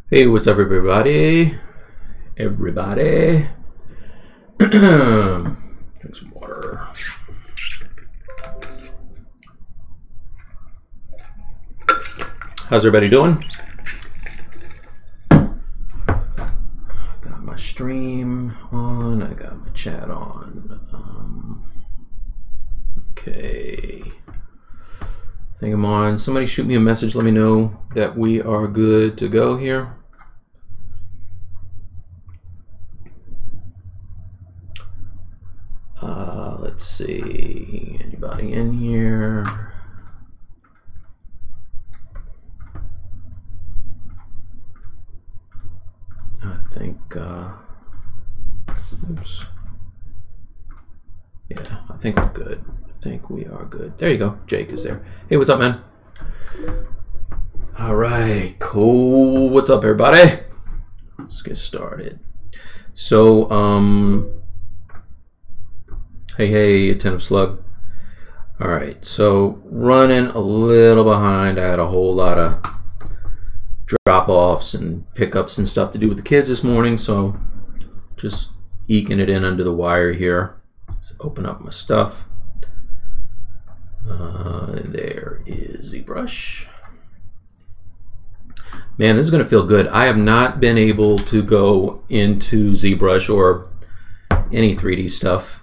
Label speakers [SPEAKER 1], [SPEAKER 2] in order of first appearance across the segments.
[SPEAKER 1] Hey, what's up, everybody? Drink some water. How's everybody doing? Got my stream on. I got my chat on. Okay. I think I'm on. Somebody shoot me a message. Let me know that we are good to go here. Let's see. Anybody in here? I think. Oops. Yeah, I think we're good. I think we are good. There you go. Jake is there. Hey, what's up, man? All right, cool. What's up, everybody? Let's get started. So, hey, attentive slug. All right, so running a little behind. I had a whole lot of drop-offs and pickups and stuff to do with the kids this morning, so just eking it in under the wire here. Let's open up my stuff. There is ZBrush. Man, this is going to feel good. I have not been able to go into ZBrush or any 3D stuff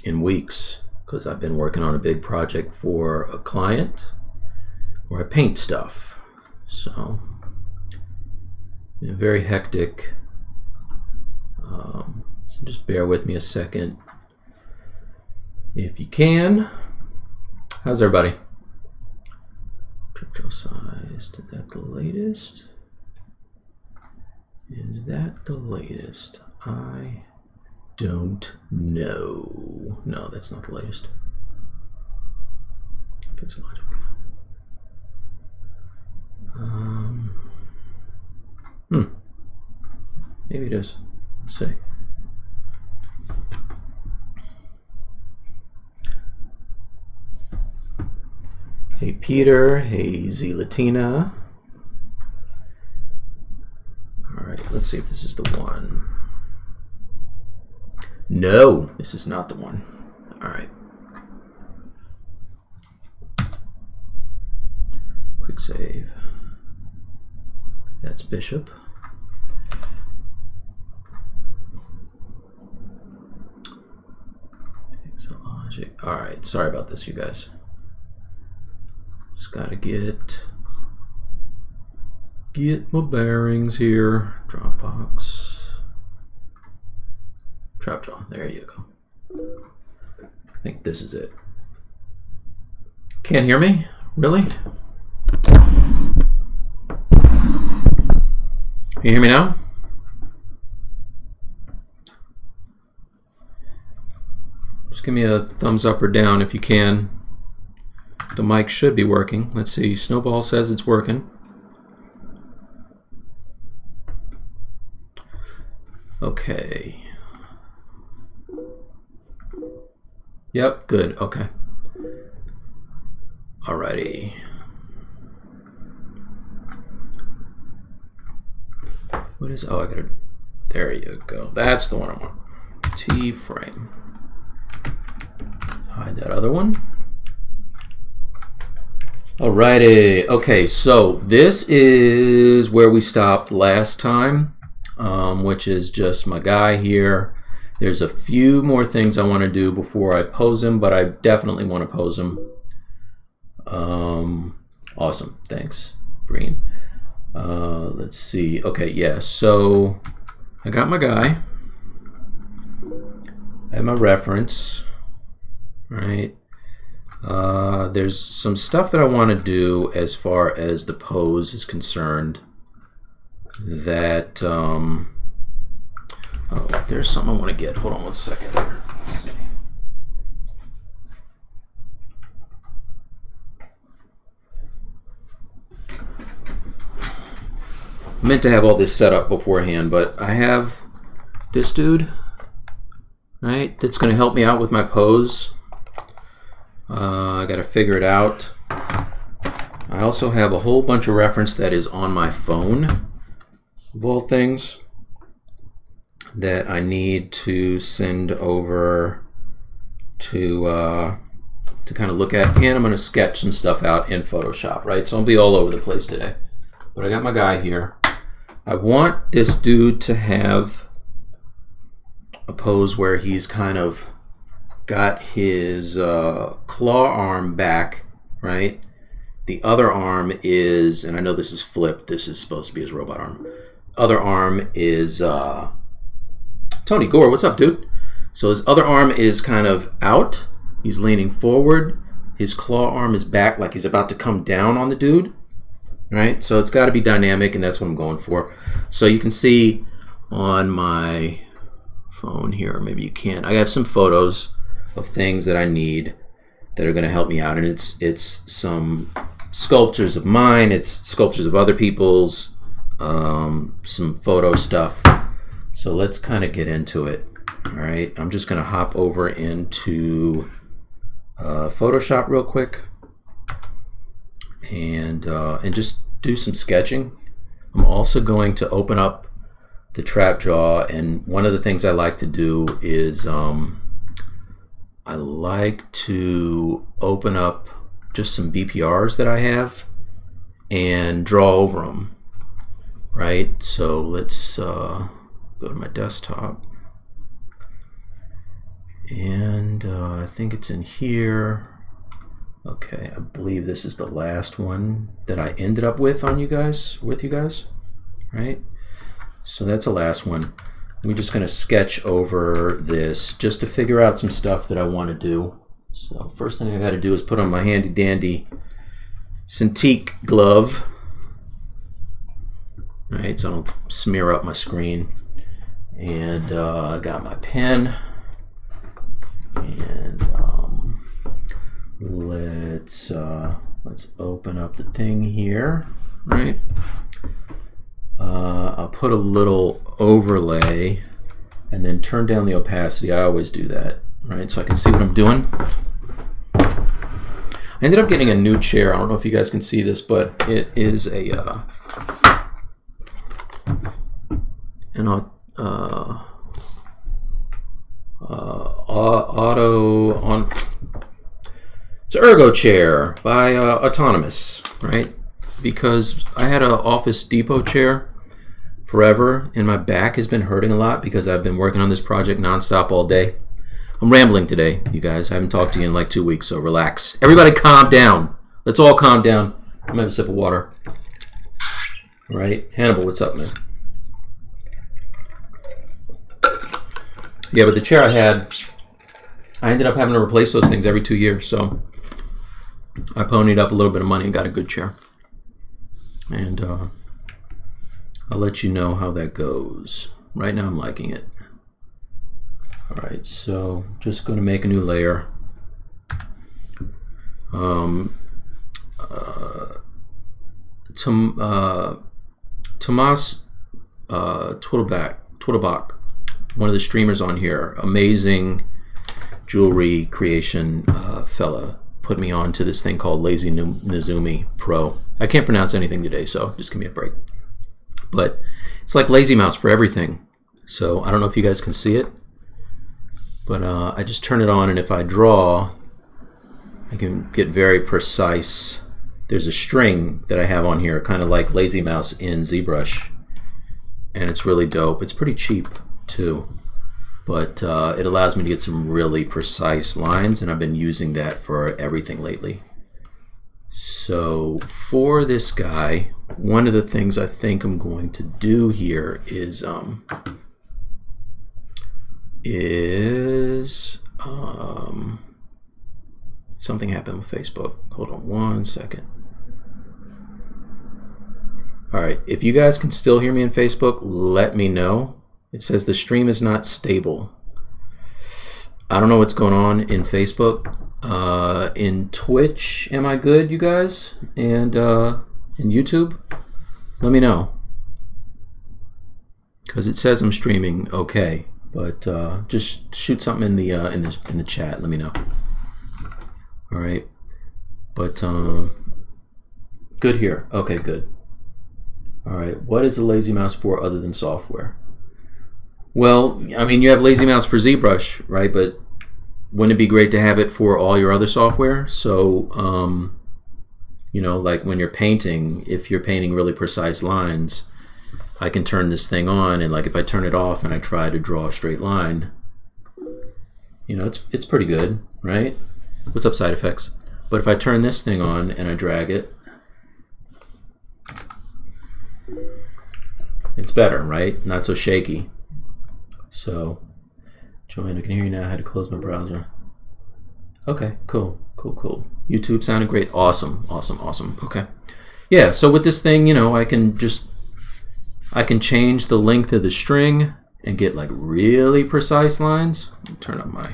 [SPEAKER 1] in weeks because I've been working on a big project for a client where I paint stuff. So, very hectic. So just bear with me a second if you can. How's everybody? Structural size, is that the latest? Is that the latest? I don't know. No, that's not the latest. Pixel logic. Maybe it is. Let's see. Hey Peter, hey Z Latina. All right, let's see if this is the one. No, this is not the one. All right. Quick save. That's Bishop. Pixel logic. All right, sorry about this, you guys. Just gotta get my bearings here. Dropbox. Trapjaw. There you go. I think this is it. Can't hear me? Really? Can you hear me now? Just give me a thumbs up or down if you can. The mic should be working. Let's see. Snowball says it's working. Okay. Yep, good. Okay. Alrighty. What is, oh, I gotta, there you go. That's the one I want. T-frame. Hide that other one. Alrighty, okay, so this is where we stopped last time, which is just my guy here. There's a few more things I want to do before I pose him, but I definitely want to pose him. Awesome, thanks, Breen. Let's see, okay, yeah, so I got my guy. I have my reference, right? There's some stuff that I want to do as far as the pose is concerned that, oh, there's something I want to get. Hold on one second here. Let's see. I meant to have all this set up beforehand, but I have this dude, right, that's going to help me out with my pose. I got to figure it out. I also have a whole bunch of reference that is on my phone, of all things, that I need to send over to kind of look at, and I'm going to sketch some stuff out in Photoshop, right? So I'll be all over the place today. But I got my guy here. I want this dude to have a pose where he's kind of got his claw arm back, right? The other arm is, and I know this is flipped, this is supposed to be his robot arm. Other arm is, Tony Gore, what's up, dude? So his other arm is kind of out. He's leaning forward. His claw arm is back like he's about to come down on the dude, right? So it's got to be dynamic, and that's what I'm going for. So you can see on my phone here, maybe you can't. I have some photos of things that I need that are going to help me out, and it's some sculptures of mine, it's sculptures of other people's, some photo stuff. So let's kind of get into it. All right, I'm just going to hop over into Photoshop real quick and just do some sketching. I'm also going to open up the trap jaw, and one of the things I like to do is I like to open up just some BPRs that I have and draw over them, right? So let's go to my desktop, and I think it's in here. Okay, I believe this is the last one that I ended up with on you guys, right? So that's the last one. I'm just going to sketch over this just to figure out some stuff that I want to do. So first thing I got to do is put on my handy dandy Cintiq glove, right? So I don't smear up my screen. And I got my pen, and let's open up the thing here, right? I'll put a little overlay and then turn down the opacity. I always do that, right? So I can see what I'm doing. I ended up getting a new chair. I don't know if you guys can see this, but it is a it's an ergo chair by Autonomous, right? Because I had an Office Depot chair forever, and my back has been hurting a lot because I've been working on this project nonstop all day. I'm rambling today, you guys. I haven't talked to you in like 2 weeks, so relax. Everybody calm down. Let's all calm down. I'm gonna have a sip of water. All right, Hannibal, what's up, man? Yeah, but the chair I had, I ended up having to replace those things every 2 years, so I ponied up a little bit of money and got a good chair. And I'll let you know how that goes. Right now I'm liking it. All right, so just going to make a new layer. Tomas Twittlebach, one of the streamers on here, amazing jewelry creation fella, put me on to this thing called Lazy Nizumi Pro. I can't pronounce anything today, so just give me a break. But it's like Lazy Mouse for everything. So I don't know if you guys can see it, but I just turn it on, and if I draw, I can get very precise. There's a string that I have on here, kind of like Lazy Mouse in ZBrush, and it's really dope. It's pretty cheap too, but it allows me to get some really precise lines, and I've been using that for everything lately. So for this guy, one of the things I think I'm going to do here is something happened with Facebook. Hold on one second. All right, if you guys can still hear me in Facebook, let me know. It says the stream is not stable. I don't know what's going on in Facebook. In Twitch, am I good, you guys? And in YouTube, let me know, because it says I'm streaming okay, but just shoot something in the chat. Let me know. All right, but Good here. Okay, good. All right, what is a lazy mouse for other than software? Well, I mean, you have lazy mouse for ZBrush, right? But wouldn't it be great to have it for all your other software? So, you know, like when you're painting, if you're painting really precise lines, I can turn this thing on, and like if I turn it off and I try to draw a straight line, you know, it's pretty good, right? What's up, side effects? But if I turn this thing on and I drag it, it's better, right? Not so shaky. So, Joanne, I can hear you now. I had to close my browser. Okay, cool, cool, cool. YouTube sounded great. Awesome, awesome, awesome. Okay. Yeah, so with this thing, you know, I can change the length of the string and get like really precise lines. Let me turn up my,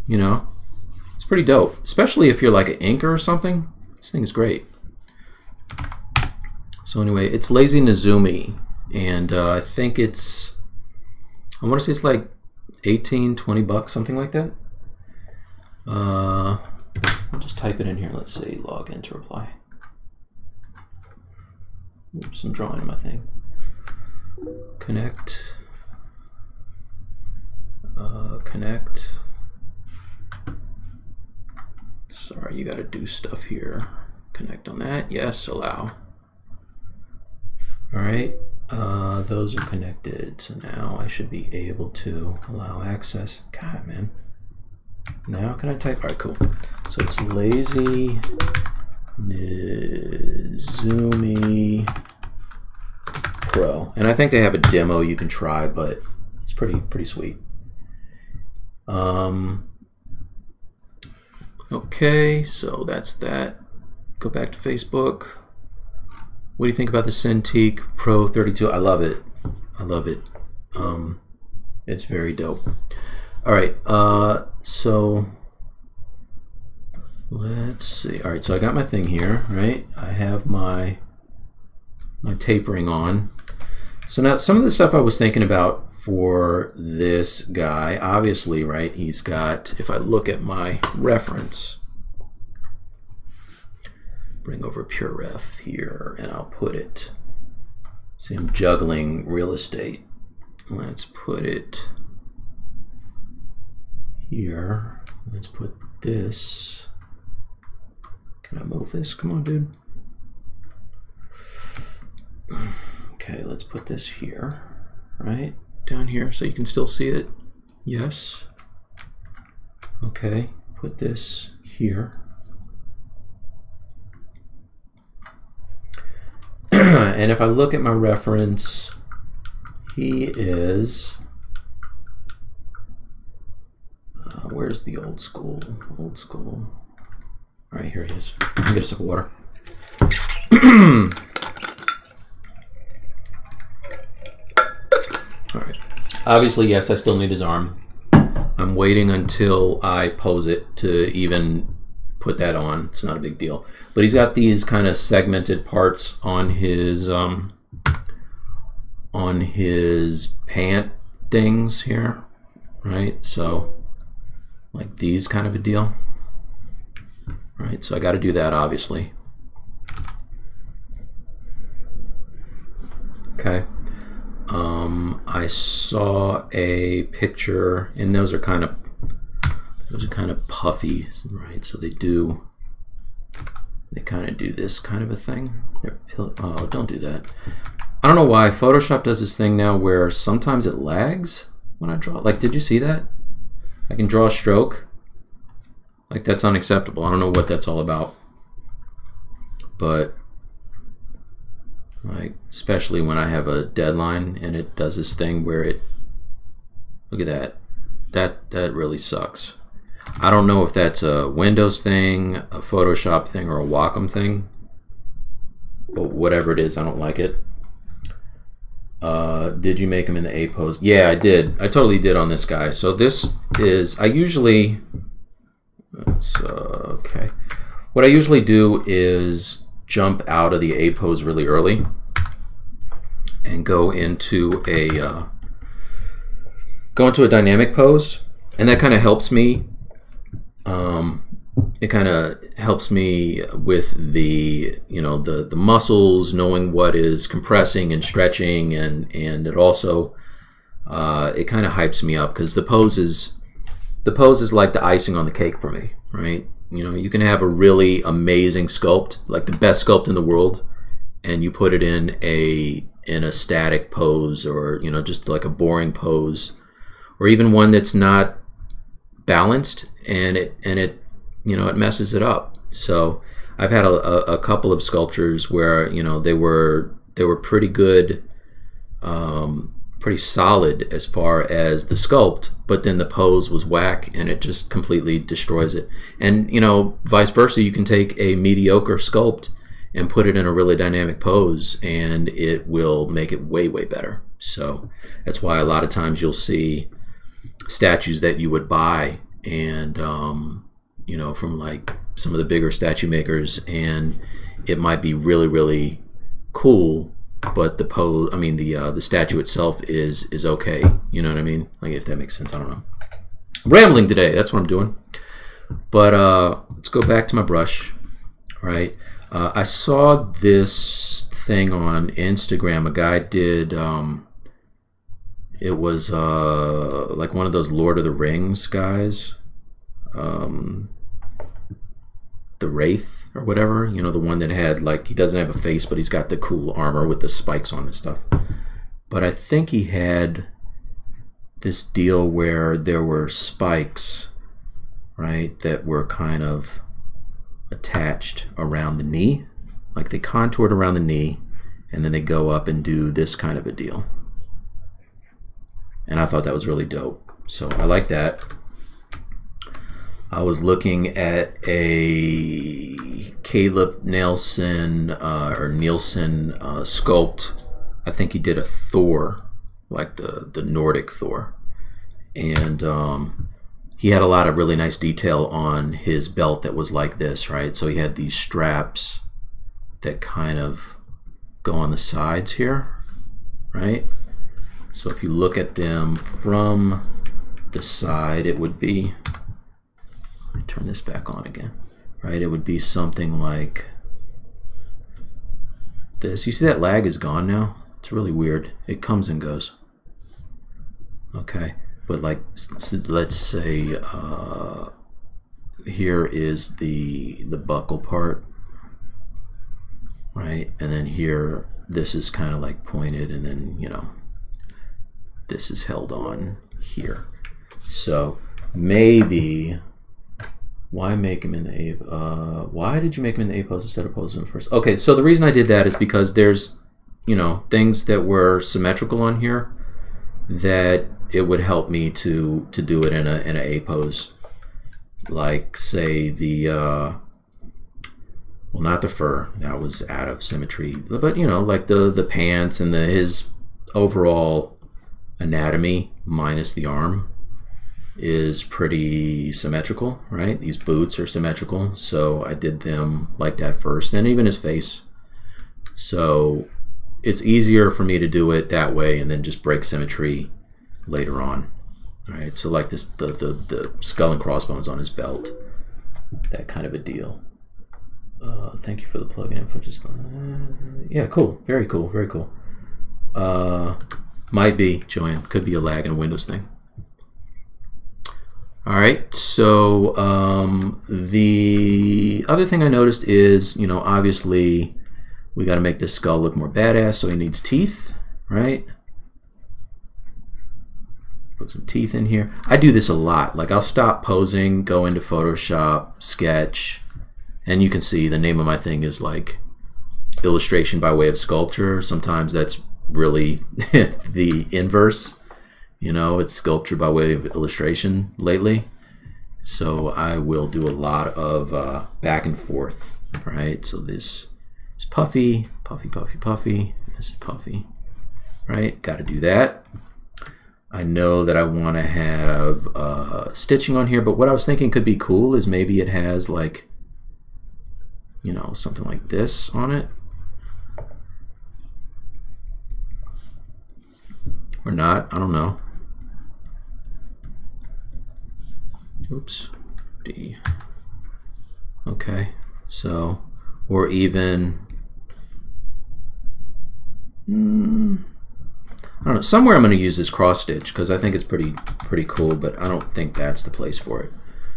[SPEAKER 1] you know, it's pretty dope, especially if you're like an inker or something. This thing is great. So anyway, it's Lazy Nezumi, and I think it's, I want to say it's like 18, 20 bucks, something like that. I'll just type it in here. Let's see, log in to reply. Oops, I'm drawing in my thing. Connect. Connect. Sorry, you got to do stuff here. Connect on that. Yes, allow. All right, those are connected. So now I should be able to allow access. God, man. Now can I type? All right, cool. So it's Lazy Nezumi Pro, and I think they have a demo you can try, but it's pretty sweet. Okay, so that's that. Go back to Facebook. What do you think about the Cintiq Pro 32? I love it. I love it. It's very dope. All right, so let's see. All right, so I got my thing here, right? I have my tapering on. So now some of the stuff I was thinking about for this guy, obviously, right? He's got, if I look at my reference, bring over Pure Ref here, and I'll put it, see, I'm juggling real estate. Let's put it here. Let's put this. Can I move this? Come on, dude. Okay, let's put this here, right? Down here so you can still see it. Yes. Okay, put this here. And if I look at my reference, he is, where's the old school? Old school. All right, here it is. Let me get a sip of water. All right. Obviously, yes, I still need his arm. I'm waiting until I pose it to even put that on. It's not a big deal. But he's got these kind of segmented parts on his pant things here, right? So like these kind of a deal, right? So I got to do that, obviously. Okay. I saw a picture, and those are kind of puffy, right? So they kind of do this kind of a thing. Oh, don't do that. I don't know why Photoshop does this thing now where sometimes it lags when I draw. Like, did you see that? I can draw a stroke. Like, that's unacceptable. I don't know what that's all about. But like, especially when I have a deadline and it does this thing where it, look at that. That really sucks. I don't know if that's a Windows thing, a Photoshop thing, or a Wacom thing. But whatever it is, I don't like it. Did you make him in the A pose? Yeah, I did. I totally did on this guy. So this is, I usually, okay. What I usually do is jump out of the A pose really early and go into a dynamic pose, and that kind of helps me it kind of helps me with the, you know, the muscles, knowing what is compressing and stretching, and it also it kind of hypes me up, because the pose is like the icing on the cake for me, right? You know, you can have a really amazing sculpt, like the best sculpt in the world, and you put it in a static pose, or, you know, just like a boring pose, or even one that's not balanced, and it you know, it messes it up. So I've had a couple of sculptures where, you know, they were pretty good, pretty solid as far as the sculpt, but then the pose was whack, and it just completely destroys it. And, you know, vice versa, you can take a mediocre sculpt and put it in a really dynamic pose, and it will make it way, way better. So that's why a lot of times you'll see statues that you would buy, and you know, from like some of the bigger statue makers, and it might be really, really cool, but the pose, I mean, the statue itself is okay. You know what I mean? Like, if that makes sense. I don't know. I'm rambling today. That's what I'm doing. But let's go back to my brush. Right. I saw this thing on Instagram. A guy did. It was like one of those Lord of the Rings guys. The Wraith or whatever, you know, the one that had, like, he doesn't have a face, but he's got the cool armor with the spikes on and stuff. But I think he had this deal where there were spikes, right, that were kind of attached around the knee, like they contoured around the knee, and then they go up and do this kind of a deal. And I thought that was really dope. So I like that. I was looking at a Caleb Nielsen sculpt. I think he did a Thor, like the Nordic Thor, and he had a lot of really nice detail on his belt that was like this, right? So he had these straps that kind of go on the sides here, right? So if you look at them from the side, it would be, let me turn this back on again, right? It would be something like this. You see that lag is gone now? It's really weird. It comes and goes. Okay, but like, let's say here is the buckle part, right? And then here, this is kind of like pointed, and then, you know, this is held on here. So maybe, why make him in the A? Why did you make him in the A pose instead of posing him first? Okay, so the reason I did that is because there's, you know, things that were symmetrical on here that it would help me to do it in an A pose. Like, say the well, not the fur, that was out of symmetry, but, you know, like the pants and his overall anatomy minus the arm is pretty symmetrical, right? These boots are symmetrical, so I did them like that first, and even his face. So it's easier for me to do it that way and then just break symmetry later on. All right, so like this, the skull and crossbones on his belt, that kind of a deal. Thank you for the plugin info. Just yeah, cool, very cool, very cool. Might be, Joanne, could be a lag in a Windows thing. All right, so the other thing I noticed is, you know, obviously we got to make this skull look more badass, so he needs teeth, right? Put some teeth in here. I do this a lot. Like, I'll stop posing, go into Photoshop, sketch, and you can see the name of my thing is like illustration by way of sculpture. Sometimes that's really the inverse. You know, it's sculpture by way of illustration lately. So I will do a lot of back and forth, right? So this is puffy, puffy, puffy, puffy. This is puffy, right? Got to do that. I know that I want to have stitching on here, but what I was thinking could be cool is maybe it has, like, you know, something like this on it. Or not, I don't know. Oops, D. Okay, so, or even, I don't know, somewhere I'm going to use this cross stitch because I think it's pretty cool, but I don't think that's the place for it.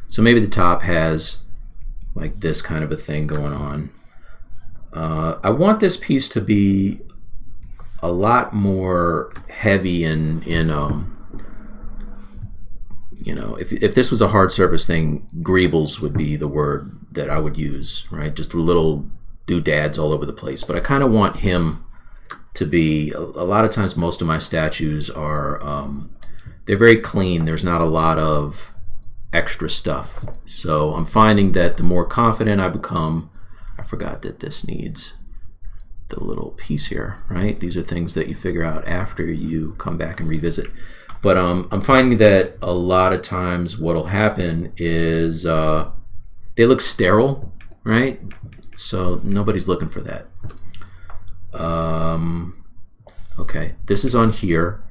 [SPEAKER 1] So maybe the top has like this kind of a thing going on. I want this piece to be a lot more heavy in you know, if this was a hard surface thing, greebles would be the word that I would use, right? Just little doodads all over the place. But I kind of want him to be, a lot of times most of my statues are, they're very clean. There's not a lot of extra stuff. So I'm finding that the more confident I become, I forgot that this needs the little piece here, right? These are things that you figure out after you come back and revisit. But I'm finding that a lot of times what'll happen is they look sterile, right? So nobody's looking for that. Okay, this is on here.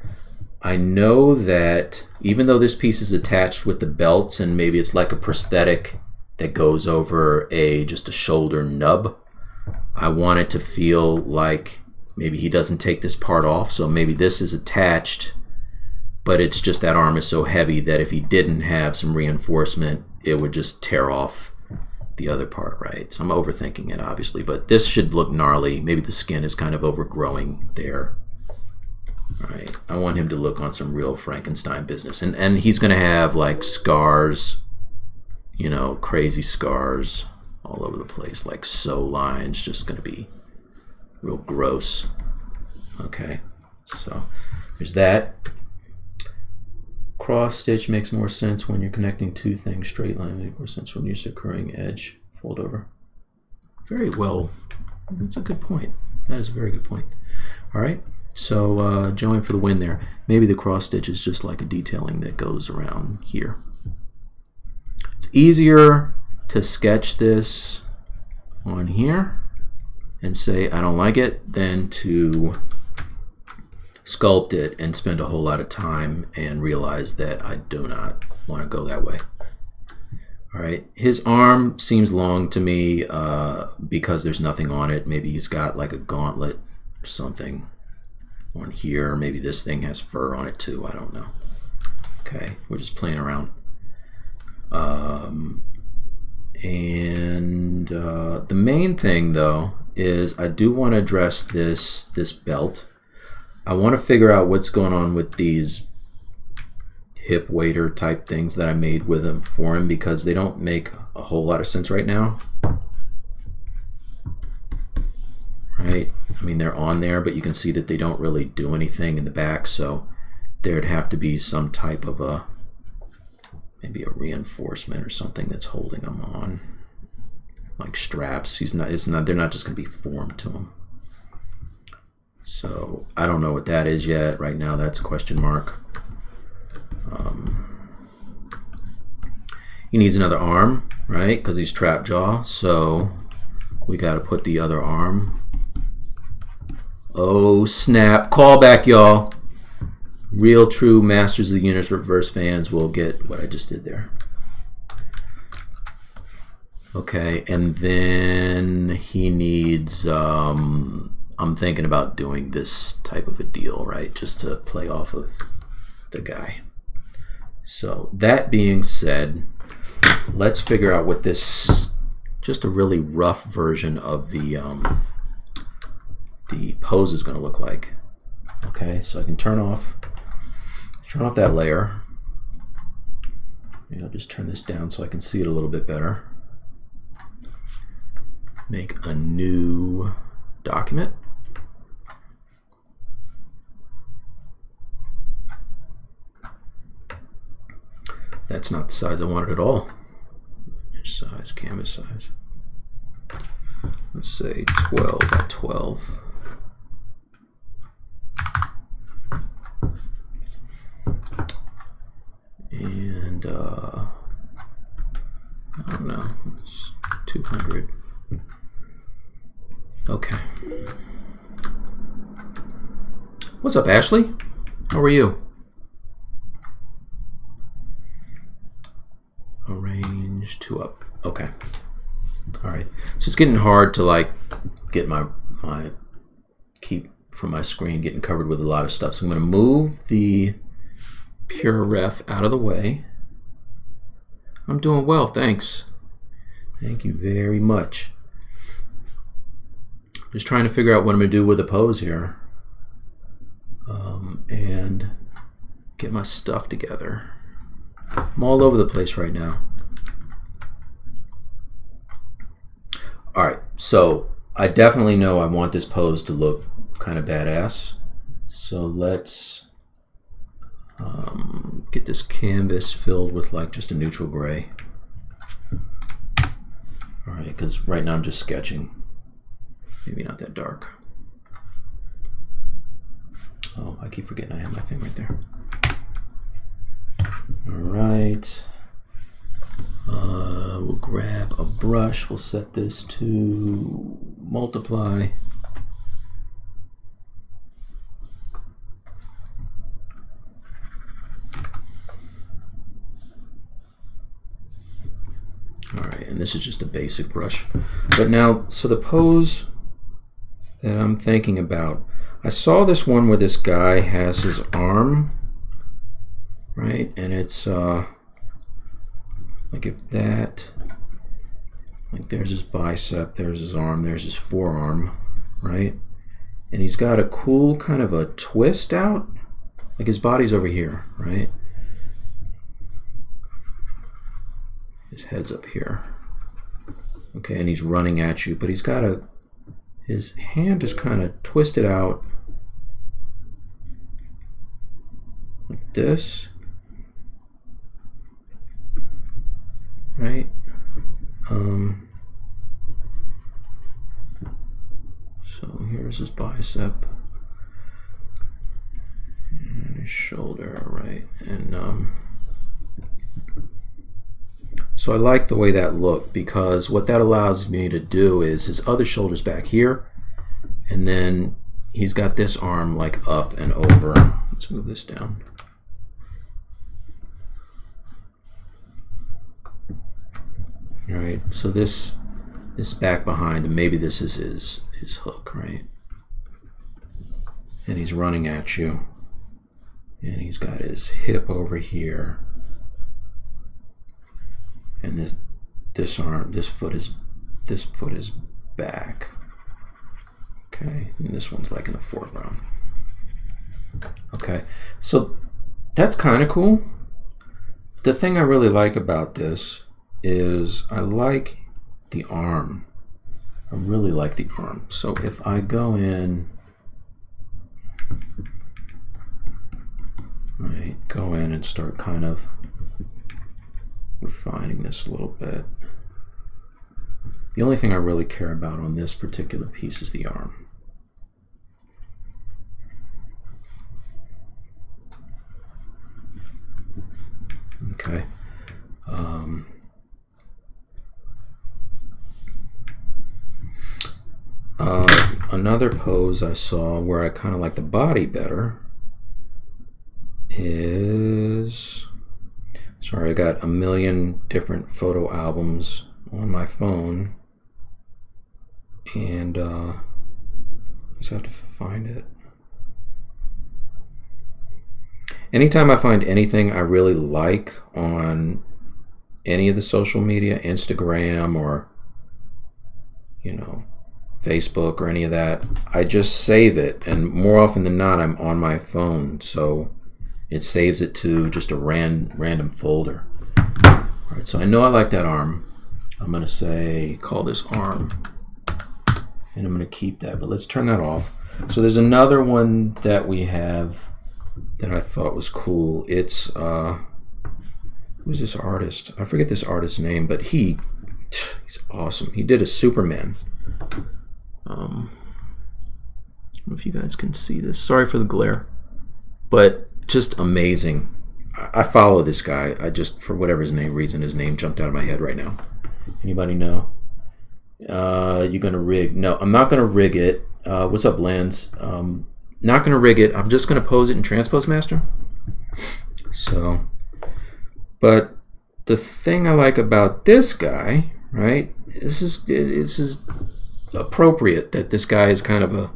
[SPEAKER 1] I know that even though this piece is attached with the belts and maybe it's like a prosthetic that goes over just a shoulder nub, I want it to feel like maybe he doesn't take this part off, so maybe this is attached, but it's just that arm is so heavy that if he didn't have some reinforcement, it would just tear off the other part, right? So I'm overthinking it, obviously, but this should look gnarly. Maybe the skin is kind of overgrowing there. All right, I want him to look on some real Frankenstein business. And he's going to have like scars, you know, crazy scars all over the place, like sew lines, just going to be real gross. Okay, so there's that. Cross stitch makes more sense when you're connecting two things. Straight line makes more sense when you're occurring edge. Fold over. Very well. That's a good point. That is a very good point. All right. So Joanne for the win there. Maybe the cross stitch is just like a detailing that goes around here. It's easier to sketch this on here and say I don't like it than to sculpt it and spend a whole lot of time and realize that I do not want to go that way. All right, his arm seems long to me because there's nothing on it. Maybe he's got like a gauntlet or something on here. Maybe this thing has fur on it too. I don't know. Okay, we're just playing around. The main thing though is I do want to address this belt. I want to figure out what's going on with these hip waiter type things that I made with him for him, because they don't make a whole lot of sense right now. Right? I mean, they're on there, but you can see that they don't really do anything in the back, so there'd have to be some type of maybe a reinforcement or something that's holding them on, like straps. They're not just going to be formed to him. So I don't know what that is yet. Right now, that's a question mark. He needs another arm, right? Because he's trap jaw. So we got to put the other arm. Oh snap! Callback, y'all. Real true Masters of the Universe fans will get what I just did there. Okay, and then he needs. I'm thinking about doing this type of a deal, right? Just to play off of the guy. So that being said, let's figure out what this, just a really rough version of the pose is going to look like. Okay, so I can turn off that layer. Maybe I'll just turn this down so I can see it a little bit better. Make a new document. That's not the size I wanted at all. Image size, canvas size. Let's say 12 by 12. And I don't know, it's 200. Okay. What's up, Ashley? How are you? Arrange to up. Okay. All right, so it's getting hard to like get my keep from my screen getting covered with a lot of stuff. So I'm going to move the pure ref out of the way. I'm doing well, thanks. Thank you very much. Just trying to figure out what I'm going to do with the pose here, and get my stuff together. I'm all over the place right now. Alright, so I definitely know I want this pose to look kind of badass. So let's get this canvas filled with like just a neutral gray. Alright, because right now I'm just sketching. Maybe not that dark. Oh, I keep forgetting I have my thing right there. Alright. We'll grab a brush. We'll set this to multiply. Alright, and this is just a basic brush. But now, so the pose that I'm thinking about, I saw this one where this guy has his arm, right? And it's like if that, like there's his bicep, there's his arm, there's his forearm, right? And he's got a cool kind of a twist out, like his body's over here, right? His head's up here. Okay, and he's running at you, but he's got a, his hand is kind of twisted out like this, right? So here's his bicep and his shoulder, right? And so I like the way that looked, because what that allows me to do is his other shoulder's back here, and then he's got this arm like up and over. Let's move this down. All right, so this back behind, and maybe this is his hook, right? And he's running at you, and he's got his hip over here, and this arm, this foot is back. Okay, and this one's like in the foreground. Okay, so that's kind of cool. The thing I really like about this is I like the arm. I really like the arm. So if I go in, right, go in and start kind of refining this a little bit. The only thing I really care about on this particular piece is the arm. Okay. Another pose I saw where I kind of like the body better is, sorry, I got a million different photo albums on my phone, and I just have to find it. Anytime I find anything I really like on any of the social media, Instagram or, you know, Facebook or any of that, I just save it, and more often than not I'm on my phone, so it saves it to just a random folder. Alright, so I know I like that arm. I'm going to say, call this arm, and I'm going to keep that, but let's turn that off. So there's another one that we have that I thought was cool. It's, who's this artist? I forget this artist's name, but he's awesome. He did a Superman. I don't know if you guys can see this. Sorry for the glare, but just amazing. I follow this guy. I just, for whatever reason, his name jumped out of my head right now. Anybody know? You're gonna rig? No, I'm not gonna rig it. What's up, Lance? Not gonna rig it. I'm just gonna pose it in Transpose Master. So, but the thing I like about this guy, right, this is appropriate that this guy is kind of a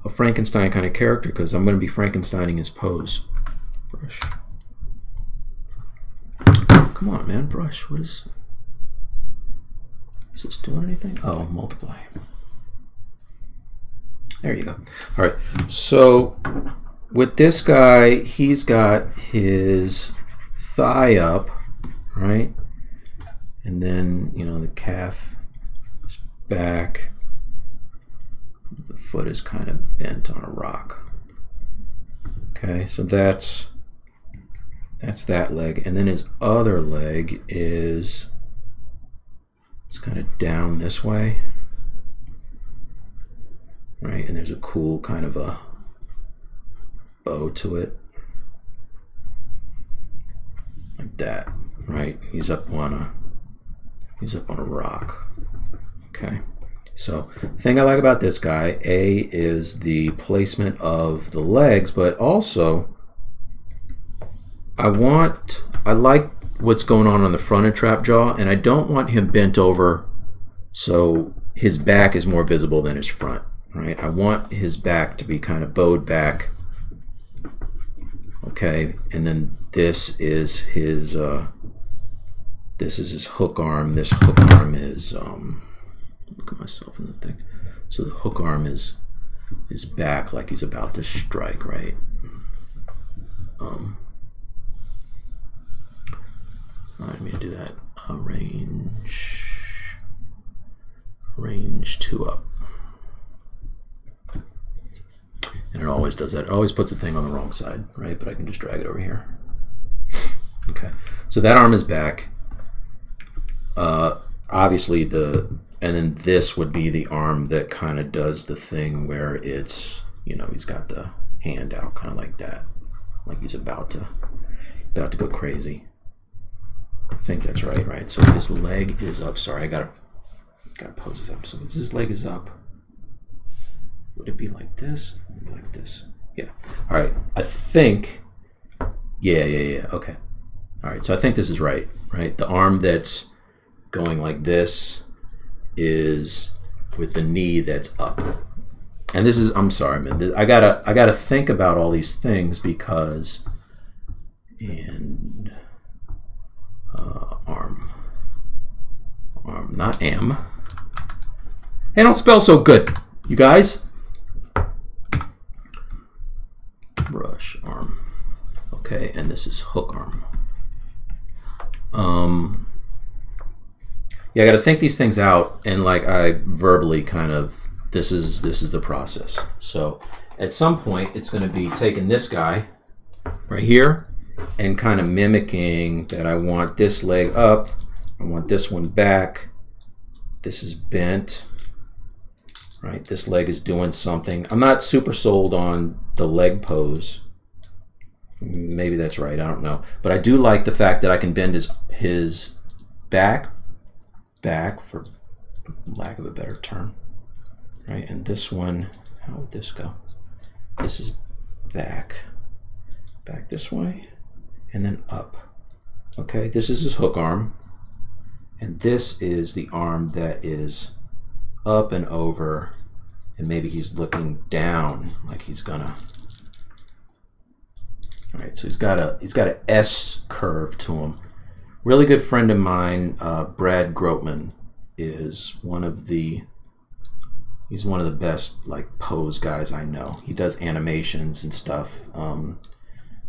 [SPEAKER 1] Frankenstein kind of character, because I'm going to be Frankensteining his pose. Brush. Come on, man, brush. What is this doing anything? Oh, multiply. There you go. All right, so with this guy, he's got his thigh up, right? And then, you know, the calf is back. The foot is kind of bent on a rock. Okay, so that's that leg. And then his other leg is it's kind of down this way. Right, and there's a cool kind of a bow to it. Like that, right? He's up on a rock. Okay. So the thing I like about this guy, A, is the placement of the legs, but also I like what's going on the front of Trap Jaw, and I don't want him bent over so his back is more visible than his front, right? I want his back to be kind of bowed back. Okay, and then this is his hook arm. This hook arm is look at myself in the thing. So the hook arm is back like he's about to strike, right? I didn't mean to do that. Range 2 up. And it always does that. It always puts the thing on the wrong side, right? But I can just drag it over here. Okay, so that arm is back. Obviously and then this would be the arm that kind of does the thing where it's, you know, he's got the hand out kind of like that, like he's about to go crazy. I think that's right, right? So his leg is up. Sorry, I gotta pose this up. So his leg is up. Would it be like this? Like this? Yeah. All right. I think. Yeah. Okay. All right. So I think this is right. Right. The arm that's going like this is with the knee that's up. And this is. I'm sorry, man. I gotta think about all these things because. And arm, not am. They don't spell so good, you guys. Brush arm. Okay, and this is hook arm. Yeah, I got to think these things out, and like I verbally kind of this is the process. So at some point, it's going to be taking this guy right here and kind of mimicking that. I want this leg up, I want this one back, this is bent, right? This leg is doing something. I'm not super sold on the leg pose. Maybe that's right, I don't know. But I do like the fact that I can bend his back, for lack of a better term, right? And this one, how would this go? This is back this way, and then up. Okay, this is his hook arm, and this is the arm that is up and over, and maybe he's looking down like he's gonna. All right, so he's got a S curve to him. Really good friend of mine, Brad Grotman, is he's one of the best like pose guys I know. He does animations and stuff.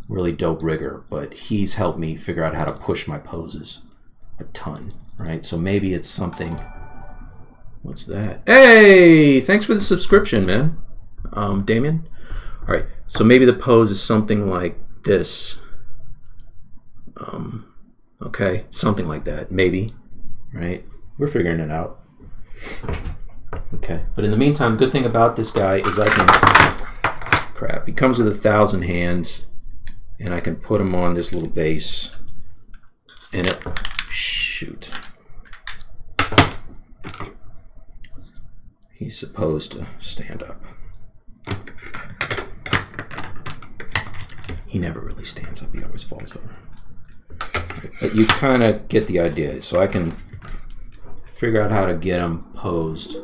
[SPEAKER 1] Really dope rigger, but he's helped me figure out how to push my poses a ton, right? So maybe it's something. What's that? Hey, thanks for the subscription, man, Damien. All right, so maybe the pose is something like this. Okay, something like that, maybe, right? We're figuring it out. Okay, but in the meantime, good thing about this guy is I can, crap, he comes with 1,000 hands, and I can put him on this little base, and it, shoot. He's supposed to stand up. He never really stands up, he always falls over. But you kind of get the idea. So I can figure out how to get them posed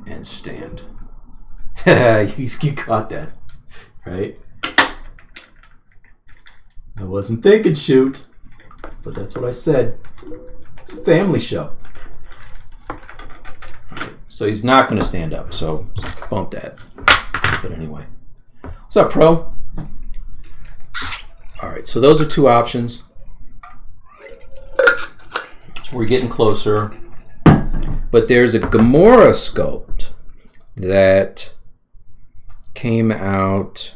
[SPEAKER 1] and stand. You caught that, right? I wasn't thinking shoot, but that's what I said. It's a family show. Right, so he's not going to stand up, so bump that. But anyway. What's up, Pro? All right, so those are two options. We're getting closer. But there's a Gamora sculpt that came out.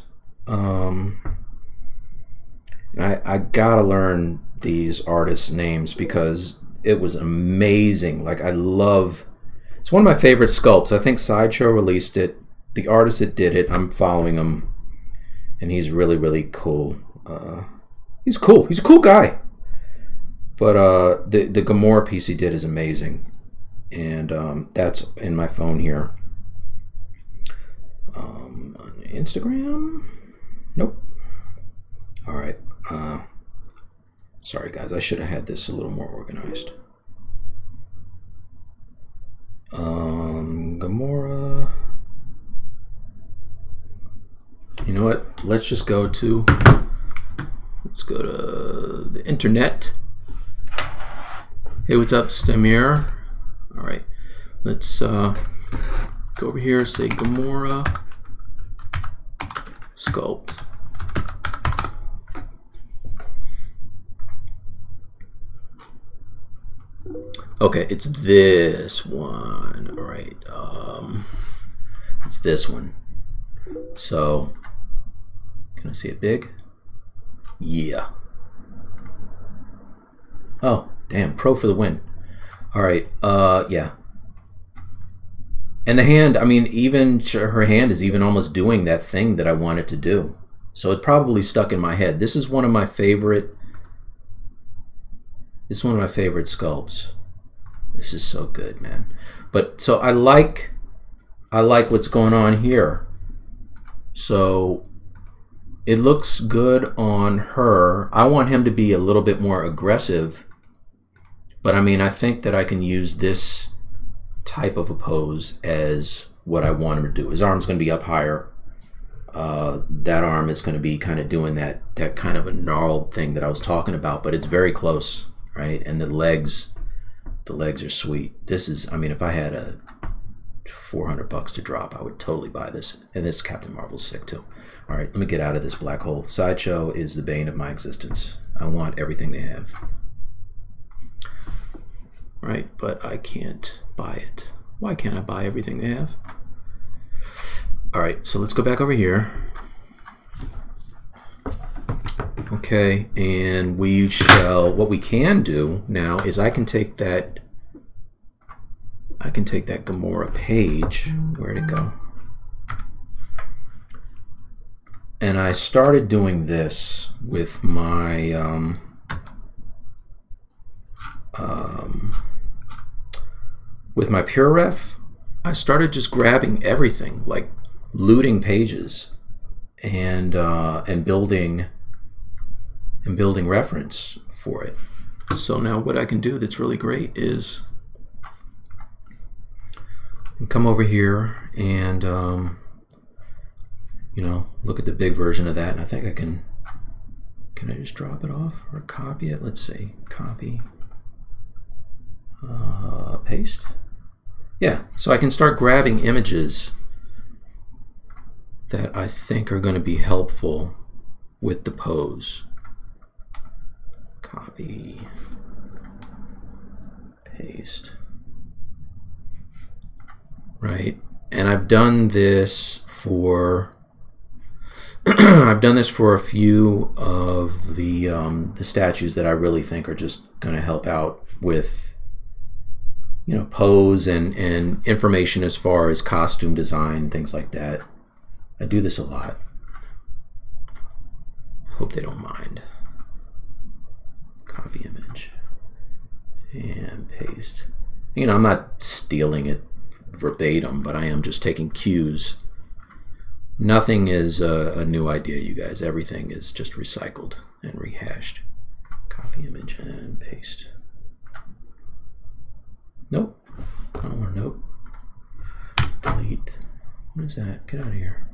[SPEAKER 1] I gotta learn these artists' names because it was amazing. Like, I love, it's one of my favorite sculpts. I think Sideshow released it. The artist that did it, I'm following him, and he's really, really cool. He's cool. He's a cool guy. But the Gamora piece he did is amazing, and that's in my phone here. On Instagram? Nope. All right. Sorry, guys. I should have had this a little more organized. Gamora. You know what? Let's just go to. Let's go to the internet. Hey, what's up, Stamir? All right. Let's go over here. Say Gamora sculpt. Okay, it's this one. All right, it's this one. So, can I see it big? Yeah. Oh, damn, Pro for the win. All right, yeah. And the hand, I mean, even her hand is even almost doing that thing that I wanted to do. So it probably stuck in my head. This is one of my favorite. This is one of my favorite sculpts. This is so good, man. But so I like what's going on here. So it looks good on her. I want him to be a little bit more aggressive. But I mean, I think that I can use this type of a pose as what I want him to do. His arm's going to be up higher. That arm is going to be kind of doing that kind of a gnarled thing that I was talking about, but it's very close, right? And the legs are sweet. This is, I mean, if I had a $400 to drop, I would totally buy this. And this Captain Marvel's sick too. All right, let me get out of this black hole. Sideshow is the bane of my existence. I want everything they have. Right, but I can't buy it. Why can't I buy everything they have? All right, so let's go back over here. Okay, and we shall, what we can do now is I can take that Gamora page. Where'd it go? And I started doing this with my PureRef. I started just grabbing everything, like looting pages and building reference for it. So now what I can do that's really great is come over here and you know, look at the big version of that, and I think I can I just drop it off or copy it? Let's see, copy, paste. Yeah, so I can start grabbing images that I think are going to be helpful with the pose. Copy, paste. Right, and I've done this for I've done this for a few of the statues that I really think are just going to help out with, you know, pose and information as far as costume design, things like that. I do this a lot. Hope they don't mind. Copy image and paste. You know, I'm not stealing it verbatim, but I am just taking cues. Nothing is a new idea, you guys. Everything is just recycled and rehashed. Copy image and paste. Nope. I don't want a note. Delete. What is that? Get out of here.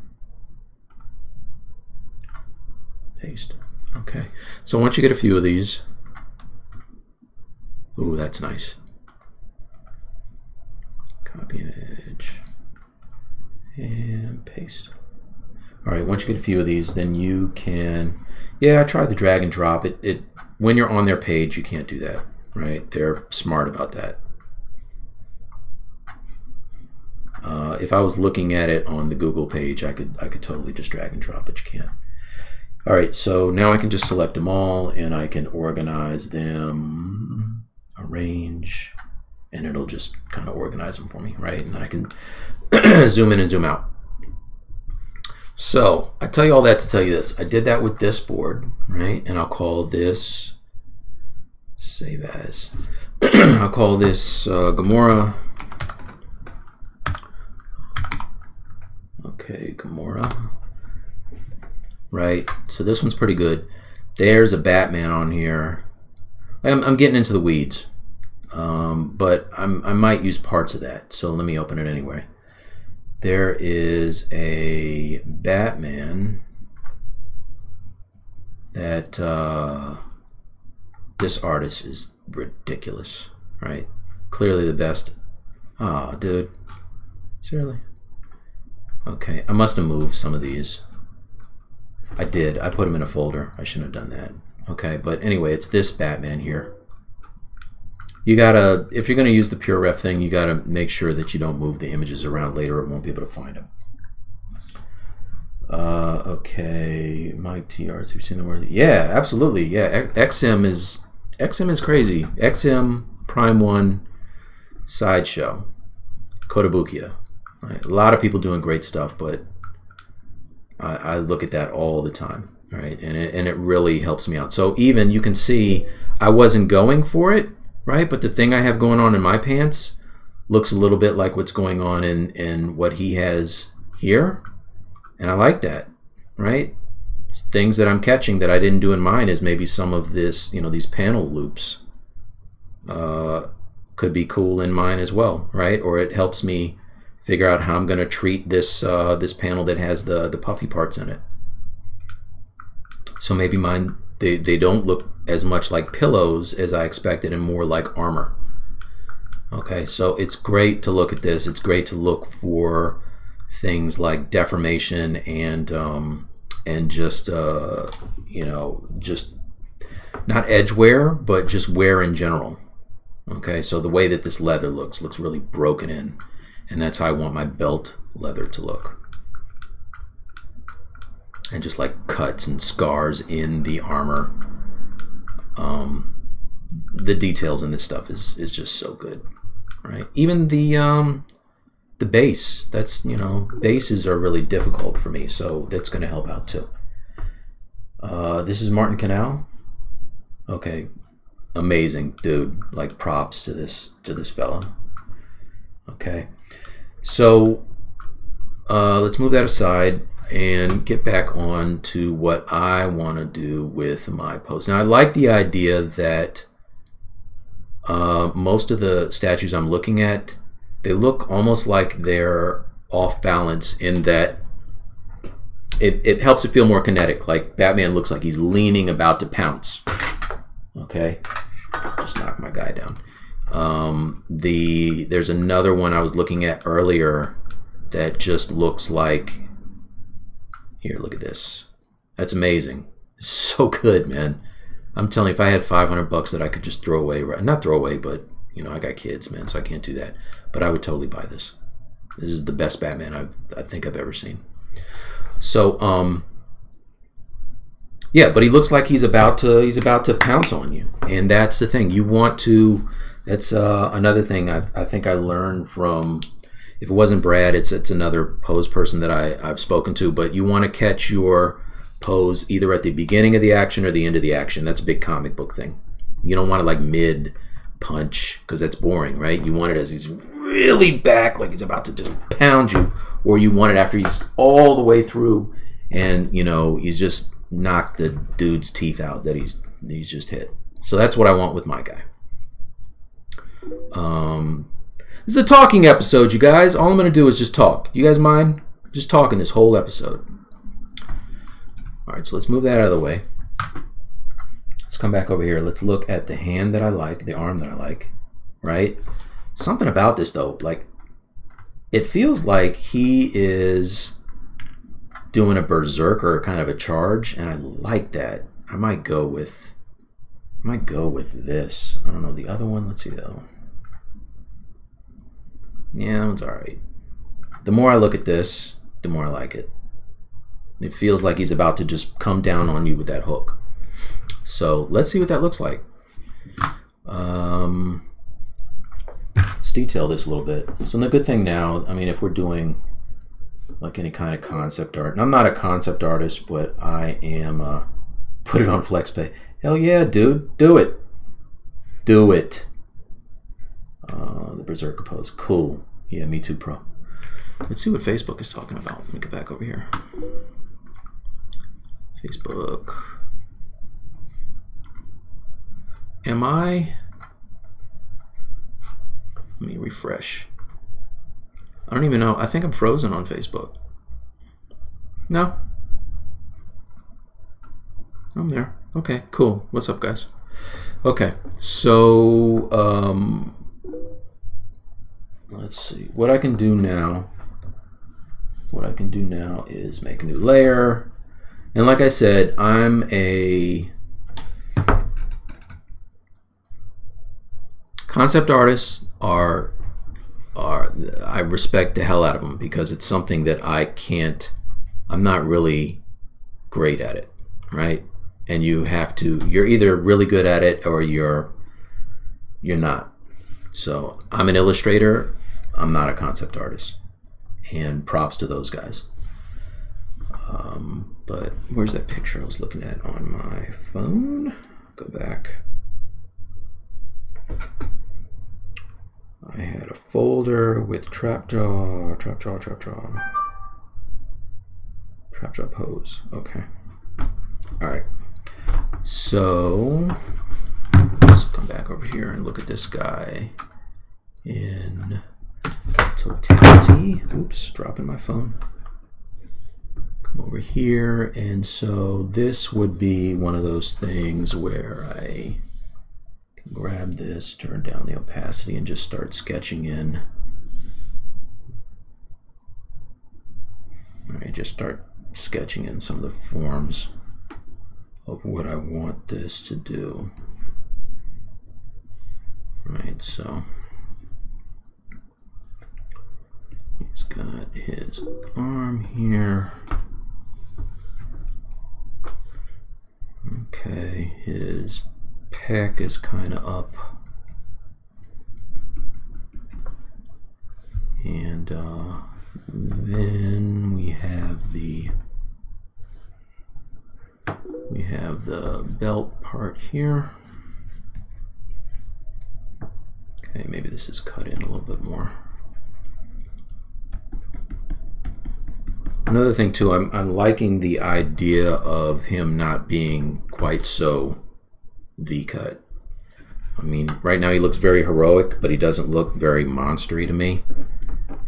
[SPEAKER 1] Paste. Okay. So once you get a few of these, ooh, that's nice. Copy image and paste. All right. Once you get a few of these, then you can, yeah, try the drag and drop. It when you're on their page, you can't do that, right? They're smart about that. If I was looking at it on the Google page, I could totally just drag and drop, but you can't. All right, so now I can just select them all and I can organize them, arrange, and it'll just kind of organize them for me, right? And I can zoom in and zoom out. So I tell you all that to tell you this. I did that with this board, right? And I'll call this, save as, I'll call this Gamora. Okay, Gamora. Right, so this one's pretty good. There's a Batman on here. I'm getting into the weeds, but I might use parts of that. So let me open it anyway. There is a Batman that this artist is ridiculous, right? Clearly the best. Ah, dude, seriously? Okay, I must have moved some of these. I did. I put them in a folder. I shouldn't have done that. Okay, but anyway, it's this Batman here. You gotta, if you're gonna use the pure ref thing, you gotta make sure that you don't move the images around later. It won't be able to find them. Okay, Mike TRs. You've seen the word? Yeah, absolutely. Yeah, XM is crazy. XM Prime 1 Sideshow Kotobukiya. Right. A lot of people doing great stuff, but I look at that all the time, right? And it really helps me out. So even you can see I wasn't going for it, right? But the thing I have going on in my pants looks a little bit like what's going on in what he has here. And I like that, right? Things that I'm catching that I didn't do in mine is maybe some of this, you know, these panel loops could be cool in mine as well, right? Or it helps me figure out how I'm going to treat this this panel that has the puffy parts in it. So maybe mine, they don't look as much like pillows as I expected and more like armor. Okay, so it's great to look at this. It's great to look for things like deformation and just you know, just not edge wear, but just wear in general. Okay, so the way that this leather looks really broken in. And that's how I want my belt leather to look. And just like cuts and scars in the armor. The details in this stuff is just so good, right? Even the base, that's, you know, bases are really difficult for me, so that's going to help out too. This is Martin Canal. Okay, amazing dude. Like props to this fella. Okay. So let's move that aside and get back on to what I want to do with my post. Now I like the idea that most of the statues I'm looking at, they look almost like they're off balance in that it helps it feel more kinetic. Like Batman looks like he's leaning about to pounce. Okay, just knock my guy down. There's another one I was looking at earlier that just looks like, here, look at this. That's amazing. It's so good, man. I'm telling you, if I had $500 that I could just throw away, not throw away, but you know, I got kids, man, so I can't do that. But I would totally buy this. This is the best Batman I think I've ever seen. So, yeah, but he looks like he's about to pounce on you, and that's the thing. You want to. That's another thing I think I learned from, if it wasn't Brad, it's another pose person that I've spoken to, but you want to catch your pose either at the beginning of the action or the end of the action. That's a big comic book thing. You don't want it like mid punch because that's boring, right? You want it as he's really back, like he's about to just pound you, or you want it after he's all the way through and, you know, he's just knocked the dude's teeth out that he's just hit. So that's what I want with my guy. This is a talking episode, you guys. All I'm going to do is just talk. You guys mind? Just talking this whole episode. All right, so let's move that out of the way. Let's come back over here. Let's look at the hand that I like, the arm that I like, right? Something about this, though, like, it feels like he is doing a berserker kind of a charge, and I like that. I might go with this. I don't know the other one. Let's see the other one. Yeah, that one's all right. The more I look at this, the more I like it. It feels like he's about to just come down on you with that hook. So let's see what that looks like. Let's detail this a little bit. So the good thing now, I mean, if we're doing like any kind of concept art, and I'm not a concept artist, but I am, put it on FlexPay. Hell yeah, dude, do it. Do it. The Berserker pose, cool. Yeah, me too, pro. Let's see what Facebook is talking about. Let me get back over here. Facebook. Am I? Let me refresh. I don't even know. I think I'm frozen on Facebook. No. I'm there. Okay, cool. What's up, guys? Okay, so let's see. What I can do now is make a new layer. And like I said, I'm a concept artists are I respect the hell out of them because it's something that I'm not really great at it, right? And you're either really good at it or you're not. So I'm an illustrator, I'm not a concept artist, and props to those guys. But where's that picture I was looking at on my phone? Go back. I had a folder with trapjaw pose. Okay. All right. So let's come back over here and look at this guy in totality. Oops, dropping my phone. Come over here, and so this would be one of those things where I can grab this, turn down the opacity, and just start sketching in. All right, just start sketching in some of the forms of what I want this to do. Right, so he's got his arm here. Okay, his pec is kind of up. And then we have the belt part here. Okay, maybe this is cut in a little bit more. Another thing too, I'm liking the idea of him not being quite so V-cut. I mean, right now he looks very heroic, but he doesn't look very monstery to me.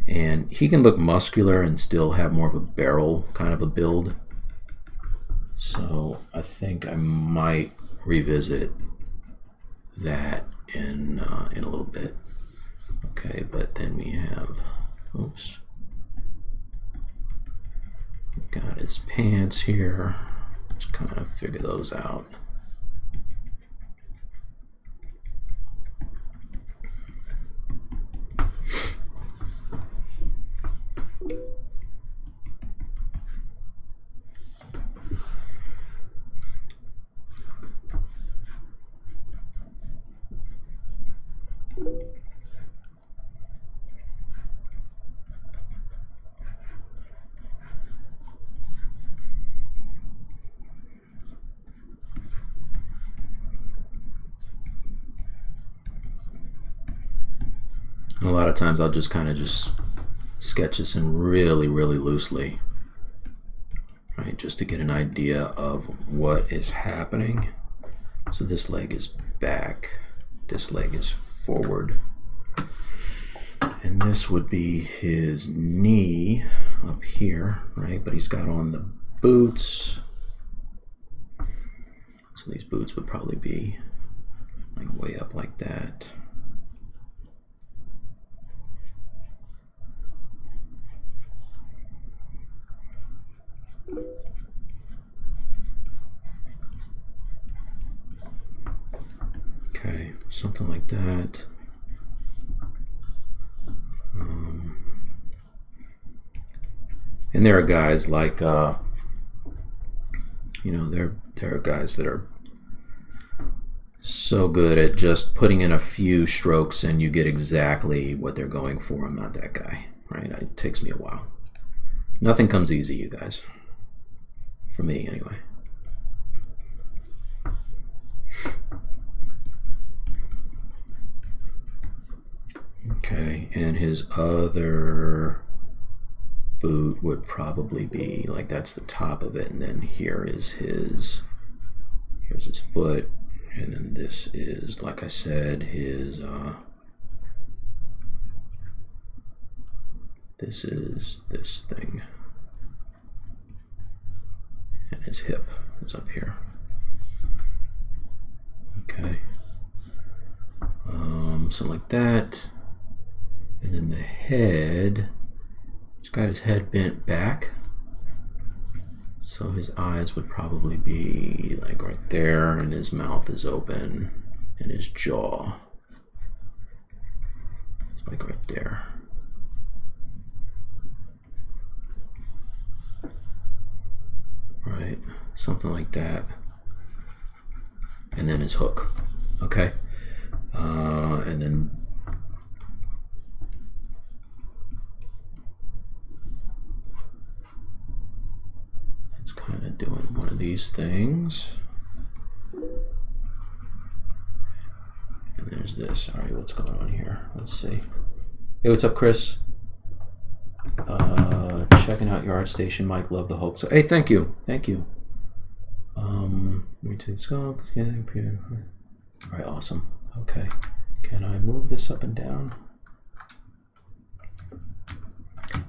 [SPEAKER 1] And he can look muscular and still have more of a barrel kind of a build. So I think I might revisit that in a little bit. Okay, but then we have, oops. Got his pants here. Let's kind of figure those out. A lot of times I'll just kind of just sketch this in really, really loosely, right, just to get an idea of what is happening. So this leg is back, this leg is forward. And this would be his knee up here, right? But he's got on the boots. So these boots would probably be like way up like that. Okay, something like that. And there are guys like, you know, there are guys that are so good at just putting in a few strokes and you get exactly what they're going for. I'm not that guy, right? It takes me a while. Nothing comes easy, you guys. For me, anyway. Okay, and his other boot would probably be like, that's the top of it, and then here is here's his foot, and then this is, like I said, his this is this thing, and his hip is up here. Okay, something like that. And then the head, it's got his head bent back, so his eyes would probably be like right there, and his mouth is open, and his jaw is like right there. Right, something like that. And then his hook, okay? And then it's kind of doing one of these things. And there's this. All right, what's going on here? Let's see. Hey, what's up, Chris? Checking out your ArtStation, Mike. Love the Hulk. So, hey, thank you. Thank you. Rotate scope. Yeah, all right, awesome. Okay. Can I move this up and down?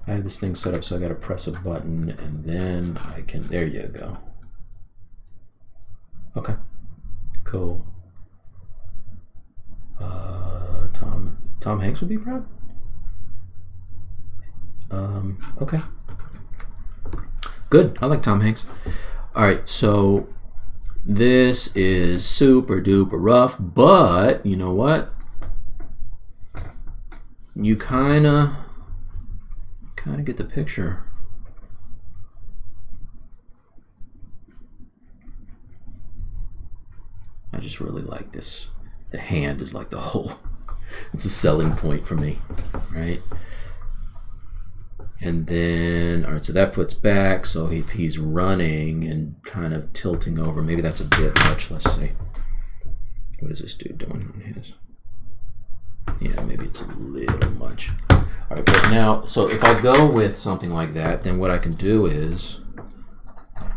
[SPEAKER 1] I have this thing set up so I got to press a button and then I can, there you go. Okay, cool. Tom Hanks would be proud? Okay. Good, I like Tom Hanks. All right, so this is super duper rough, but you know what? You kind of get the picture. I just really like this. The hand is like the whole, it's a selling point for me, right? And then, all right, so that foot's back, so if he's running and kind of tilting over, maybe that's a bit much. Let's see. What is this dude doing on his? Yeah, maybe it's a little much. All right, but now, so if I go with something like that, then what I can do is, I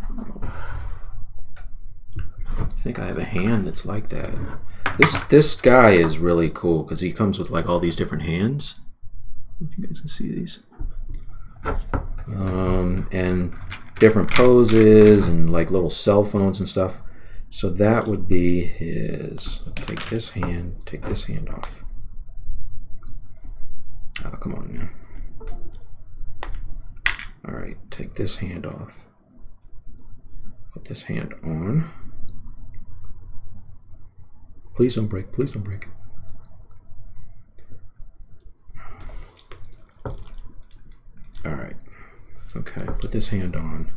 [SPEAKER 1] think I have a hand that's like that. This guy is really cool because he comes with like all these different hands. If you guys can see these. And different poses and like little cell phones and stuff. So that would be his, take this hand off. Oh, come on now. All right, take this hand off. Put this hand on. Please don't break, please don't break. All right, okay, put this hand on.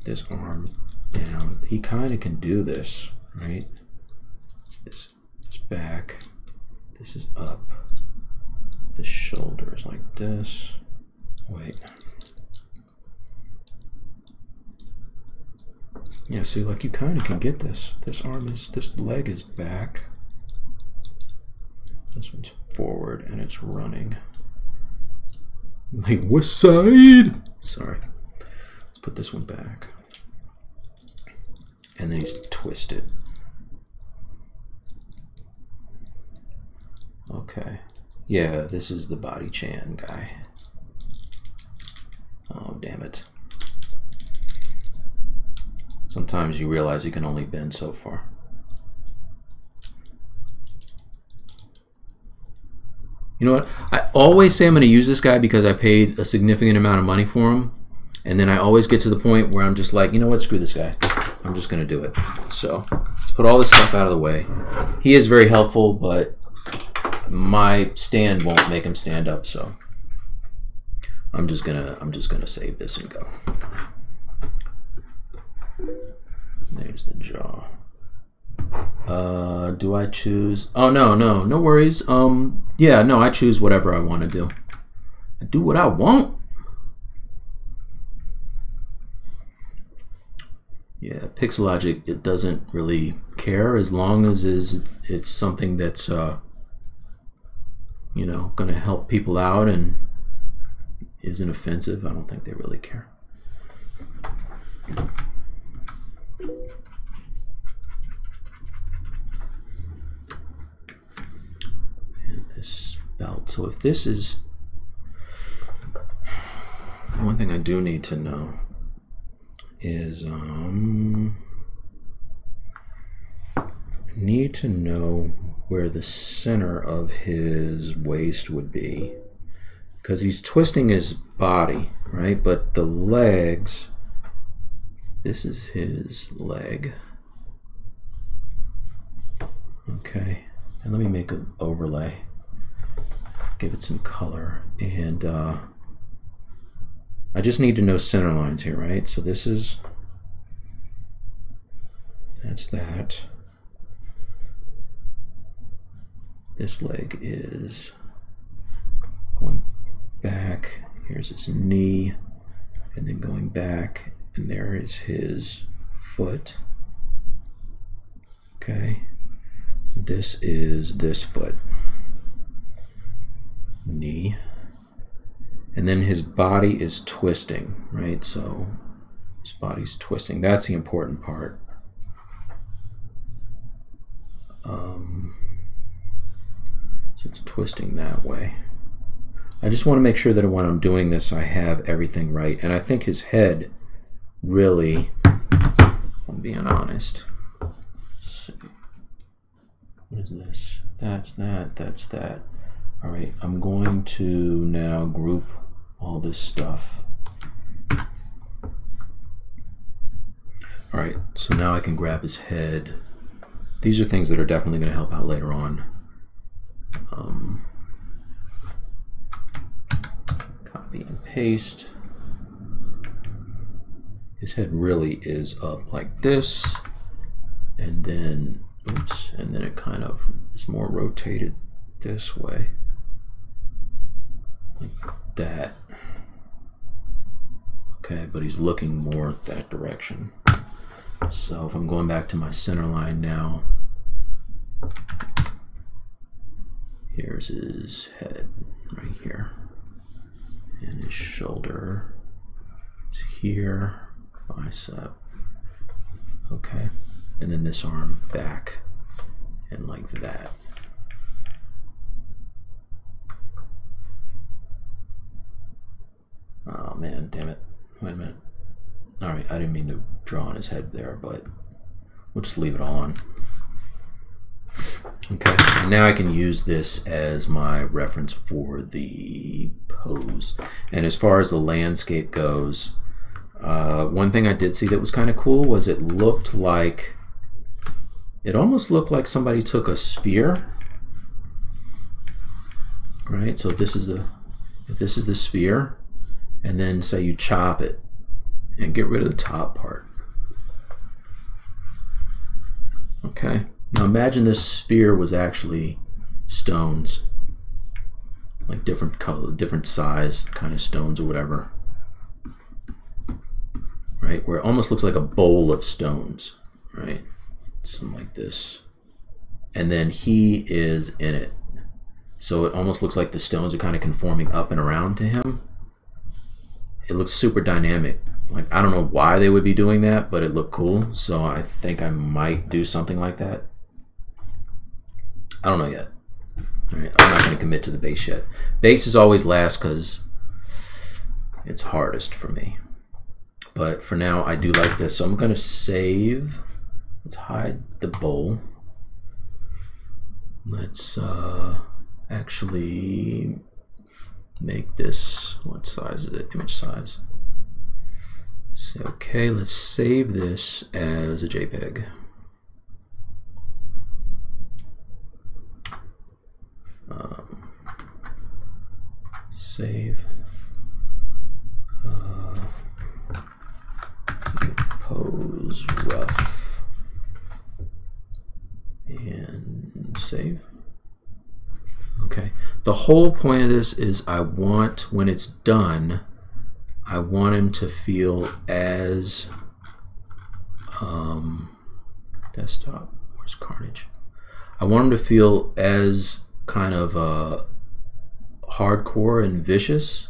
[SPEAKER 1] This arm down. He kind of can do this, right? This is back, this is up. The shoulder is like this. Wait. Yeah, see, like you kind of can get this. This leg is back. This one's forward and it's running. Like, west side? Sorry. Let's put this one back. And then he's twisted. Okay. Yeah, this is the body Chan guy. Oh, damn it. Sometimes you realize you can only bend so far. You know what? I always say I'm going to use this guy because I paid a significant amount of money for him. And then I always get to the point where I'm just like, you know what? Screw this guy. I'm just going to do it. So let's put all this stuff out of the way. He is very helpful, but my stand won't make him stand up. So I'm just gonna save this and go. There's the jaw. Do I choose? Oh, no worries. Yeah, no, I choose whatever I want to do. I do what I want. Yeah, Pixelogic, it doesn't really care as long as it's something that's you know, going to help people out and isn't offensive. I don't think they really care. Belt. So if this is one thing I do need to know is need to know where the center of his waist would be, because he's twisting his body, right? But the legs, this is his leg. Okay, and let me make an overlay. Give it some color, and I just need to know center lines here, right? So this is, that's that. This leg is going back. Here's his knee, and then going back, and there is his foot. Okay, this is this foot. Knee, and then his body is twisting, right? So his body's twisting. That's the important part. So it's twisting that way. I just want to make sure that when I'm doing this, I have everything right. And I think his head really, I'm being honest. Let's see. What is this? That's that. That's that. All right, I'm going to now group all this stuff. All right, so now I can grab his head. These are things that are definitely going to help out later on. Copy and paste. His head really is up like this, and then, oops, and then it kind of is more rotated this way. Like that. Okay, but he's looking more that direction. So if I'm going back to my center line now, here's his head right here, and his shoulder is here, bicep. Okay, and then this arm back and like that. Oh man, damn it. Wait a minute. Alright, I didn't mean to draw on his head there, but we'll just leave it all on. Okay, and now I can use this as my reference for the pose. And as far as the landscape goes, one thing I did see that was kind of cool was it looked like, it almost looked like somebody took a sphere. Right, so if this is the sphere, and then say you chop it and get rid of the top part. Okay, now imagine this sphere was actually stones, like different color, different size kind of stones or whatever, right? Where it almost looks like a bowl of stones, right? Something like this. And then he is in it. So it almost looks like the stones are kind of conforming up and around to him. It looks super dynamic. Like, I don't know why they would be doing that, but it looked cool. So I think I might do something like that. I don't know yet. All right, I'm not going to commit to the base yet. Base is always last because it's hardest for me. But for now, I do like this. So I'm going to save. Let's hide the bowl. Let's actually make this, what size is it? Image size. Say okay, let's save this as a JPEG. Save. Pose rough. And save. Okay. The whole point of this is I want, when it's done, I want him to feel as desktop. Where's Carnage? I want him to feel as kind of hardcore and vicious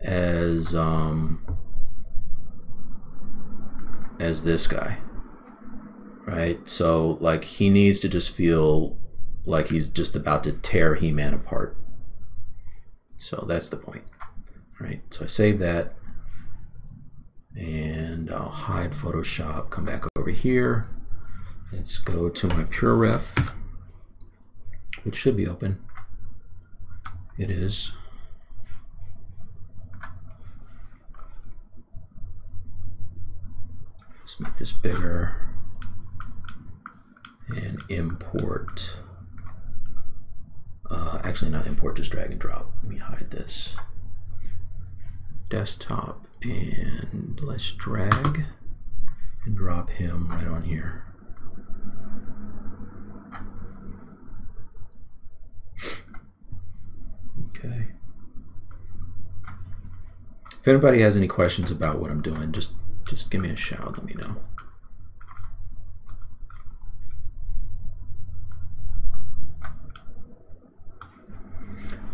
[SPEAKER 1] as this guy, right? So like he needs to just feel like he's just about to tear He-Man apart. So that's the point. All right, so I save that and I'll hide Photoshop, come back over here. Let's go to my Pure Ref, which should be open. It is. Let's make this bigger and import. Actually, not import, just drag and drop. Let me hide this. Desktop, and let's drag and drop him right on here. Okay. If anybody has any questions about what I'm doing, just give me a shout, let me know.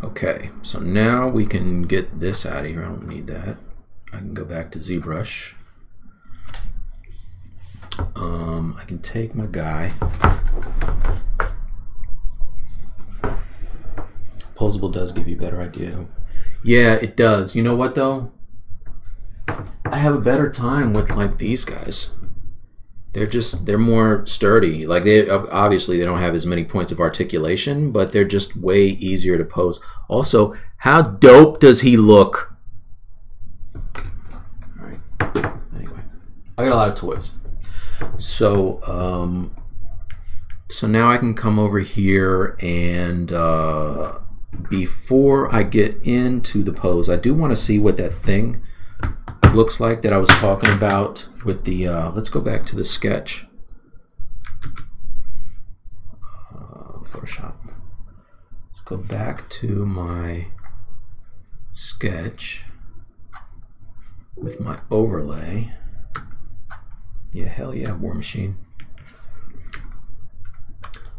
[SPEAKER 1] Okay, so now we can get this out of here. I don't need that. I can go back to ZBrush. I can take my guy. Posable does give you a better idea. Yeah, it does. You know what though? I have a better time with like these guys. They're more sturdy. Like obviously they don't have as many points of articulation, but they're just way easier to pose. Also, how dope does he look? All right. Anyway, I got a lot of toys. So so now I can come over here and before I get into the pose, I do want to see what that thing looks like that I was talking about with the let's go back to the sketch. Photoshop. Let's go back to my sketch with my overlay. Yeah, hell yeah, War Machine.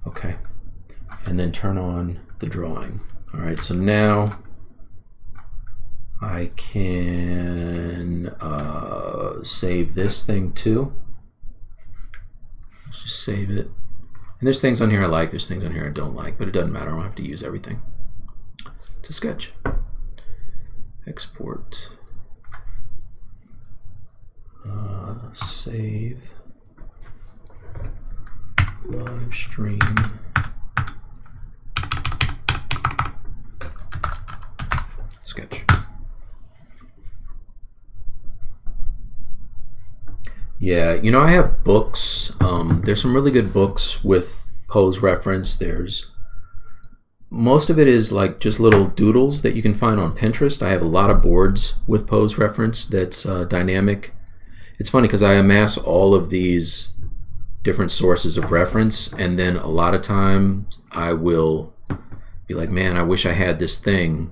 [SPEAKER 1] Okay, and then turn on the drawing. All right, so now I can save this thing too. Let's just save it. And there's things on here I like, there's things on here I don't like, but it doesn't matter. I don't have to use everything. It's a sketch. Export. Save. Live stream. Sketch. Yeah, you know, I have books. There's some really good books with pose reference. There's most of it is like just little doodles that you can find on Pinterest. I have a lot of boards with pose reference that's dynamic. It's funny because I amass all of these different sources of reference, and then a lot of times I will be like, man, I wish I had this thing.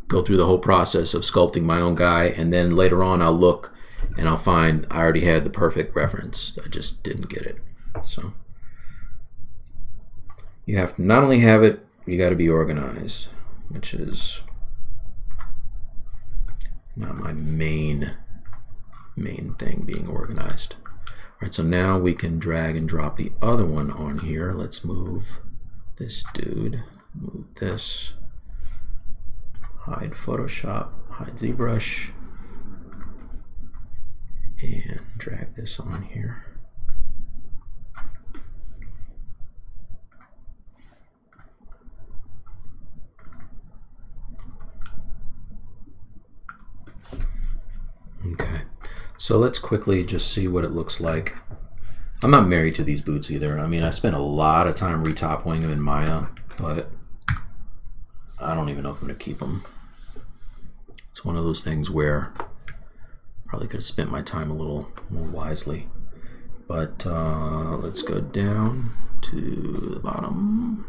[SPEAKER 1] Go through the whole process of sculpting my own guy, and then later on I'll look and I'll find I already had the perfect reference. I just didn't get it. So you have to not only have it, you got to be organized, which is not my main thing, being organized. All right, so now we can drag and drop the other one on here. Let's move this dude. move this, hide Photoshop, hide ZBrush, and drag this on here. Okay, so let's quickly just see what it looks like. I'm not married to these boots either. I mean, I spent a lot of time retoppling them in Maya, but I don't even know if I'm going to keep them. It's one of those things where I probably could have spent my time a little more wisely. But let's go down to the bottom.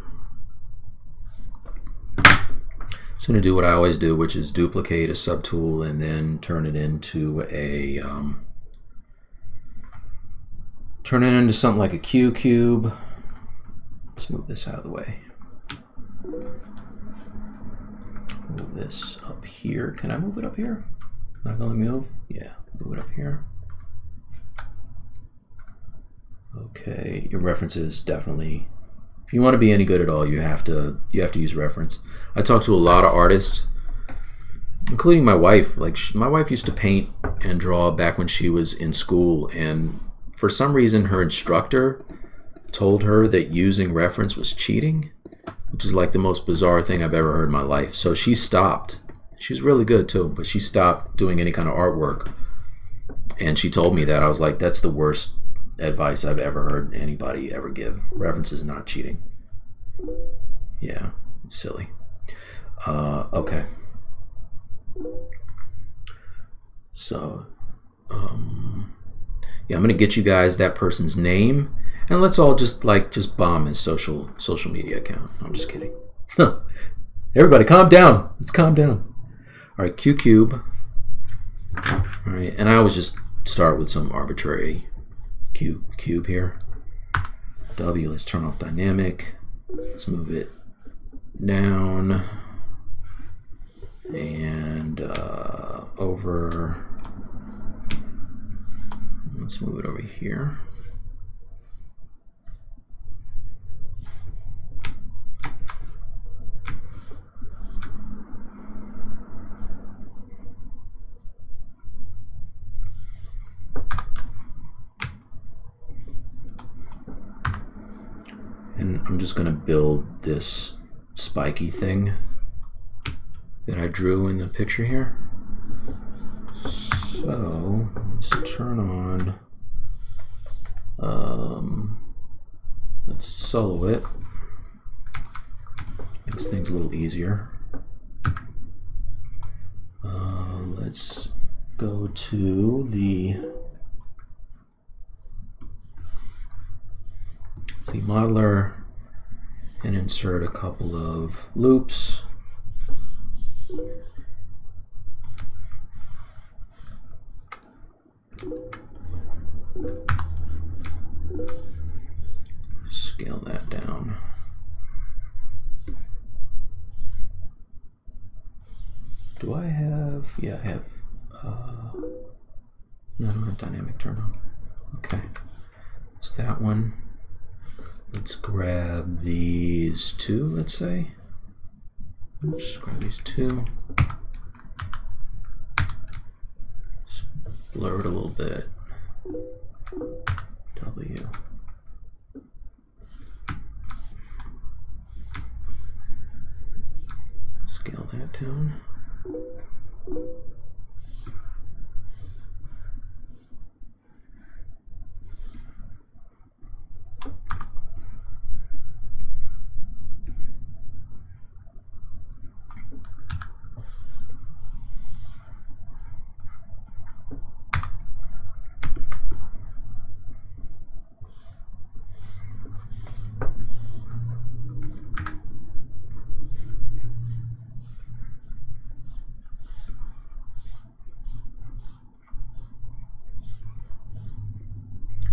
[SPEAKER 1] So I'm going to do what I always do, which is duplicate a subtool and then turn it into a something like a Q cube. Let's move this out of the way. Move this up here. Can I move it up here? Not gonna let me move? Yeah, move it up here. Okay, your references definitely. If you want to be any good at all, you have to use reference. I talk to a lot of artists, including my wife. Like my wife used to paint and draw back when she was in school, and for some reason her instructor told her that using reference was cheating, which is like the most bizarre thing I've ever heard in my life. So she stopped. She was really good too, but she stopped doing any kind of artwork. And she told me that. I was like, that's the worst advice I've ever heard anybody ever give. Reference is not cheating. Yeah, it's silly. Okay. So, yeah, I'm gonna get you guys that person's name, and let's all just bomb his social media account. I'm just kidding. Everybody, calm down. Let's calm down. All right, Q cube. All right, and I always just start with some arbitrary cube here. W, let's turn off dynamic. Let's move it down and over. Let's move it over here. And I'm just going to build this spiky thing that I drew in the picture here. So let's turn on, let's solo it. Makes things a little easier. Let's go to the modeler and insert a couple of loops. Scale that down. Do I have, yeah, I have, no, I don't have dynamic turn on. Okay, it's that one. Let's grab these two, let's say. Oops, grab these two. Just blur it a little bit. W. Scale that down.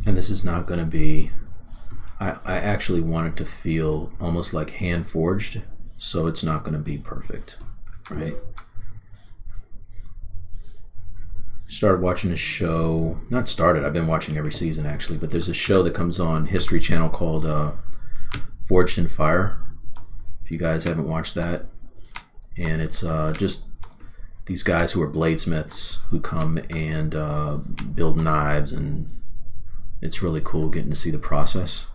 [SPEAKER 1] And this is not going to be, I actually want it to feel almost like hand forged, so it's not going to be perfect, right? Started watching a show, not started, I've been watching every season actually, but there's a show that comes on History Channel called Forged in Fire. If you guys haven't watched that. And it's just these guys who are bladesmiths who come and build knives, and it's really cool getting to see the process.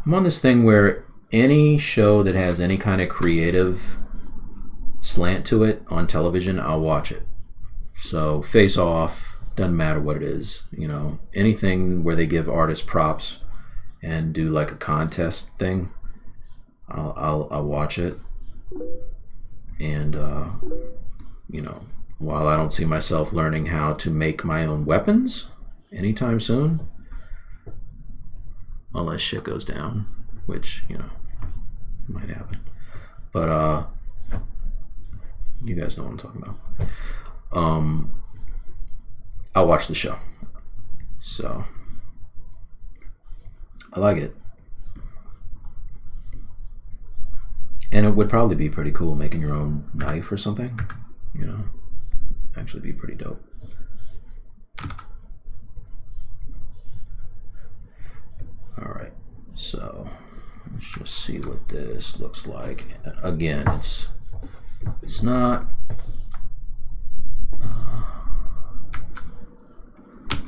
[SPEAKER 1] I'm on this thing where any show that has any kind of creative slant to it on television, I'll watch it. So Face Off, doesn't matter what it is, you know, anything where they give artists props and do like a contest thing, I'll watch it. And you know, while I don't see myself learning how to make my own weapons anytime soon, unless shit goes down, which, you know, might happen. But you guys know what I'm talking about. I'll watch the show. So I like it. And it would probably be pretty cool making your own knife or something, you know, actually be pretty dope. All right, so let's just see what this looks like. Again, it's not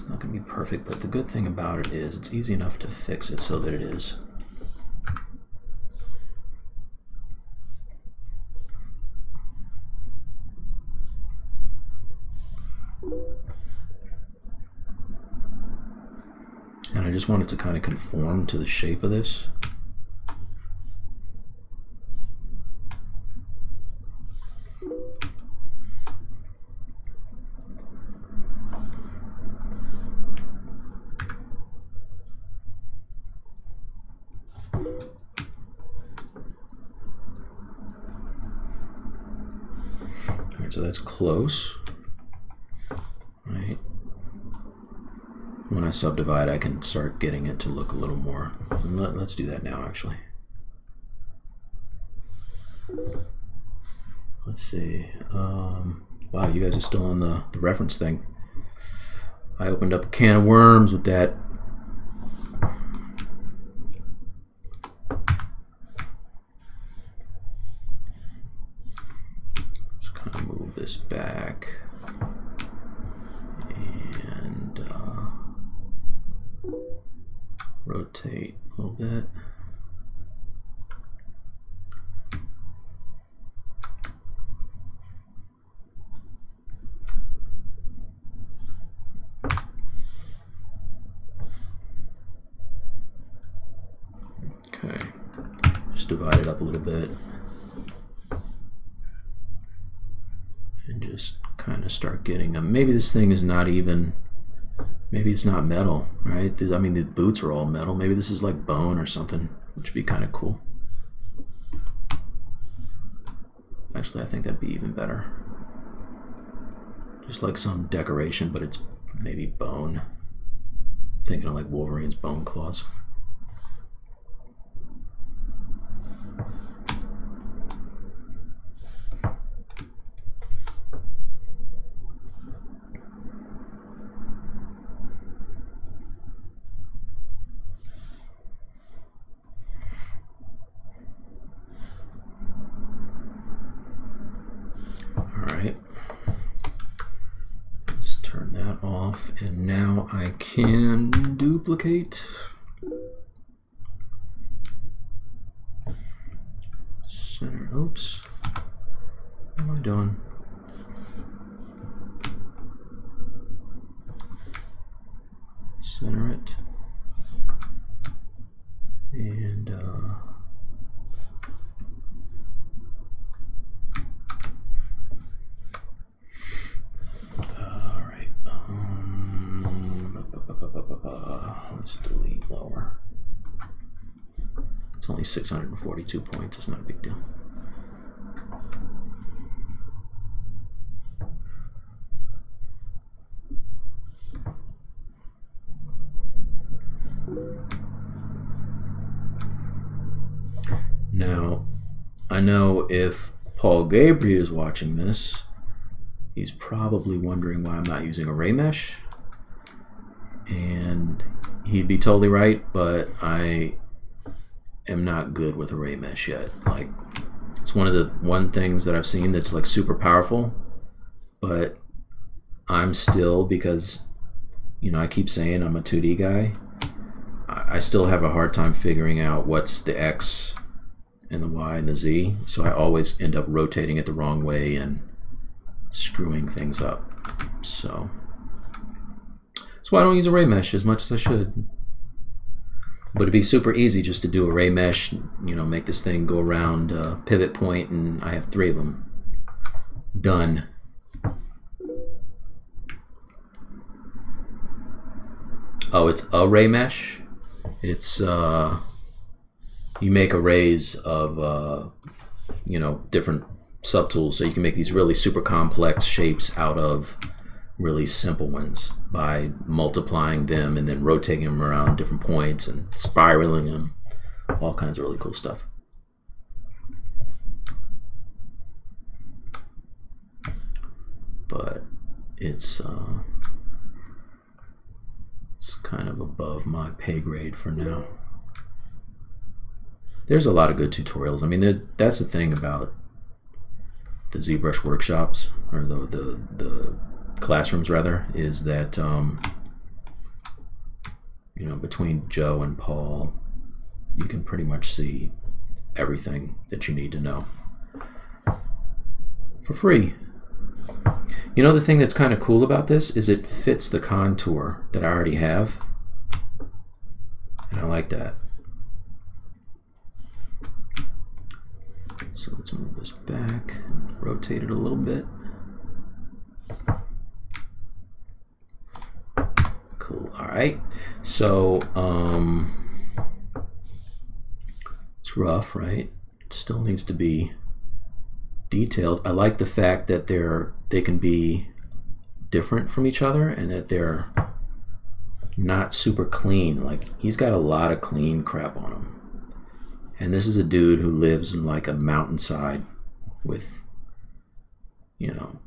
[SPEAKER 1] going to be perfect, but the good thing about it is it's easy enough to fix it so that it is. And I just want it to kind of conform to the shape of this. Alright, so that's close. Right. When I subdivide, I can start getting it to look a little more. Let's do that now, actually. Let's see. Wow, you guys are still on the reference thing. I opened up a can of worms with that. Just kind of move this back. Rotate a little bit. Okay, just divide it up a little bit and just kind of start getting them. Maybe this thing is not even, maybe it's not metal, right? I mean, the boots are all metal. Maybe this is like bone or something, which would be kind of cool. Actually, I think that'd be even better. Just like some decoration, but it's maybe bone. Thinking of like Wolverine's bone claws. And now I can duplicate. Center, oops. What am I doing? Center it. And let's delete lower. It's only 642 points. It's not a big deal. Now, I know if Paul Gabriel is watching this, he's probably wondering why I'm not using array mesh. And he'd be totally right, but I am not good with array mesh yet. Like, it's one of the things that I've seen that's like super powerful, but I'm still, because you know I keep saying I'm a 2D guy, I still have a hard time figuring out what's the X and the Y and the Z, so I always end up rotating it the wrong way and screwing things up. So that's why I don't use array mesh as much as I should. But it'd be super easy just to do array mesh, you know, make this thing go around a pivot point, and I have 3 of them. Done. Oh, it's array mesh. It's you make arrays of you know, different subtools, so you can make these really super complex shapes out of really simple ones by multiplying them and then rotating them around different points and spiraling them. All kinds of really cool stuff. But it's kind of above my pay grade for now. There's a lot of good tutorials. I mean, that's the thing about the ZBrush workshops, or the classrooms rather, is that you know, between Joe and Paul, you can pretty much see everything that you need to know for free. You know, the thing that's kind of cool about this is it fits the contour that I already have, and I like that. So let's move this back, rotate it a little bit. Cool. All right. So it's rough, right? It still needs to be detailed. I like the fact that they can be different from each other and that they're not super clean. Like, he's got a lot of clean crap on him. And this is a dude who lives in like a mountainside with, you know,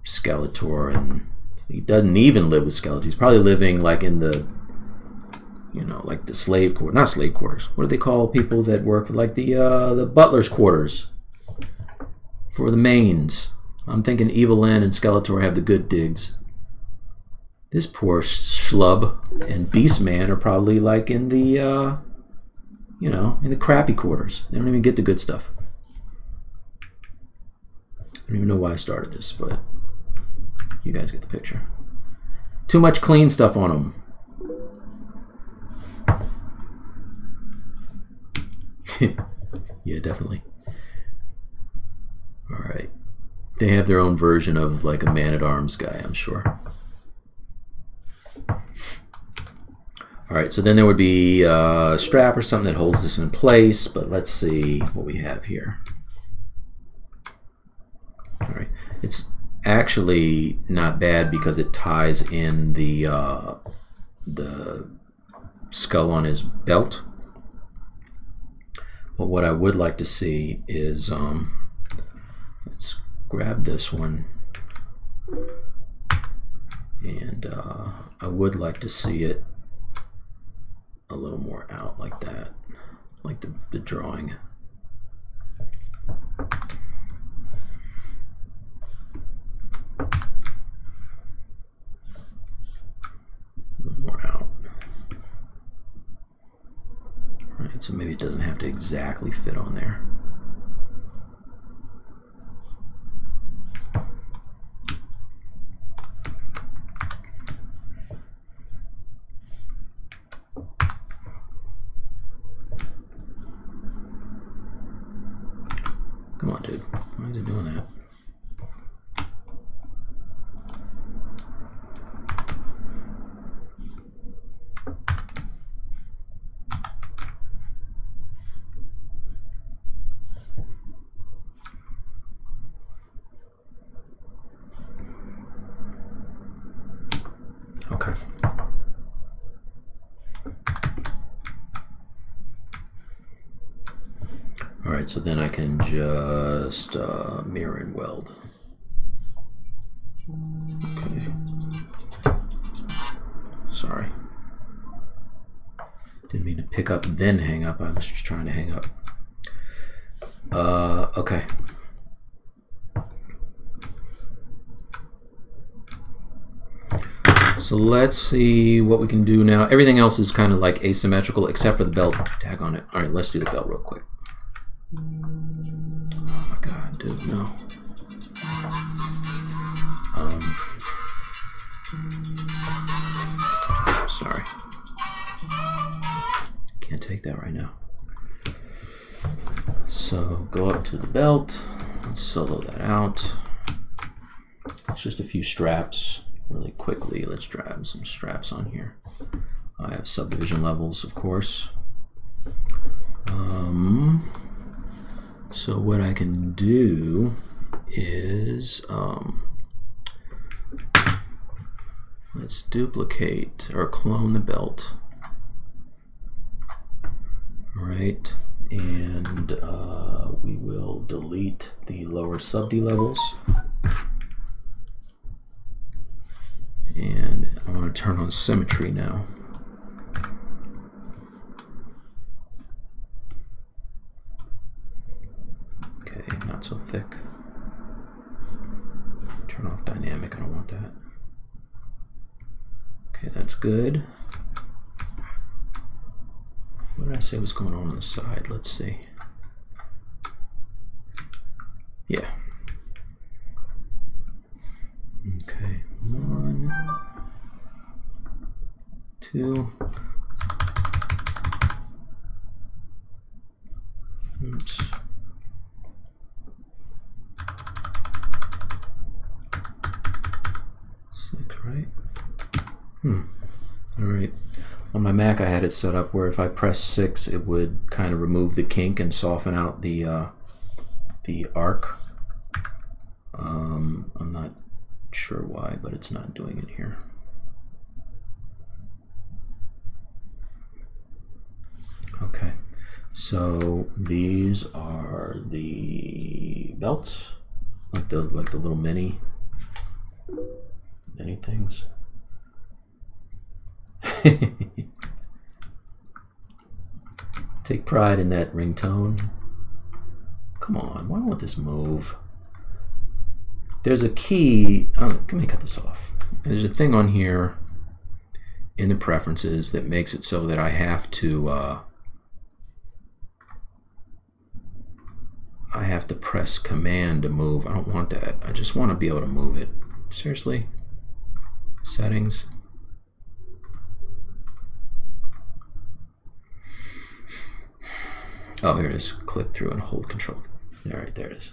[SPEAKER 1] Skeletor, and he doesn't even live with Skeletor. He's probably living like in the, you know, like the slave quarters, not slave quarters. What do they call people that work like the butler's quarters for the mains? I'm thinking Evil Lyn and Skeletor have the good digs. This poor schlub and Beastman are probably like in the, you know, in the crappy quarters. They don't even get the good stuff. I don't even know why I started this, but you guys get the picture. Too much clean stuff on them. Yeah, definitely. All right. They have their own version of like a man-at-arms guy, I'm sure. All right, so then there would be a strap or something that holds this in place, but let's see what we have here. All right, it's actually not bad because it ties in the skull on his belt. But what I would like to see is, let's grab this one, and I would like to see it a little more out like that, like the drawing. A little more out. All right, so maybe it doesn't have to exactly fit on there. Come on, dude. Why is he doing that? Okay. All right, so then I can just mirror and weld. Okay. Sorry. Didn't mean to pick up and then hang up. I was just trying to hang up. Okay. So let's see what we can do now. Everything else is kind of like asymmetrical except for the belt tag on it. All right, let's do the belt real quick. Oh my God, dude, no. Sorry. Can't take that right now. So go up to the belt, let's solo that out. It's just a few straps really quickly. Let's drag some straps on here. I have subdivision levels, of course. So what I can do is let's duplicate or clone the belt. Right, and we will delete the lower sub-D levels. And I want to turn on symmetry now. Okay, not so thick. Turn off dynamic, I don't want that. Okay, that's good. What did I say was going on the side? Let's see. Yeah. Okay, 1, 2. Oops. Right? All right. On my Mac, I had it set up where if I press 6, it would kind of remove the kink and soften out the arc. I'm not sure why, but it's not doing it here. Okay. So these are the belts, like the little mini things. Take pride in that ringtone. Come on, why won't this move? There's a key. Let me cut this off. There's a thing on here in the preferences that makes it so that I have to press command to move. I don't want that. I just want to be able to move it. Seriously? Settings. Oh, here it is. Click through and hold control. All right, there it is.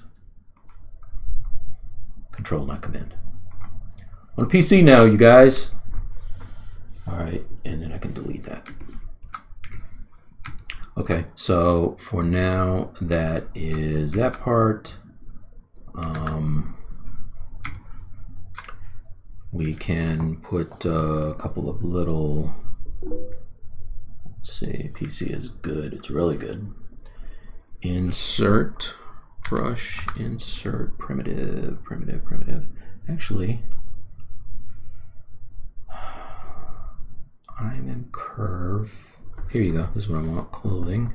[SPEAKER 1] Control, not command. On PC now, you guys. All right, and then I can delete that. Okay, so for now, that is that part. We can put a couple of little, let's see, PC is good, it's really good. Insert, brush, insert, primitive. Actually, I'm in curve. Here you go, this is what I want, clothing.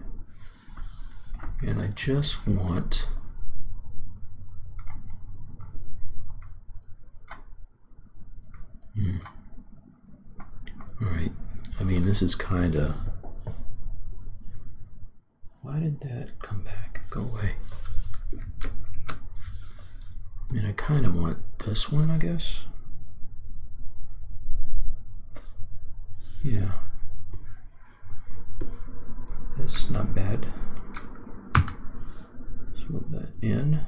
[SPEAKER 1] And I just want, all right, I mean, this is kind of, why did that come back? Go away. I mean, I kind of want this one, I guess. Yeah. That's not bad. Let's move that in.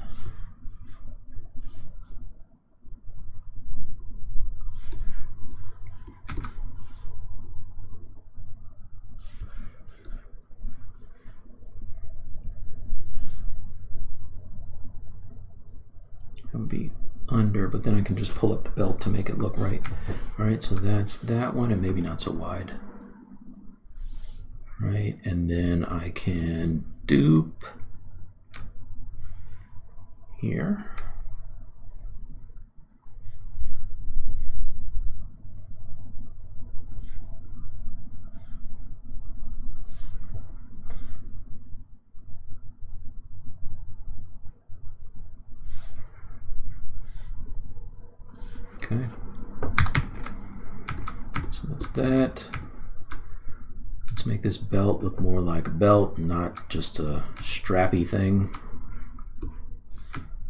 [SPEAKER 1] That would be under, but then I can just pull up the belt to make it look right. All right, so that's that one, and maybe not so wide. Right, and then I can dupe here. Okay. So that's that. Let's make this belt look more like a belt, not just a strappy thing.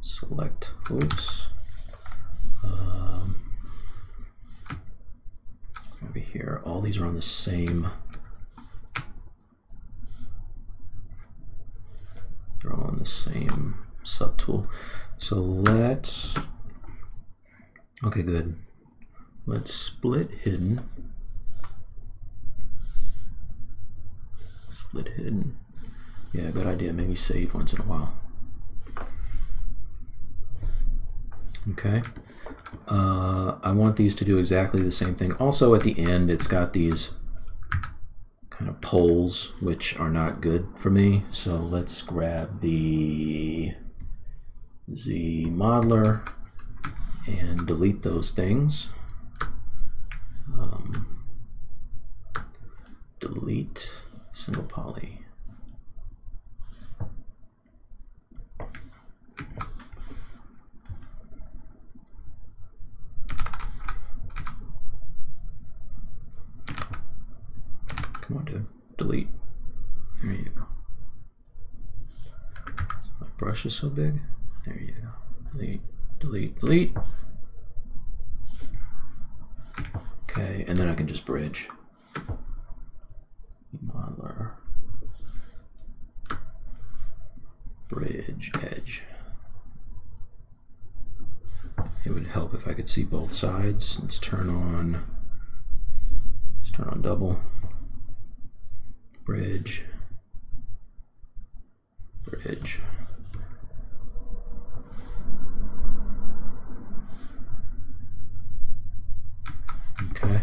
[SPEAKER 1] Select, oops. Over here, all these are on the same. They're all on the same subtool. So let's, okay, good. Let's split hidden. Split hidden. Yeah, good idea. Maybe save once in a while. Okay. I want these to do exactly the same thing. Also at the end, it's got these kind of poles, which are not good for me. So let's grab the ZModeler and delete those things. Delete single poly. Come on, dude. Delete. There you go. So my brush is so big. There you go. Delete, delete, delete. Okay, and then I can just bridge. Modeler. Bridge, edge. It would help if I could see both sides. Let's turn on double. Bridge, bridge. Okay.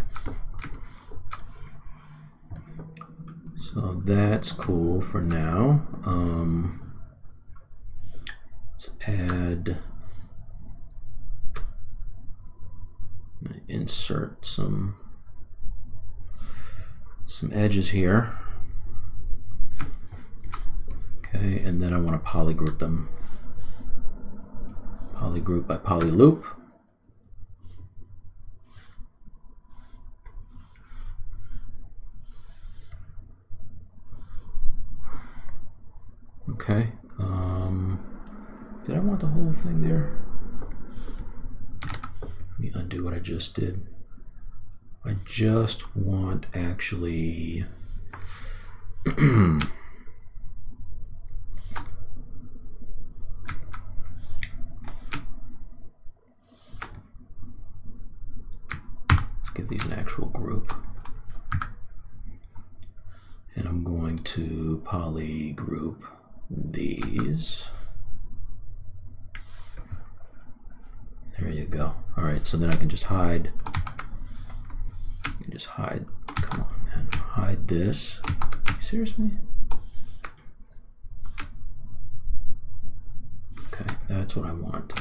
[SPEAKER 1] So that's cool for now. Let's add, insert some edges here. Okay, and then I want to polygroup them. Polygroup by polyloop. Okay. Did I want the whole thing there? Let me undo what I just did. I just want actually let's give these an actual group. And I'm going to polygroup these. There you go. All right, so then I can just hide. Come on, man. Hide this. Seriously? Okay, that's what I want.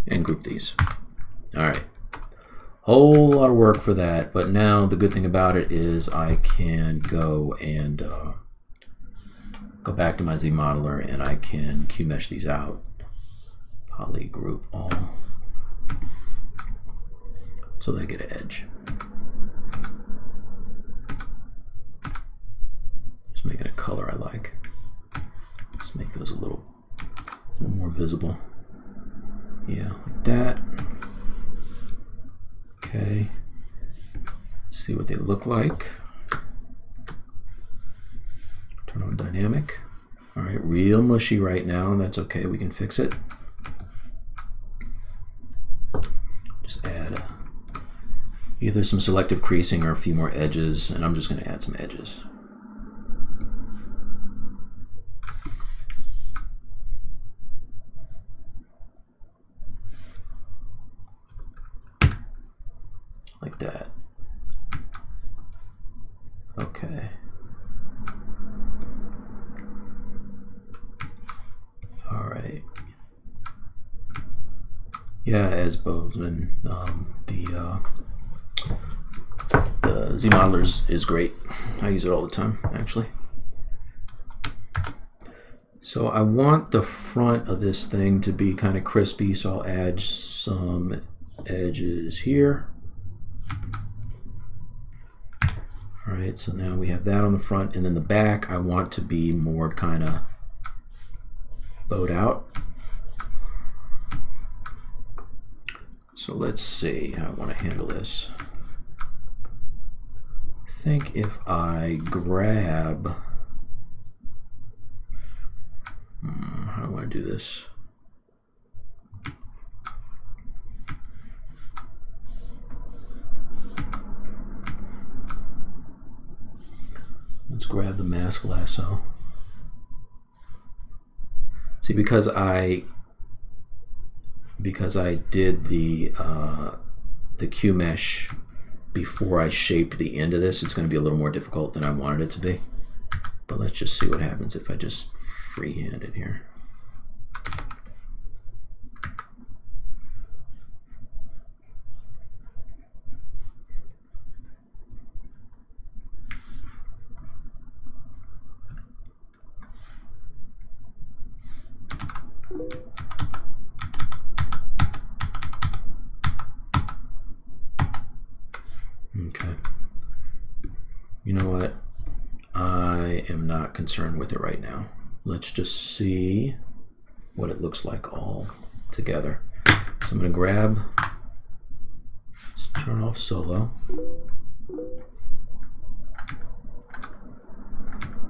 [SPEAKER 1] And group these. All right. Whole lot of work for that, but now the good thing about it is I can go and go back to my ZModeler and I can QMesh these out. Polygroup all, so they get an edge. Just make it a color I like. Let's make those a little more visible. Yeah, like that. Okay, let's see what they look like. Turn on dynamic. All right, real mushy right now. That's okay, we can fix it. Just add either some selective creasing or a few more edges, and I'm just going to add some edges. Like that. Okay. All right. Yeah, as Bozeman, the ZModeler is great. I use it all the time, actually. So I want the front of this thing to be kind of crispy, so I'll add some edge is here. All right, so now we have that on the front, and then the back I want to be more kind of bowed out. So let's see how I want to handle this. I think if I grab, how do I want to do this? Let's grab the mask lasso. See, because I did the Q mesh before I shaped the end of this, it's going to be a little more difficult than I wanted it to be. But let's just see what happens if I just freehand it here. Okay. You know what? I am not concerned with it right now. Let's just see what it looks like all together. So I'm going to grab, let's turn off solo.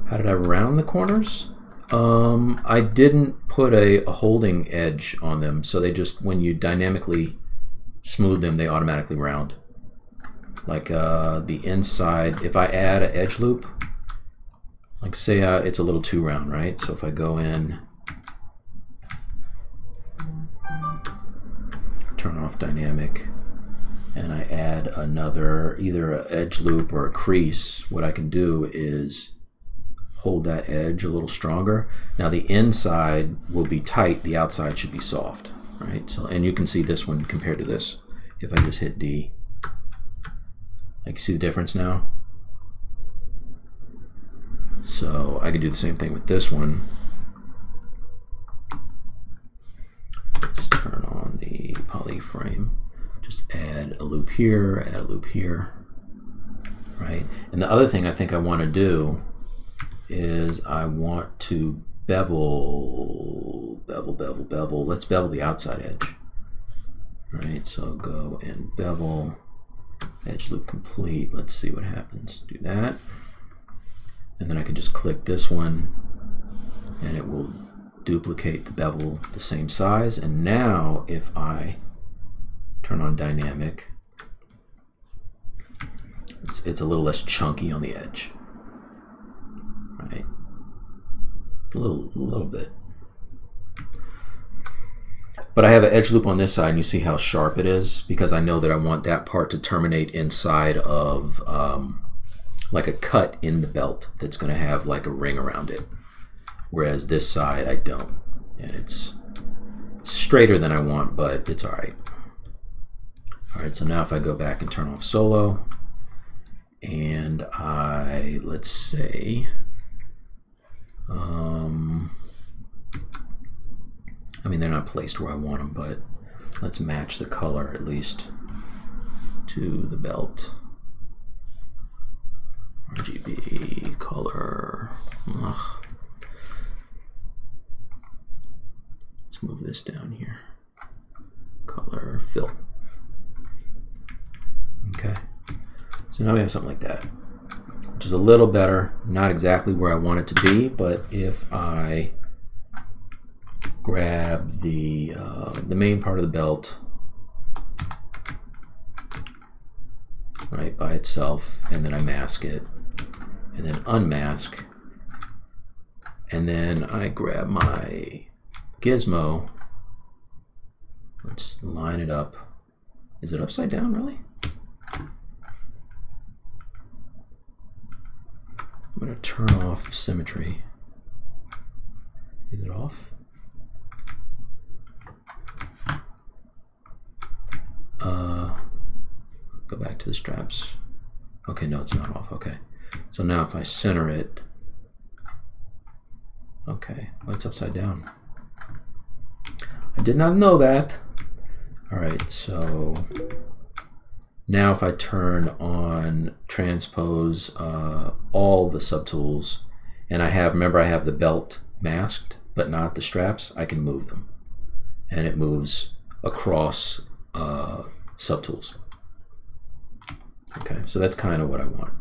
[SPEAKER 1] How did I round the corners? I didn't put a holding edge on them, so they just, when you dynamically smooth them, they automatically round. Like the inside, if I add an edge loop, like say it's a little too round, right? So if I go in, turn off dynamic, and I add another, either an edge loop or a crease, what I can do is hold that edge a little stronger. Now the inside will be tight, the outside should be soft, right? So, and you can see this one compared to this. If I just hit D, like, see the difference now? So I could do the same thing with this one. Let's turn on the poly frame. Just add a loop here, add a loop here, right? And the other thing I think I want to do is I want to bevel. Let's bevel the outside edge, right? So go and bevel. Edge loop complete. Let's see what happens. Do that. And then I can just click this one and it will duplicate the bevel the same size. And now if I turn on dynamic, it's a little less chunky on the edge. Right? A little bit. But I have an edge loop on this side, and you see how sharp it is, because I know that I want that part to terminate inside of like a cut in the belt that's going to have like a ring around it. Whereas this side I don't. And it's straighter than I want, but it's alright. Alright, so now if I go back and turn off solo, and let's say, I mean, they're not placed where I want them, but let's match the color at least to the belt. RGB color. Ugh. Let's move this down here. Color fill. Okay. So now we have something like that, which is a little better. Not exactly where I want it to be, but if I grab the main part of the belt, right, by itself, and then I mask it, and then unmask, and then I grab my gizmo. Let's line it up. Is it upside down, really? I'm going to turn off symmetry. Is it off? Go back to the straps. Okay, no, it's not off. Okay. So now if I center it, okay, well, it's upside down. I did not know that. All right, so now if I turn on transpose all the subtools, and remember I have the belt masked, but not the straps, I can move them. And it moves across subtools. Okay, so that's kind of what I want.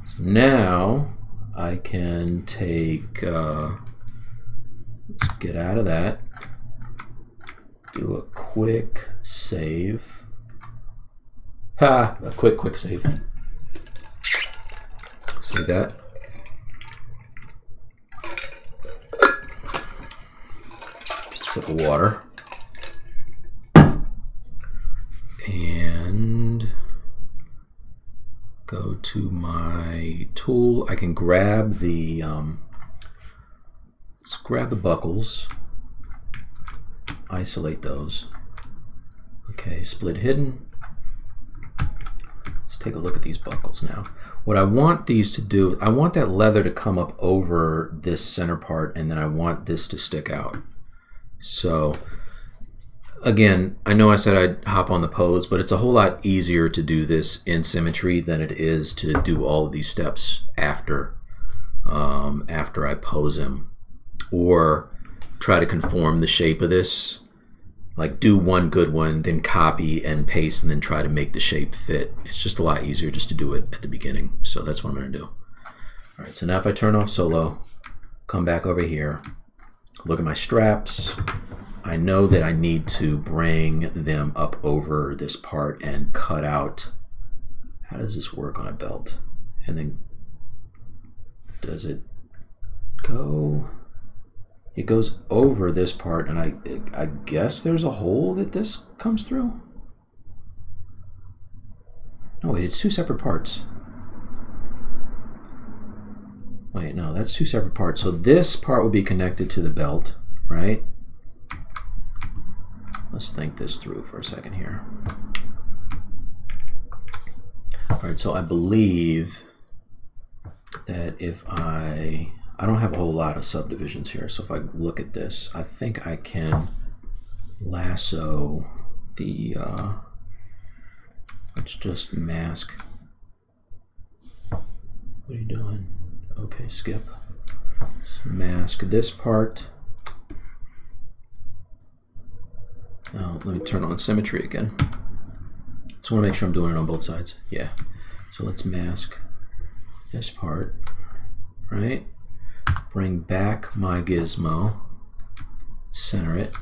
[SPEAKER 1] So now I can take, let's get out of that, do a quick save. A quick save. Save that. Sip of water. And go to my tool. I can grab the let's grab the buckles, isolate those. Okay, split hidden. Let's take a look at these buckles now. What I want these to do, I want that leather to come up over this center part, and then I want this to stick out. So again, I know I said I'd hop on the pose, but it's a whole lot easier to do this in symmetry than it is to do all of these steps after I pose him, or try to conform the shape of this. Like do one good one, then copy and paste, and then try to make the shape fit. It's just a lot easier just to do it at the beginning. So that's what I'm going to do. All right, so now if I turn off solo, come back over here, look at my straps. I know that I need to bring them up over this part and cut out. How does this work on a belt? And then does it go? It goes over this part, and I guess there's a hole that this comes through? No, wait, it's two separate parts. Wait, no, that's two separate parts. So this part would be connected to the belt, right? Let's think this through for a second here. All right, so I believe that if I don't have a whole lot of subdivisions here, so if I look at this, I think I can lasso the, let's just mask. What are you doing? Okay, skip. Let's mask this part. Now, let me turn on symmetry again. Just want to make sure I'm doing it on both sides. Yeah. So let's mask this part, right? Bring back my gizmo, center it,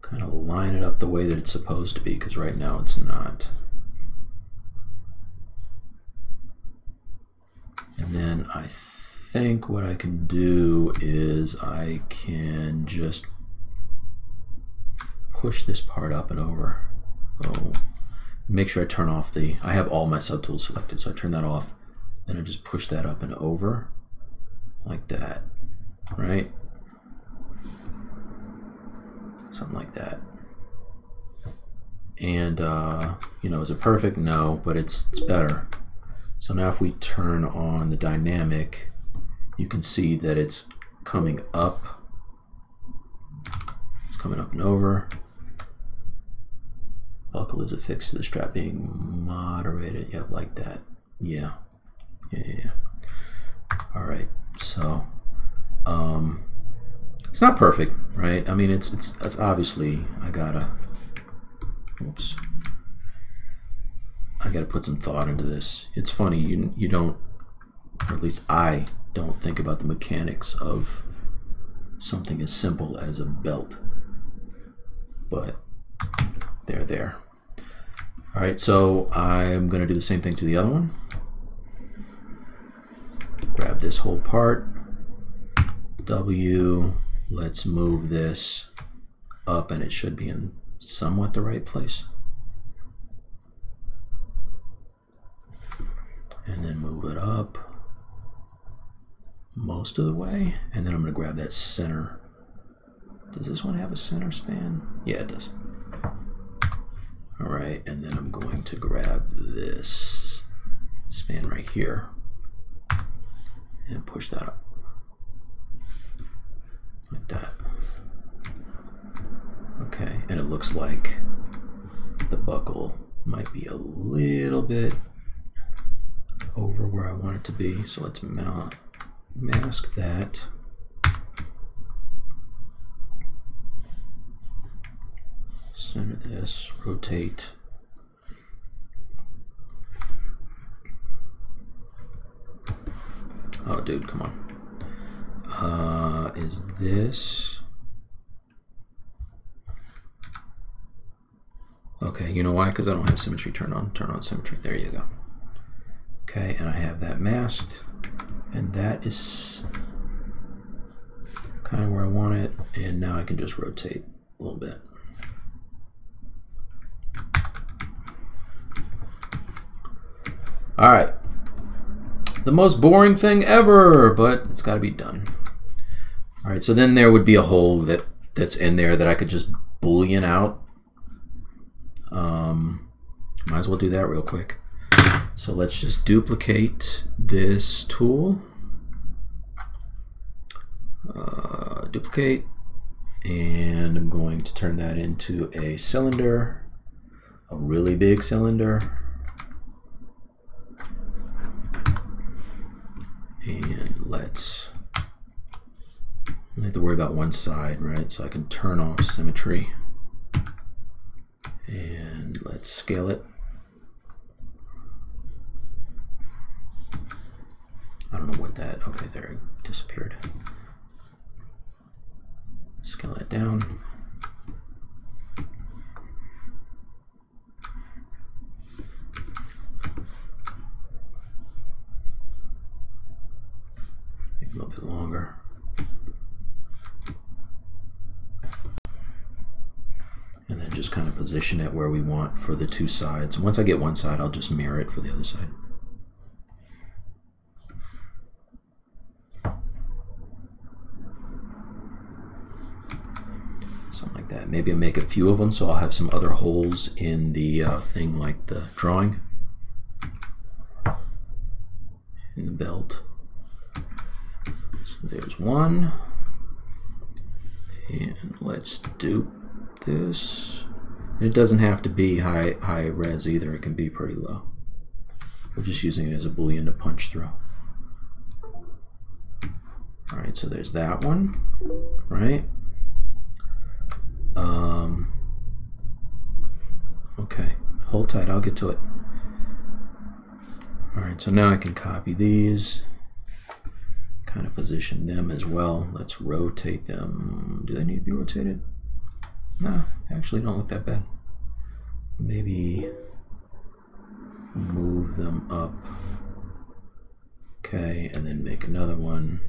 [SPEAKER 1] kind of line it up the way that it's supposed to be, because right now it's not. And then I think what I can do is I can just push this part up and over. Oh, make sure I turn off the, I have all my subtools selected, so I turn that off. Then I just push that up and over like that, right? Something like that. And you know, is it perfect? No, but it's better. So now if we turn on the dynamic, you can see that it's coming up. It's coming up and over. Buckle is affixed to the strap being moderated. Yep, like that. Yeah. Yeah. All right. So it's not perfect, right? I mean, it's obviously I gotta put some thought into this. It's funny, you don't, or at least I don't think about the mechanics of something as simple as a belt, but they're there. All right, so I'm going to do the same thing to the other one. Grab this whole part, W, let's move this up, and it should be in somewhat the right place. And then move it up most of the way, and then I'm going to grab that center. Does this one have a center span? Yeah, it does. All right, and then I'm going to grab this span right here and push that up. like that. Okay, and it looks like the buckle might be a little bit over where I want it to be, so let's mask that. Center this, rotate. Oh, dude, come on. Is this... Okay, you know why? Because I don't have symmetry turned on. Turn on symmetry. There you go. Okay, and I have that masked. And that is kind of where I want it. And now I can just rotate a little bit. All right. The most boring thing ever, but it's got to be done. All right, so then there would be a hole that's in there that I could just Boolean out. Might as well do that real quick. So let's just duplicate this tool. Duplicate, and I'm going to turn that into a cylinder, a really big cylinder. And let's only have to worry about one side, right? So I can turn off symmetry. And let's scale it. I don't know what that, okay, there it disappeared. Scale that down. Maybe a little bit longer. And then just kind of position it where we want for the two sides. Once I get one side, I'll just mirror it for the other side. Something like that. Maybe I'll make a few of them so I'll have some other holes in the thing, like the drawing. In the belt. So there's one. And let's dupe this. And it doesn't have to be high res either. It can be pretty low. We're just using it as a Boolean to punch through. All right, so there's that one, right? Okay, hold tight, I'll get to it. All right, so now I can copy these, kind of position them as well. Let's rotate them. Do they need to be rotated? No, actually don't look that bad. Maybe move them up. Okay, and then make another one.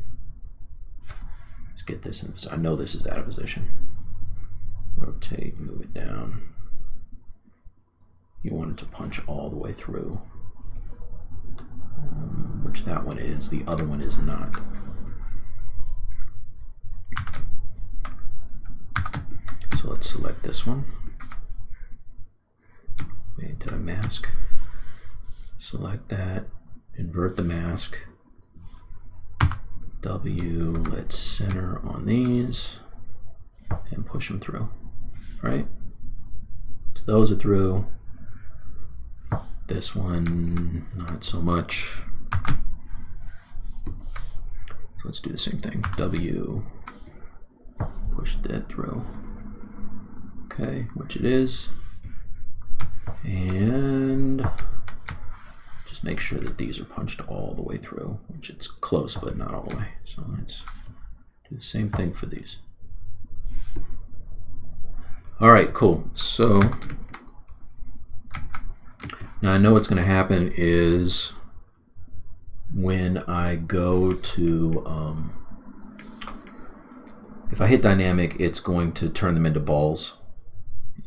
[SPEAKER 1] Let's get this in. I know this is out of position. Rotate, move it down. You want it to punch all the way through, which that one is. The other one is not. So let's select this one. Wait, did I mask? Select that, invert the mask. W, let's center on these and push them through, right? So those are through. This one, not so much. So let's do the same thing. W, push that through. Okay, which it is. And just make sure that these are punched all the way through, which it's close, but not all the way. So let's do the same thing for these. All right, cool. So now I know what's going to happen is when I go to, if I hit dynamic, it's going to turn them into balls,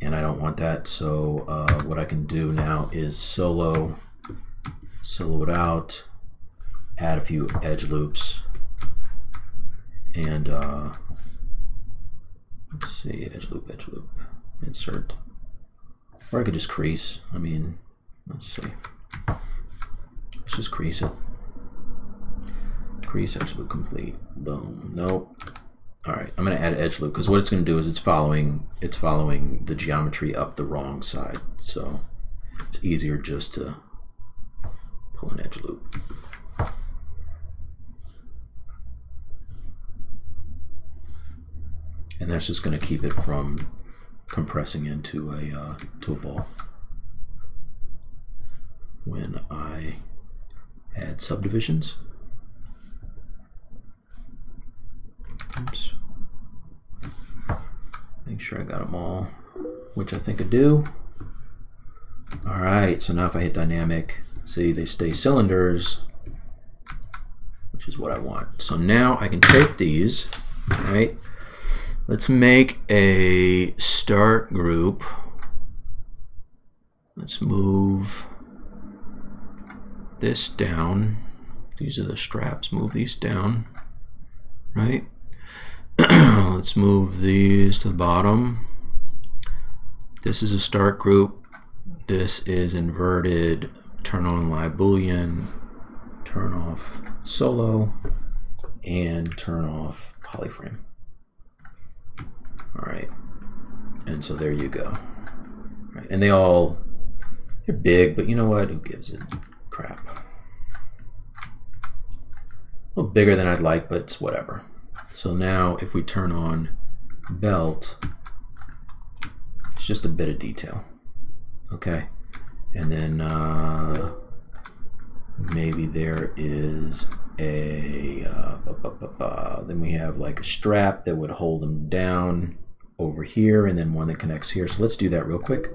[SPEAKER 1] and I don't want that. So what I can do now is solo it out, add a few edge loops, and let's see, edge loop, insert, or I could just crease. I mean, let's see, let's just crease it. Crease, edge loop complete. Boom. Nope. All right, I'm going to add an edge loop because what it's going to do is it's following the geometry up the wrong side. So it's easier just to pull an edge loop. And that's just going to keep it from compressing into a ball when I add subdivisions. Oops. Make sure I got them all, which I think I do. All right, so now if I hit dynamic, see they stay cylinders, which is what I want. So now I can take these, all right? Let's make a start group. Let's move this down. These are the straps, move these down, right? Let's move these to the bottom. This is a start group. This is inverted, turn on live Boolean, turn off solo, and turn off polyframe. All right, and so there you go. Right. And they're big, but you know what? Who gives a crap? A little bigger than I'd like, but it's whatever. So now if we turn on belt, it's just a bit of detail. Okay, and then maybe there is a then we have like a strap that would hold them down over here, and then one that connects here. So let's do that real quick.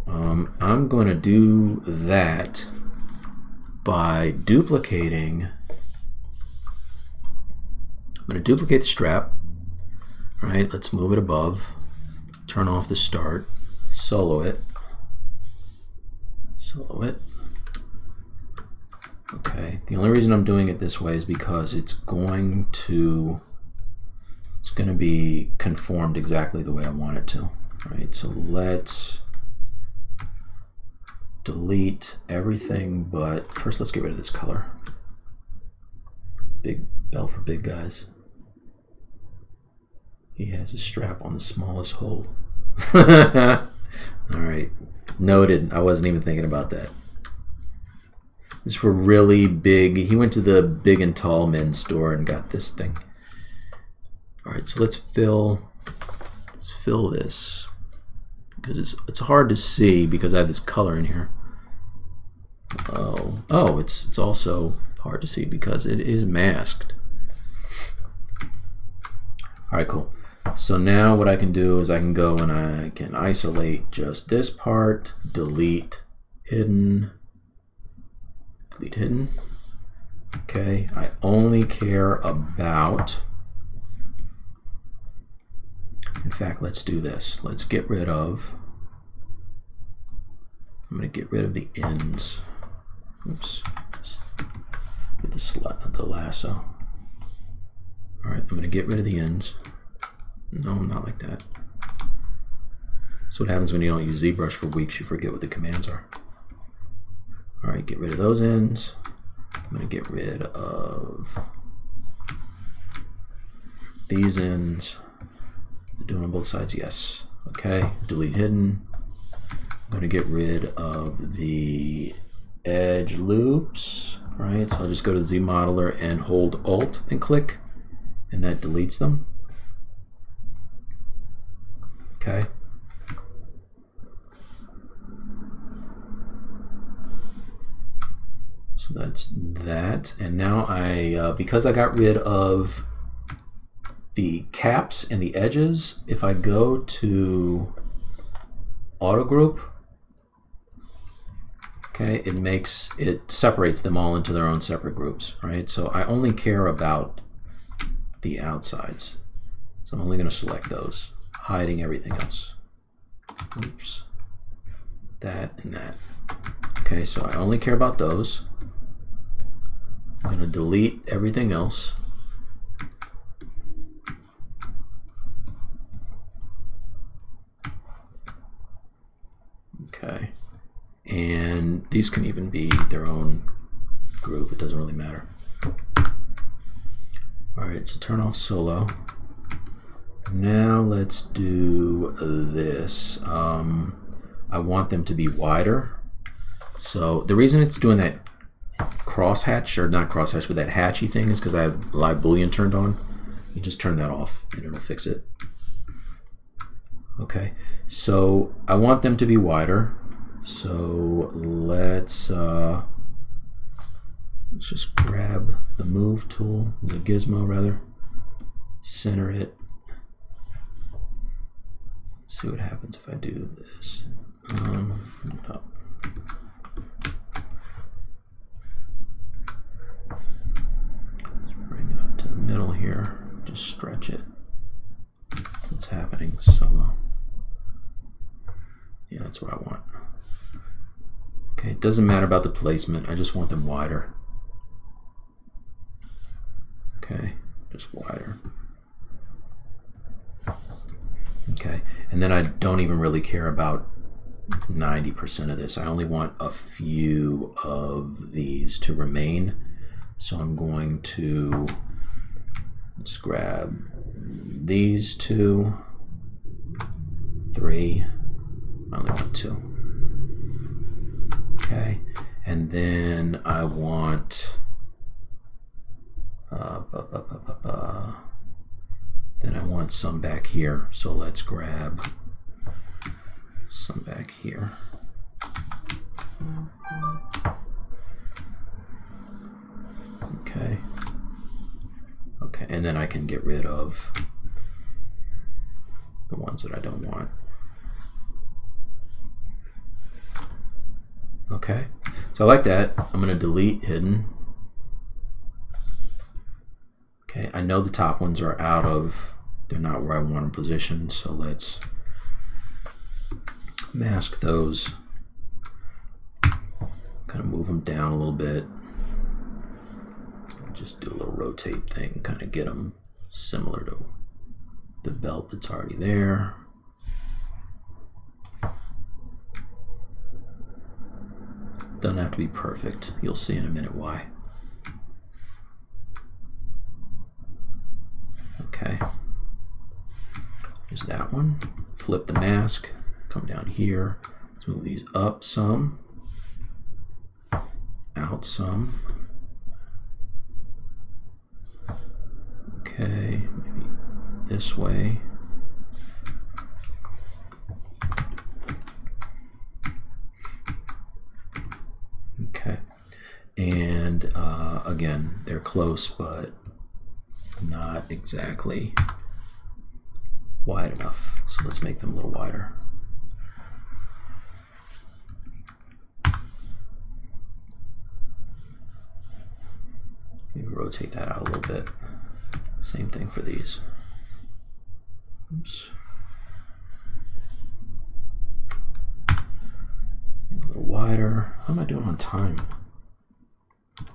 [SPEAKER 1] I'm going to do that by duplicating. I'm going to duplicate the strap. All right, let's move it above, turn off the start, solo it. Okay, the only reason I'm doing it this way is because it's going to be conformed exactly the way I want it to. All right, so let's delete everything, but first let's get rid of this color. Big bell for big guys. He has a strap on the smallest hole. All right, noted. I wasn't even thinking about that. This is for really big. He went to the big and tall men's store and got this thing. All right, so let's fill this because it's hard to see because I have this color in here. Oh, it's also hard to see because it is masked. All right, cool. So now what I can do is I can go and I can isolate just this part, delete hidden. Okay, I only care about, in fact, let's do this. Let's get rid of, I'm going to get rid of the ends. Oops, with the lasso. All right, I'm going to get rid of the ends. No, not like that. That's what happens when you don't use ZBrush for weeks. You forget what the commands are. All right, get rid of those ends. I'm going to get rid of these ends. Doing on both sides, yes. Okay, delete hidden. I'm going to get rid of the edge loops. All right, so I'll just go to the Z modeler and hold Alt and click, and that deletes them. Okay. So that's that, and now I, because I got rid of the caps and the edges, if I go to auto group, okay, it separates them all into their own separate groups, right? So I only care about the outsides, so I'm only going to select those, hiding everything else. Oops, that and that. Okay, so I only care about those. I'm going to delete everything else. Okay, and these can even be their own group, it doesn't really matter. All right, so turn off solo. Now let's do this. I want them to be wider. So the reason it's doing that crosshatch, or not crosshatch, but that hatchy thing is because I have live Boolean turned on. You just turn that off and it'll fix it. Okay, so I want them to be wider. So let's just grab the move tool, the gizmo rather, center it. See what happens if I do this. No. Let's bring it up to the middle here. Just stretch it. What's happening? Solo. Yeah, that's what I want. Okay, it doesn't matter about the placement. I just want them wider. Okay, just wider. Okay, and then I don't even really care about 90% of this. I only want a few of these to remain. So I'm going to, let's grab these 2, 3, I only want 2. Okay, and then I want then I want some back here, so let's grab some back here. Okay. Okay, and then I can get rid of the ones that I don't want. Okay, so I like that. I'm going to delete hidden. Okay, I know the top ones are out of, they're not where I want them positioned, so let's mask those. Kind of move them down a little bit. Just do a little rotate thing, kind of get them similar to the belt that's already there. Doesn't have to be perfect. You'll see in a minute why. Okay. There's that one. Flip the mask. Come down here. Let's move these up some. Out some. Okay, maybe this way. Okay, and again, they're close, but not exactly wide enough. So let's make them a little wider. Maybe rotate that out a little bit. Same thing for these. Oops. A little wider. How am I doing on time?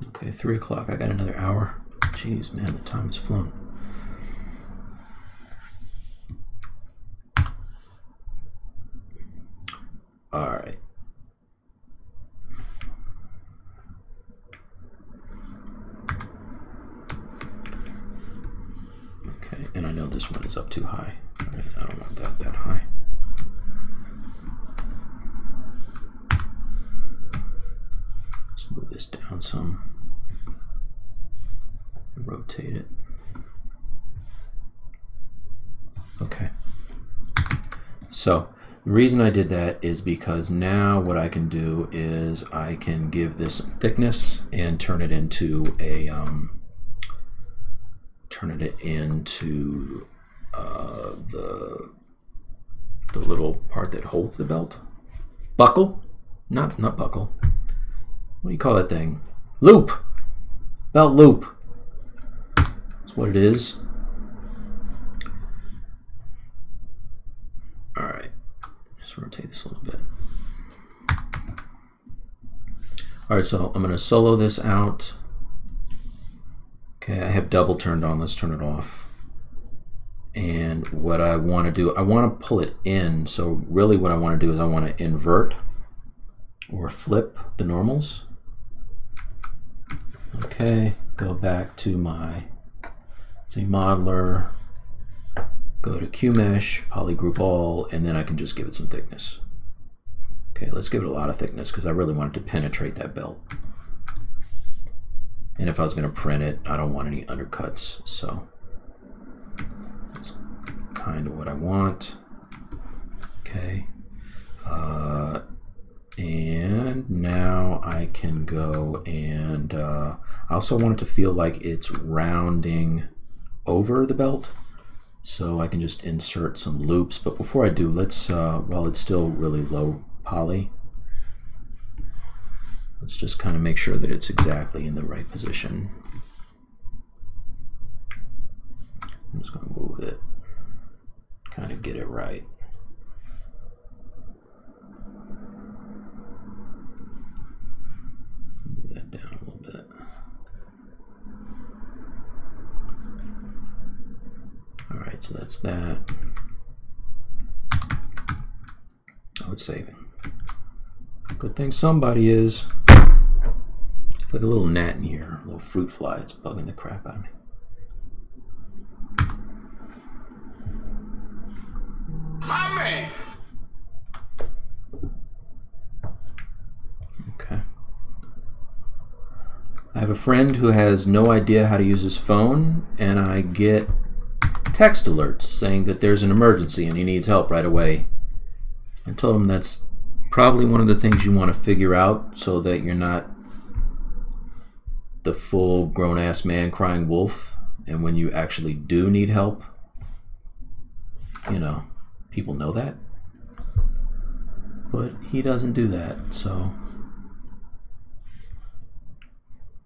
[SPEAKER 1] Okay, 3 o'clock. I got another hour. Jeez, man, the time has flown. All right. Okay, and I know this one is up too high. All right, I don't want that that high. Let's move this down some. Rotate it. Okay. So the reason I did that is because now what I can do is I can give this thickness and turn it into a the little part that holds the belt. Buckle? Not buckle. What do you call that thing? Loop. Belt loop. That's what it is. All right. Just rotate this a little bit. All right, so I'm going to solo this out. Okay, I have double turned on. Let's turn it off. And what I want to do, I want to pull it in. So really what I want to do is I want to invert or flip the normals. Okay, go back to my Z Modeler, go to Q Mesh, Polygroup All, and then I can just give it some thickness. Okay, let's give it a lot of thickness because I really want it to penetrate that belt. And if I was going to print it, I don't want any undercuts, so that's kind of what I want. Okay, and now I can go and I also want it to feel like it's rounding over the belt, so I can just insert some loops. But before I do, let's while it's still really low poly, let's just kind of make sure that it's exactly in the right position. I'm just going to move it, kind of get it right. Move that down a little bit. All right, so that's that. Oh, it's saving. Good thing somebody is. It's like a little gnat in here, a little fruit fly. It's bugging the crap out of me. My man. Okay. I have a friend who has no idea how to use his phone, and I get text alerts saying that there's an emergency and he needs help right away. I told him that's probably one of the things you want to figure out so that you're not the full grown-ass man crying wolf, and when you actually do need help, you know, people know that. But he doesn't do that, so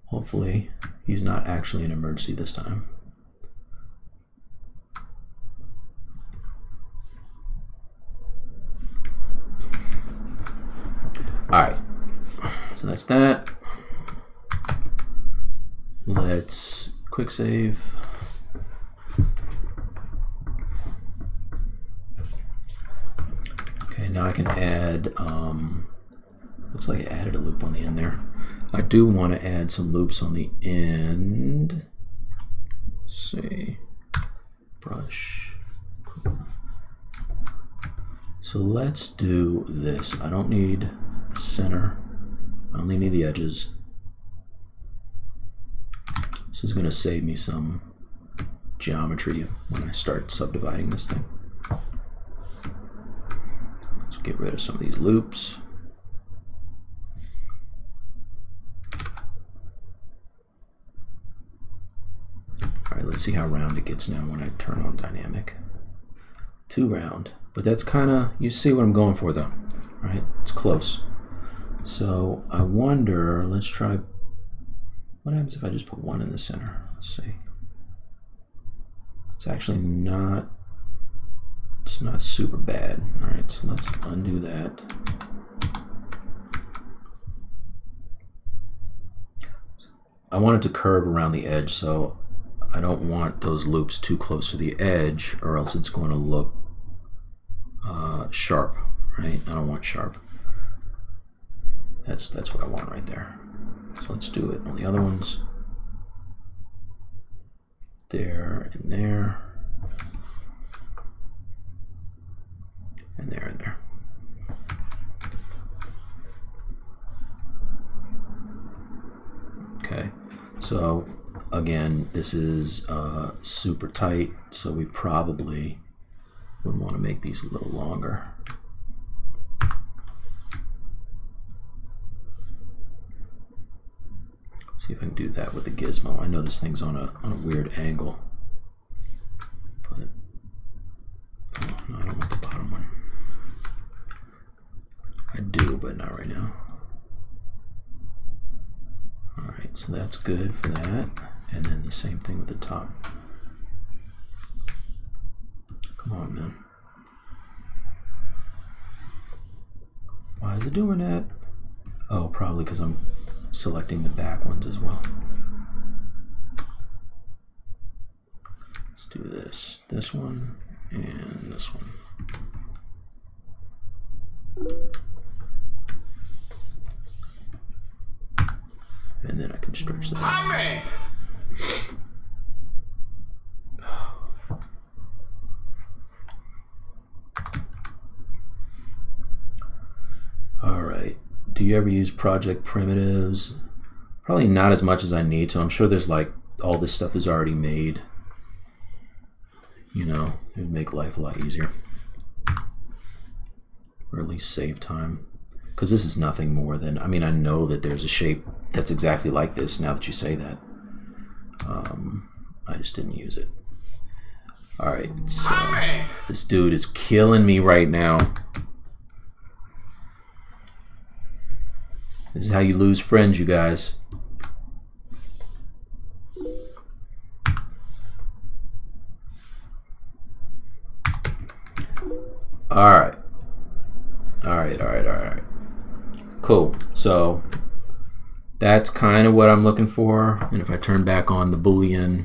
[SPEAKER 1] hopefully he's not actually an emergency this time. Alright, so that's that. Let's quick save. Okay, now I can add, looks like I added a loop on the end there. I do want to add some loops on the end. Let's see, brush. So let's do this. I don't need the center, I only need the edges. This is going to save me some geometry when I start subdividing this thing. Let's get rid of some of these loops. All right, let's see how round it gets now when I turn on dynamic. Too round, but that's kind of, you see what I'm going for though, right? It's close. So I wonder, let's try, what happens if I just put one in the center? Let's see. It's actually not, it's not super bad. All right, so let's undo that. I want it to curve around the edge, so I don't want those loops too close to the edge, or else it's going to look sharp, right? I don't want sharp. That's what I want right there. So let's do it on the other ones. There and there. And there and there. Okay, so again, this is super tight, so we probably would want to make these a little longer. See if I can do that with the gizmo. I know this thing's on a weird angle, but oh, no, I don't want the bottom one. I do, but not right now. All right, so that's good for that, and then the same thing with the top. Come on, man. Why is it doing that? Oh, probably because I'm selecting the back ones as well. Let's do this one, and this one. And then I can stretch that. do you ever use project primitives? Probably not as much as I need, so I'm sure there's like all this stuff is already made. You know, it would make life a lot easier. Or at least save time. Because this is nothing more than, I mean, I know that there's a shape that's exactly like this now that you say that. I just didn't use it. Alright, so this dude is killing me right now. This is how you lose friends, you guys. Alright. Alright. Cool. So that's kind of what I'm looking for. And if I turn back on the Boolean,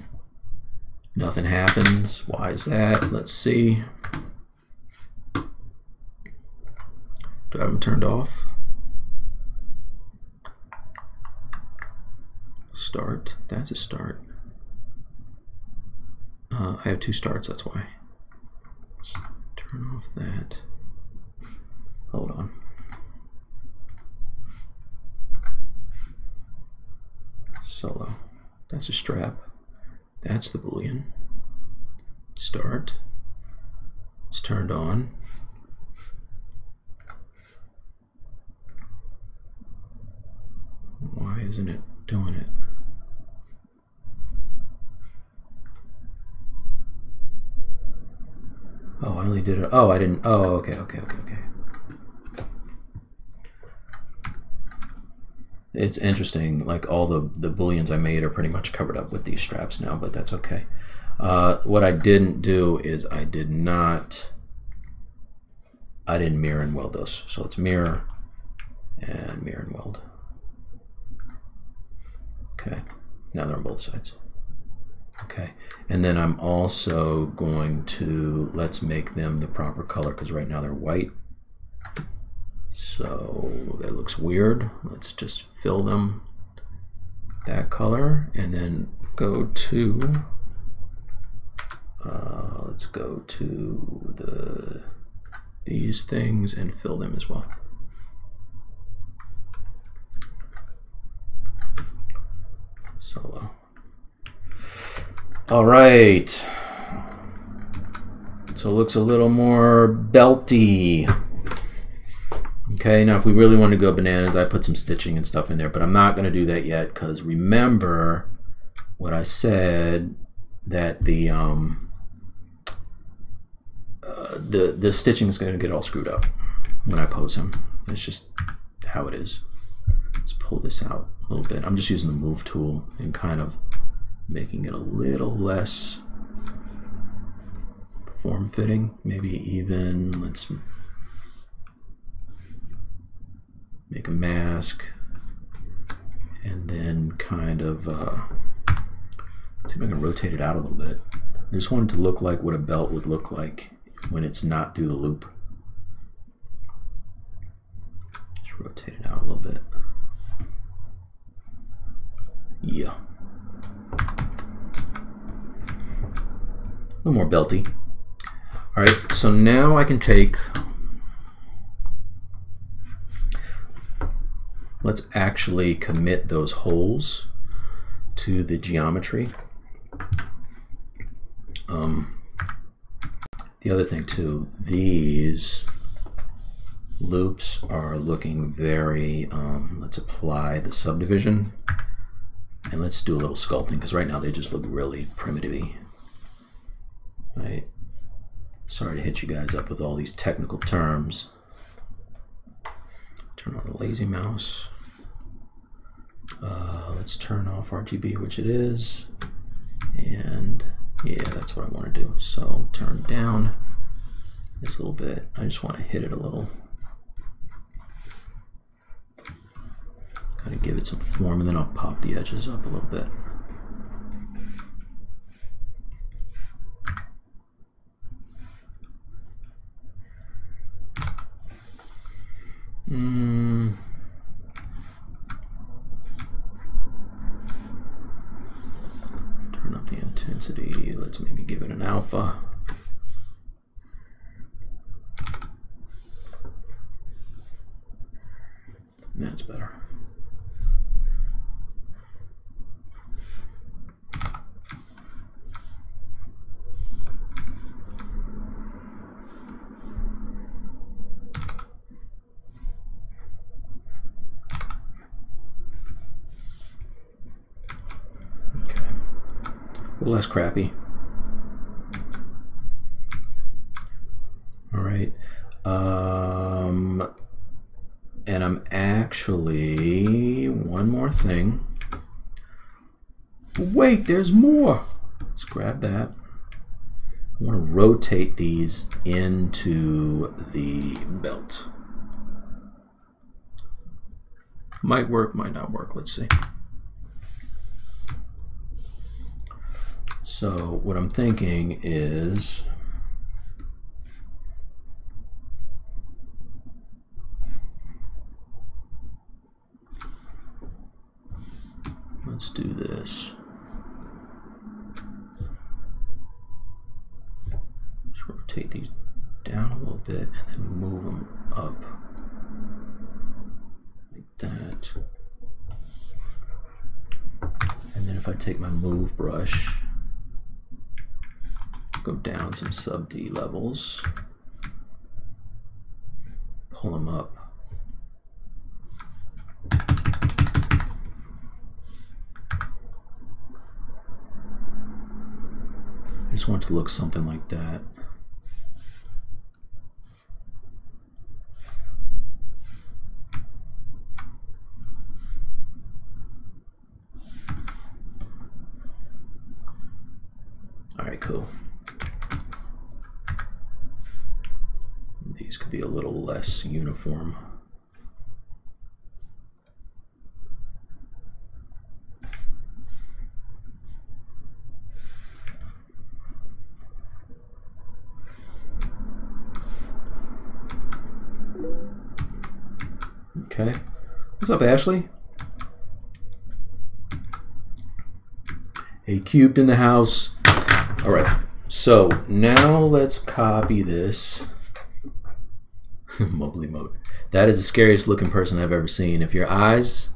[SPEAKER 1] nothing happens. Why is that? Let's see. Do I have them turned off? Start. That's a start. I have two starts, that's why. Let's turn off that. Hold on. Solo. That's a strap. That's the Boolean. Start. It's turned on. Why isn't it doing it? Oh, I only did it. Oh, I didn't. Oh, okay. It's interesting, like all the Booleans I made are pretty much covered up with these straps now, but that's okay. What I didn't do is I didn't mirror and weld those. So let's mirror and weld. Okay, now they're on both sides. Okay, and then I'm also going to, let's make them the proper color because right now they're white. So that looks weird. Let's just fill them that color and then go to, let's go to these things and fill them as well. Solo. All right. So it looks a little more belty. Okay, now if we really want to go bananas, I put some stitching and stuff in there, but I'm not going to do that yet because remember what I said, that the stitching is going to get all screwed up when I pose him. It's just how it is. Let's pull this out a little bit. I'm just using the move tool and kind of making it a little less form-fitting. Maybe even, let's make a mask and then kind of see if I can rotate it out a little bit. I just want it to look like what a belt would look like when it's not through the loop. Just rotate it out a little bit. Yeah. A little more belty. All right, so now I can take, let's actually commit those holes to the geometry. The other thing too, these loops are looking very, let's apply the subdivision and let's do a little sculpting because right now they just look really primitive-y. Right? Sorry to hit you guys up with all these technical terms. Turn on the lazy mouse. Let's turn off RGB, which it is. And yeah, that's what I want to do. So turn down this little bit. I just want to hit it a little. Kind of give it some form, and then I'll pop the edges up a little bit. Turn up the intensity. Let's maybe give it an alpha. That's better. Okay. A little less crappy. All right. And I'm actually, one more thing. Wait, there's more. Let's grab that. I want to rotate these into the belt. Might work, might not work. Let's see. So what I'm thinking is, let's do this. Just rotate these down a little bit and then move them up like that. And then if I take my move brush, go down some sub D levels, pull them up. I just want it to look something like that. All right, cool. These could be a little less uniform. Okay. What's up, Ashley? A cubed in the house. All right. So now let's copy this. Mumbly mode. That is the scariest looking person I've ever seen. If your eyes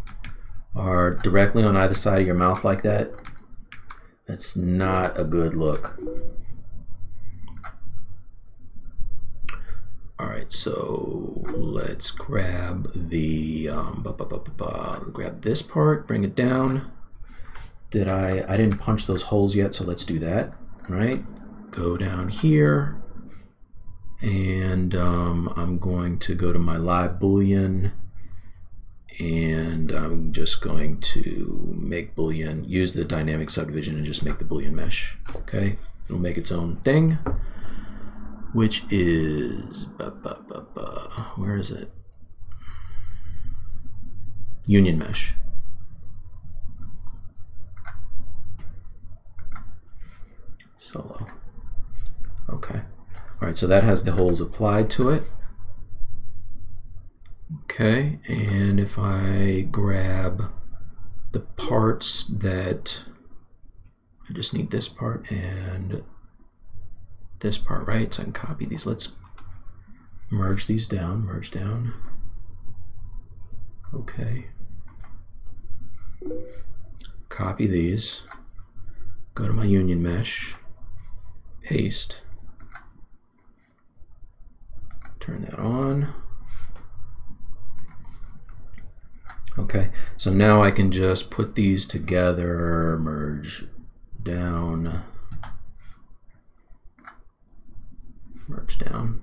[SPEAKER 1] are directly on either side of your mouth like that, that's not a good look. All right, so let's grab the grab this part, bring it down. I didn't punch those holes yet, so let's do that. All right, go down here, and I'm going to go to my live Boolean, and I'm just going to make Boolean, use the dynamic subdivision, and just make the Boolean mesh. Okay, it'll make its own thing, which is, where is it? Union mesh. Solo. Okay. All right, so that has the holes applied to it. Okay, and if I grab the parts that, I just need this part and this part, right? So I can copy these. Let's merge these down, merge down. Okay. Copy these, go to my union mesh, paste, turn that on. Okay, so now I can just put these together, merge down, merge down,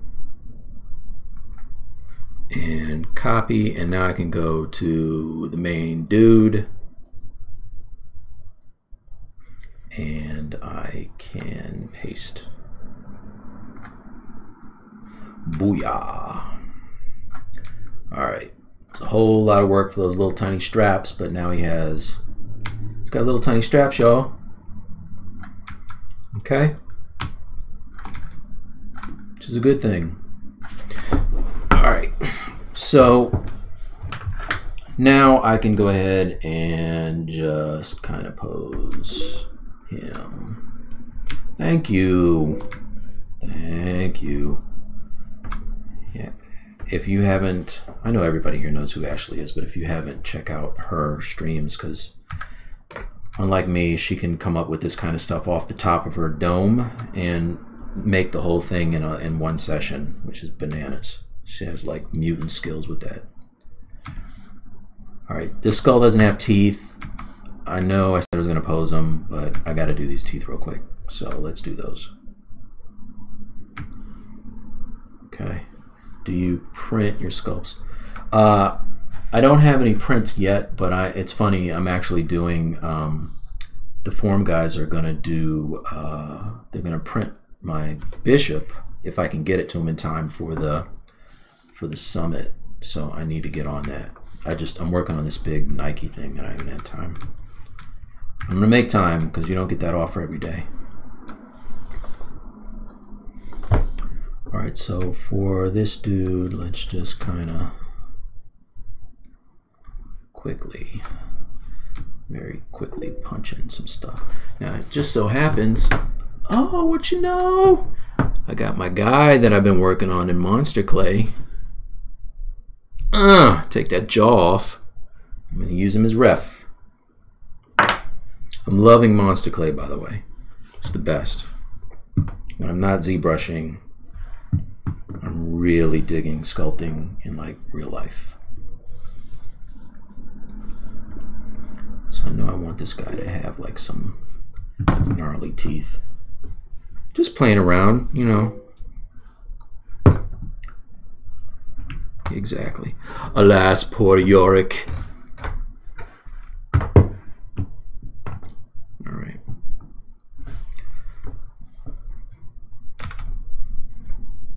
[SPEAKER 1] and copy, and now I can go to the main dude, and I can paste. Booyah. All right, it's a whole lot of work for those little tiny straps, but now he's got little tiny straps, y'all. Okay, which is a good thing. All right, so now I can go ahead and just kind of pose him. Thank you. Thank you. Yeah. if you haven't, I know everybody here knows who Ashley is, but if you haven't, check out her streams, because unlike me, she can come up with this kind of stuff off the top of her dome and make the whole thing in one session, which is bananas. She has like mutant skills with that. All right, this skull doesn't have teeth. I know I said I was going to pose them, but I got to do these teeth real quick. So let's do those. Okay. Do you print your sculpts? I don't have any prints yet, but it's funny. I'm actually doing. The form guys are going to do. They're going to print my bishop if I can get it to them in time for the summit. So I need to get on that. I'm working on this big Nike thing and I haven't had time. I'm going to make time because you don't get that offer every day. All right, so for this dude, let's just kind of very quickly punch in some stuff. Now, it just so happens, oh, what you know? I got my guy that I've been working on in Monster Clay. Take that jaw off. I'm going to use him as ref. I'm loving Monster Clay, by the way. It's the best. When I'm not ZBrushing, I'm really digging sculpting in like real life. So I know I want this guy to have like some gnarly teeth. Just playing around, you know. Exactly. Alas, poor Yorick. All right.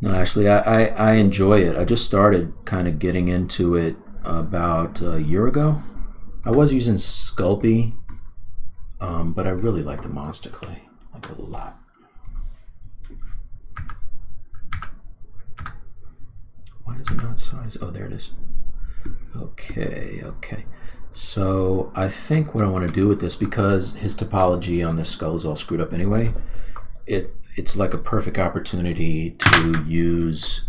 [SPEAKER 1] No, actually, I enjoy it. I just started kind of getting into it about a year ago. I was using Sculpey, but I really like the Monster Clay, like a lot. Why is it not size? Oh, there it is. Okay, okay. So I think what I want to do with this, because his topology on this skull is all screwed up anyway, it's like a perfect opportunity to use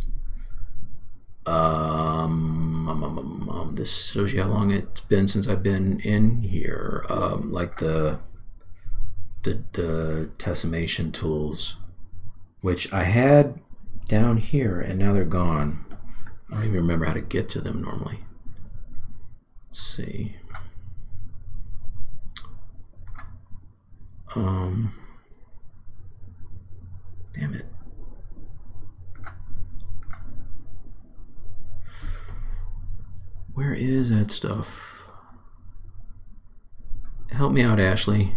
[SPEAKER 1] this shows you how long it's been since I've been in here, like the tessimation tools, which I had down here and now they're gone. I don't even remember how to get to them normally. Let's see. Damn it. Where is that stuff? Help me out, Ashley.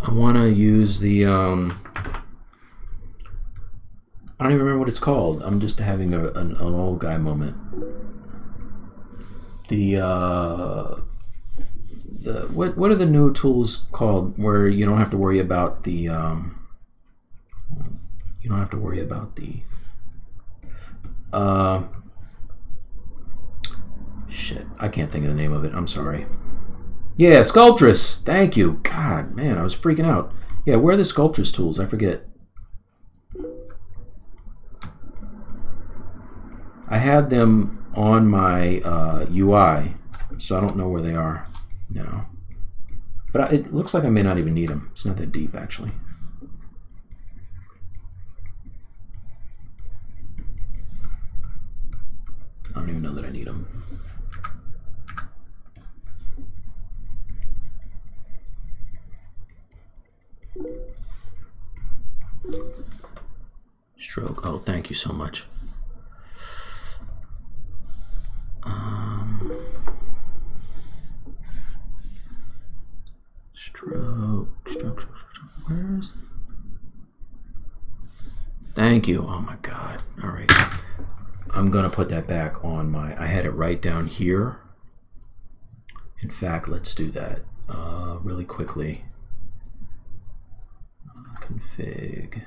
[SPEAKER 1] I want to use the I don't even remember what it's called. I'm just having an old guy moment. What are the new tools called where you don't have to worry about the shit, I can't think of the name of it. I'm sorry. Yeah, Sculptress. Thank you. God, man, I was freaking out. Yeah, where are the Sculptress tools? I forget. I had them on my UI, so I don't know where they are now. But it looks like I may not even need them. It's not that deep, actually. I don't even know that I need them. Stroke. Oh, thank you so much. Stroke. Where's? Thank you. Oh my God. All right. I'm gonna put that back on my. I had it right down here. In fact, let's do that really quickly. Config.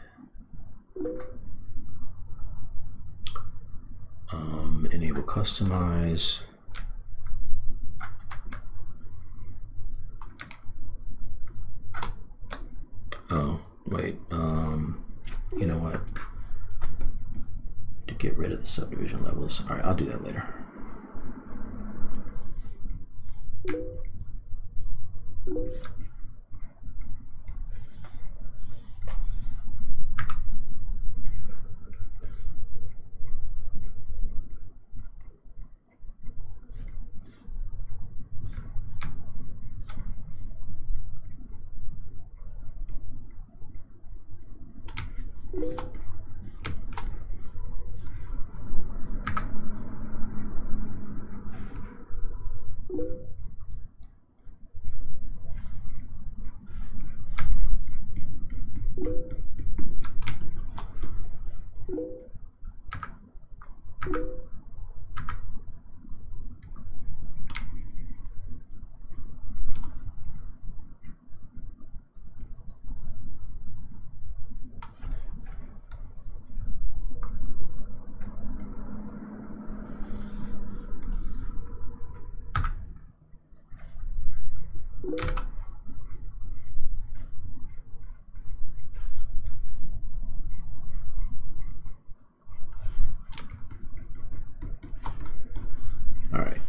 [SPEAKER 1] Enable customize. Oh, wait. You know what? get rid of the subdivision levels. All right, I'll do that later.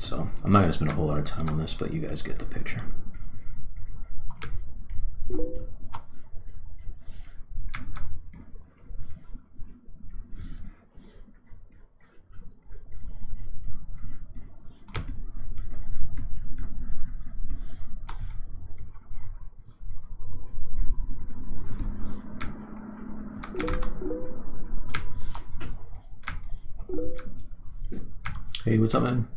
[SPEAKER 1] So I'm not going to spend a whole lot of time on this, but you guys get the picture. Hey, what's up, man?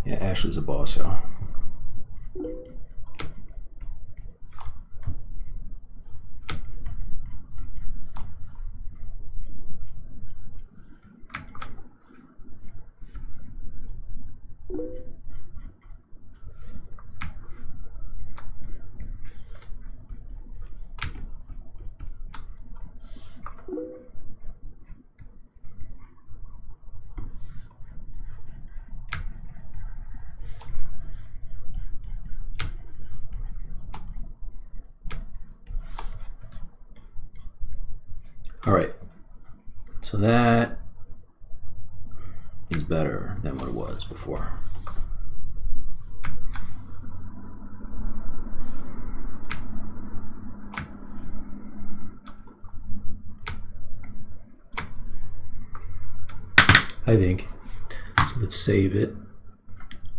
[SPEAKER 1] Yeah, Ashley's a boss, y'all. All right, so that is better than what it was before. I think. So let's save it.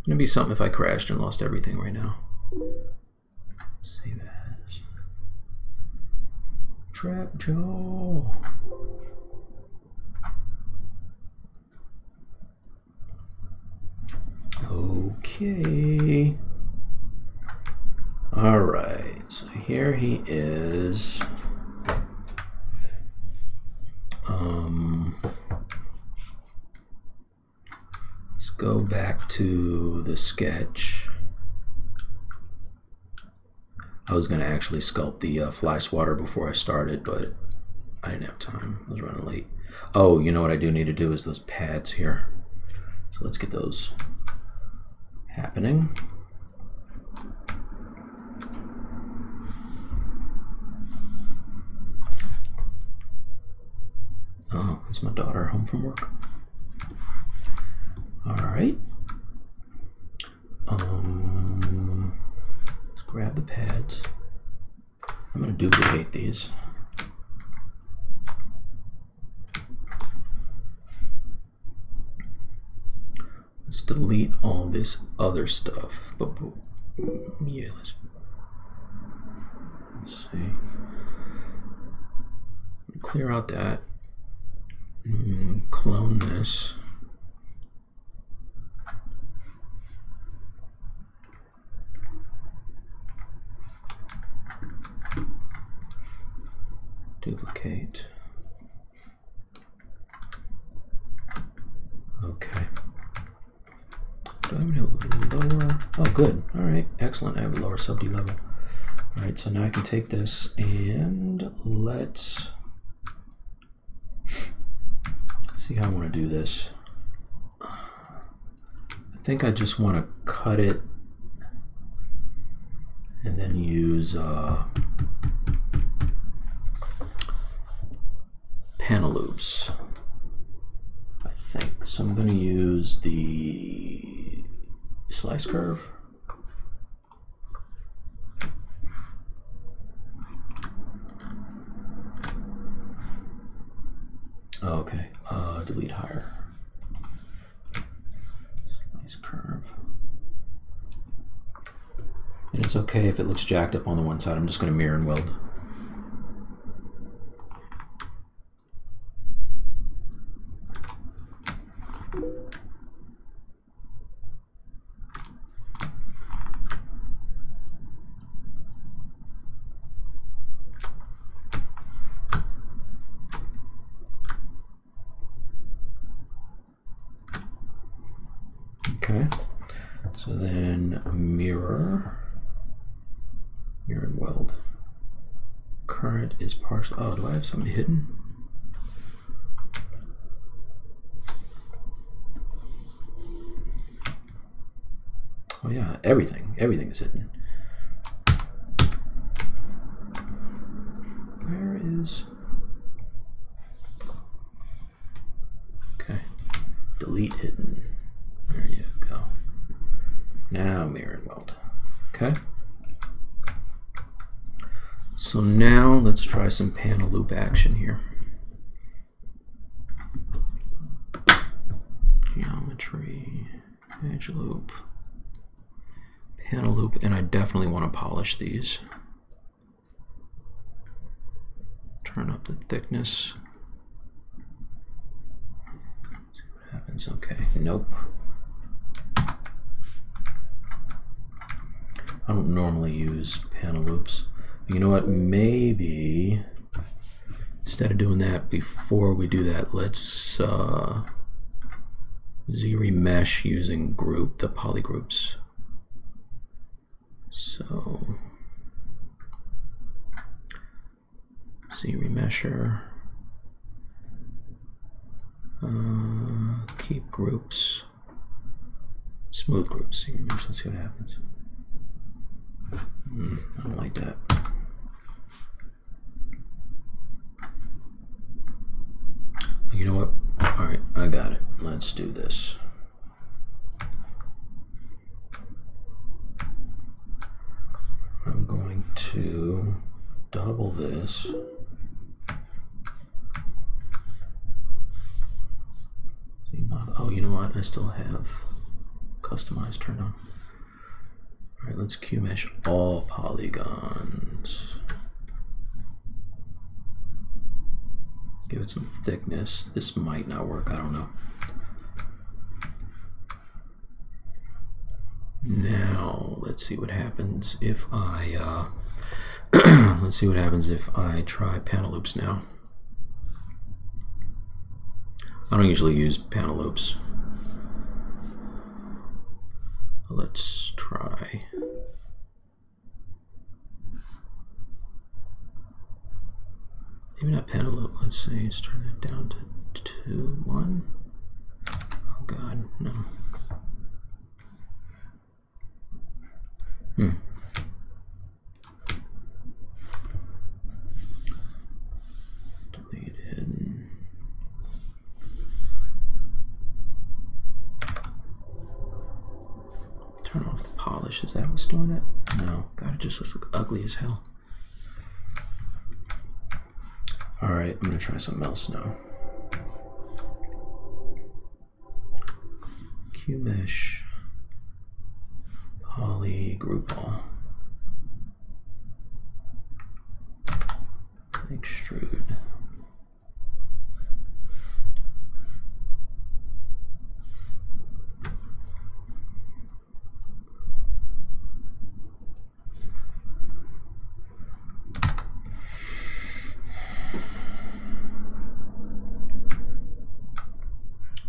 [SPEAKER 1] It'd be something if I crashed and lost everything right now. Save as Trap Joe. Okay. All right. So here he is. Let's go back to the sketch. I was going to actually sculpt the fly swatter before I started, but I didn't have time. I was running late. Oh, you know what I do need to do is those pads here. So let's get those happening. Oh, it's my daughter home from work. All right. Let's grab the pads. I'm going to duplicate these. Let's delete all this other stuff. But yeah, let's see. Clear out that. Clone this. Duplicate. Okay. Do I have any lower? Oh, good. All right, excellent. I have a lower sub D level. All right, so now I can take this and let's see how I want to do this. I think I just want to cut it and then use panel loops, I think. So I'm going to use the slice curve. Okay, delete higher. Slice curve. And it's okay if it looks jacked up on the one side. I'm just going to mirror and weld. Okay, so then mirror and weld. Current is partial. Oh, do I have something hidden? Oh yeah, everything is hidden. Where is? Okay, delete hidden. There you go. Now mirror and weld. Okay. So now let's try some panel loop action here. Geometry, edge loop, panel loop, and I definitely want to polish these. Turn up the thickness. See what happens. Okay. Nope. I don't normally use panel loops. You know what? Maybe instead of doing that, before we do that, let's ZBrush using the polygroups. So ZBrusher, keep groups, smooth groups. ZBrush, let's see what happens. I don't like that. You know what? All right, I got it. Let's do this. I'm going to double this. Oh, you know what? I still have customize turned on. All right, let's Q-mesh all polygons. Give it some thickness. This might not work, I don't know. Now, let's see what happens if I, let's see what happens if I try panel loops now. I don't usually use panel loops. Let's try. Maybe not panel loop. Let's see. Let's turn it down to 2, 1. Oh God, no. Delete hidden. Turn off the polish. Is that what's doing it? No. God, it just looks ugly as hell. All right, I'm gonna try something else now. Q-mesh, poly, group all, extrude.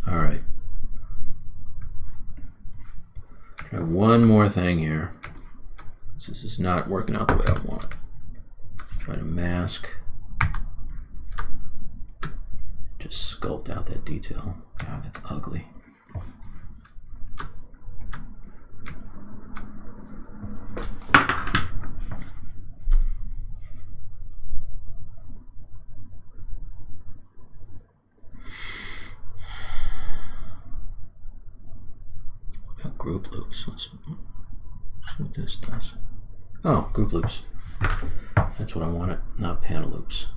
[SPEAKER 1] All right. Try one more thing here. This is not working out the way I want. Try to mask. Just sculpt out that detail. God, that's ugly. group loops. Let's see what this does. Oh, group loops. That's what I wanted, not panel loops.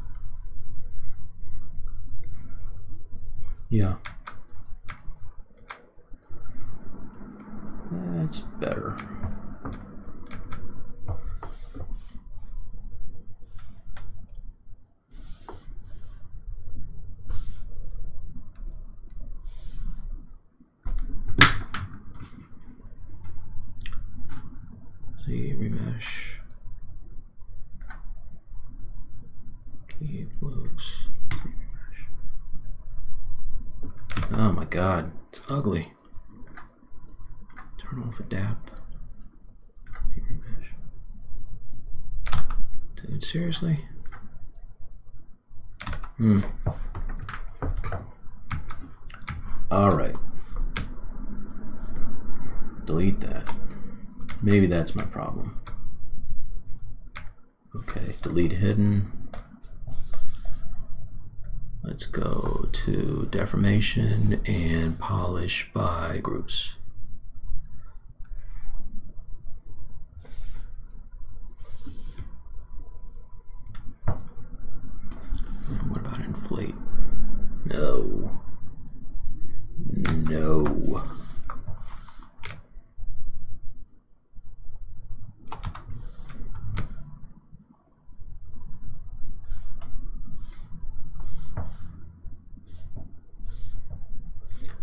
[SPEAKER 1] Yeah. That's better. ZBrush. Keep loops. Oh my god, it's ugly. Turn off adapt. Dude, seriously? Alright. Delete that. Maybe that's my problem. Okay, delete hidden. Let's go to deformation and polish by groups. And what about inflate? No. No.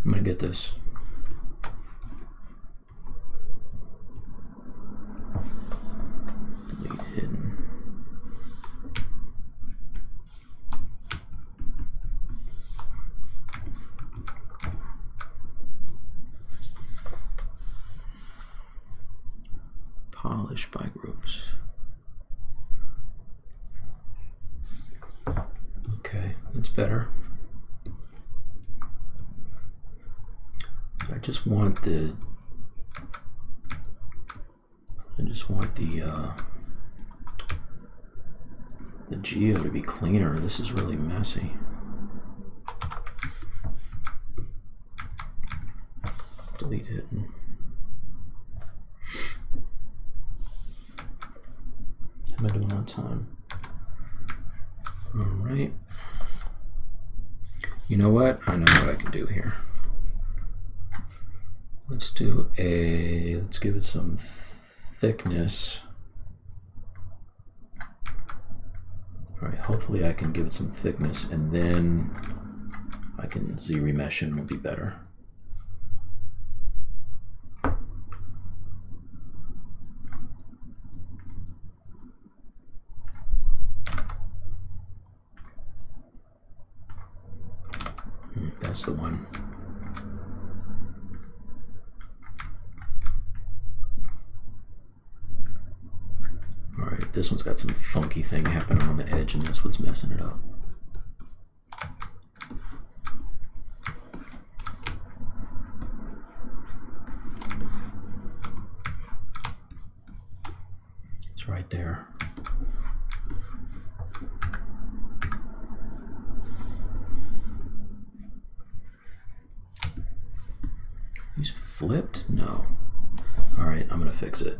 [SPEAKER 1] I'm gonna get this. Delete hidden. Polish by groups. Okay, that's better. I just want the geo to be cleaner. This is really messy. Delete hidden. How am I doing on time? All right. You know what? I know what I can do here. Let's do let's give it some thickness. All right, hopefully I can give it some thickness and then I can ZBrush and it'll be better. That's the one. Alright, this one's got some funky thing happening on the edge and that's what's messing it up. It's right there. He's flipped? No. Alright, I'm gonna fix it.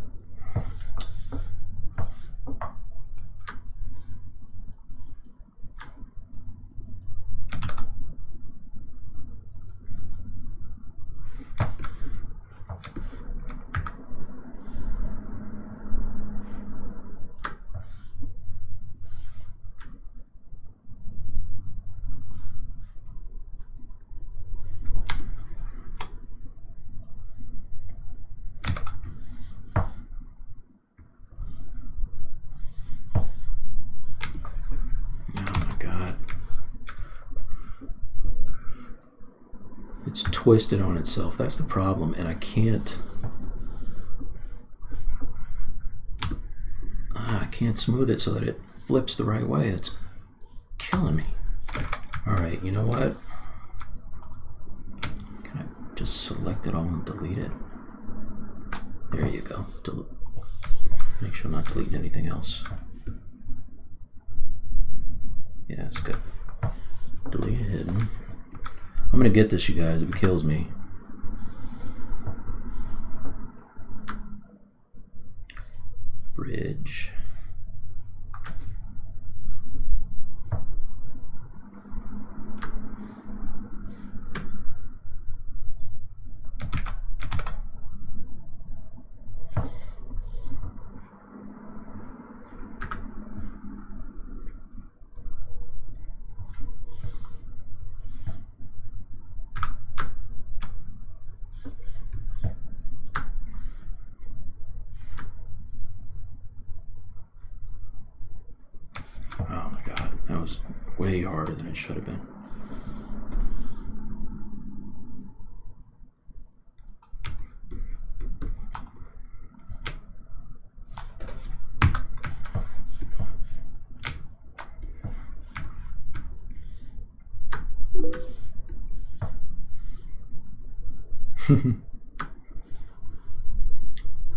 [SPEAKER 1] It's twisted on itself. That's the problem, and I can't smooth it so that it flips the right way. It's killing me. All right, you know what? Can I just select it all and delete it? There you go. Make sure I'm not deleting anything else. Yeah, it's good. Delete hidden. I'm gonna get this, you guys, if it kills me. bridge. Oh my God, that was way harder than it should have been.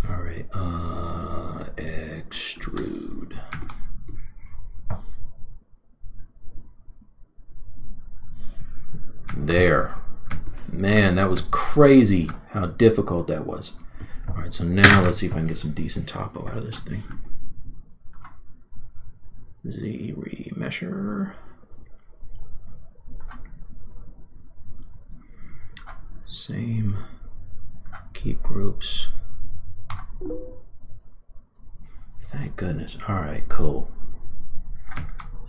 [SPEAKER 1] All right, extrude. There. Man, that was crazy how difficult that was. All right, so now let's see if I can get some decent topo out of this thing. ZBrush. Same. Keep groups. Thank goodness. All right, cool.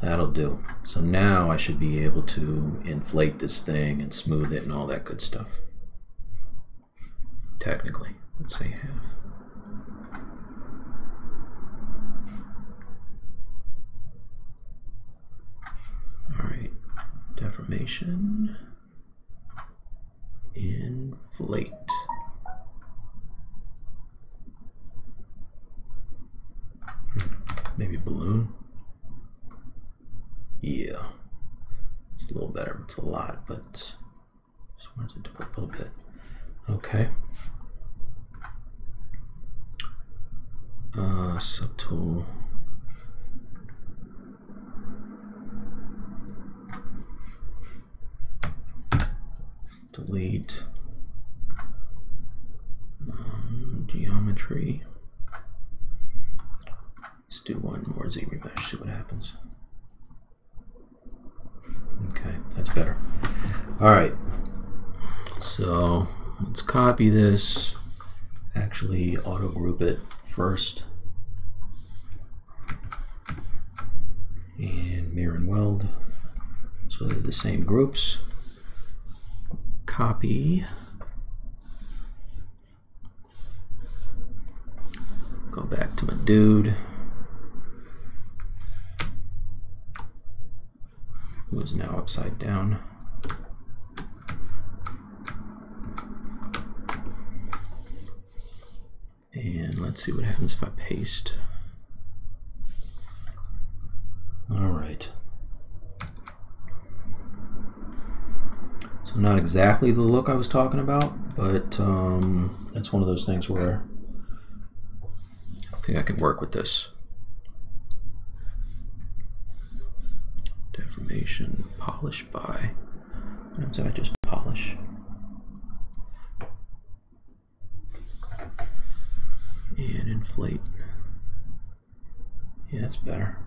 [SPEAKER 1] That'll do. So now I should be able to inflate this thing and smooth it and all that good stuff. Technically, let's say half. All right, deformation, inflate. Maybe balloon. Yeah, it's a little better. It's a lot, but just wanted to do a little bit. Okay. Subtool. Delete. Geometry. Let's do one more ZBrush, see what happens. Okay, that's better. All right, so let's copy this. Actually, auto group it first. And mirror and weld. So they're the same groups. Copy. Go back to my dude, who is now upside down. And let's see what happens if I paste. All right. So not exactly the look I was talking about, but that's one of those things where I think I can work with this. Deformation, polish by. What happens if I just polish? And inflate. Yeah, that's better.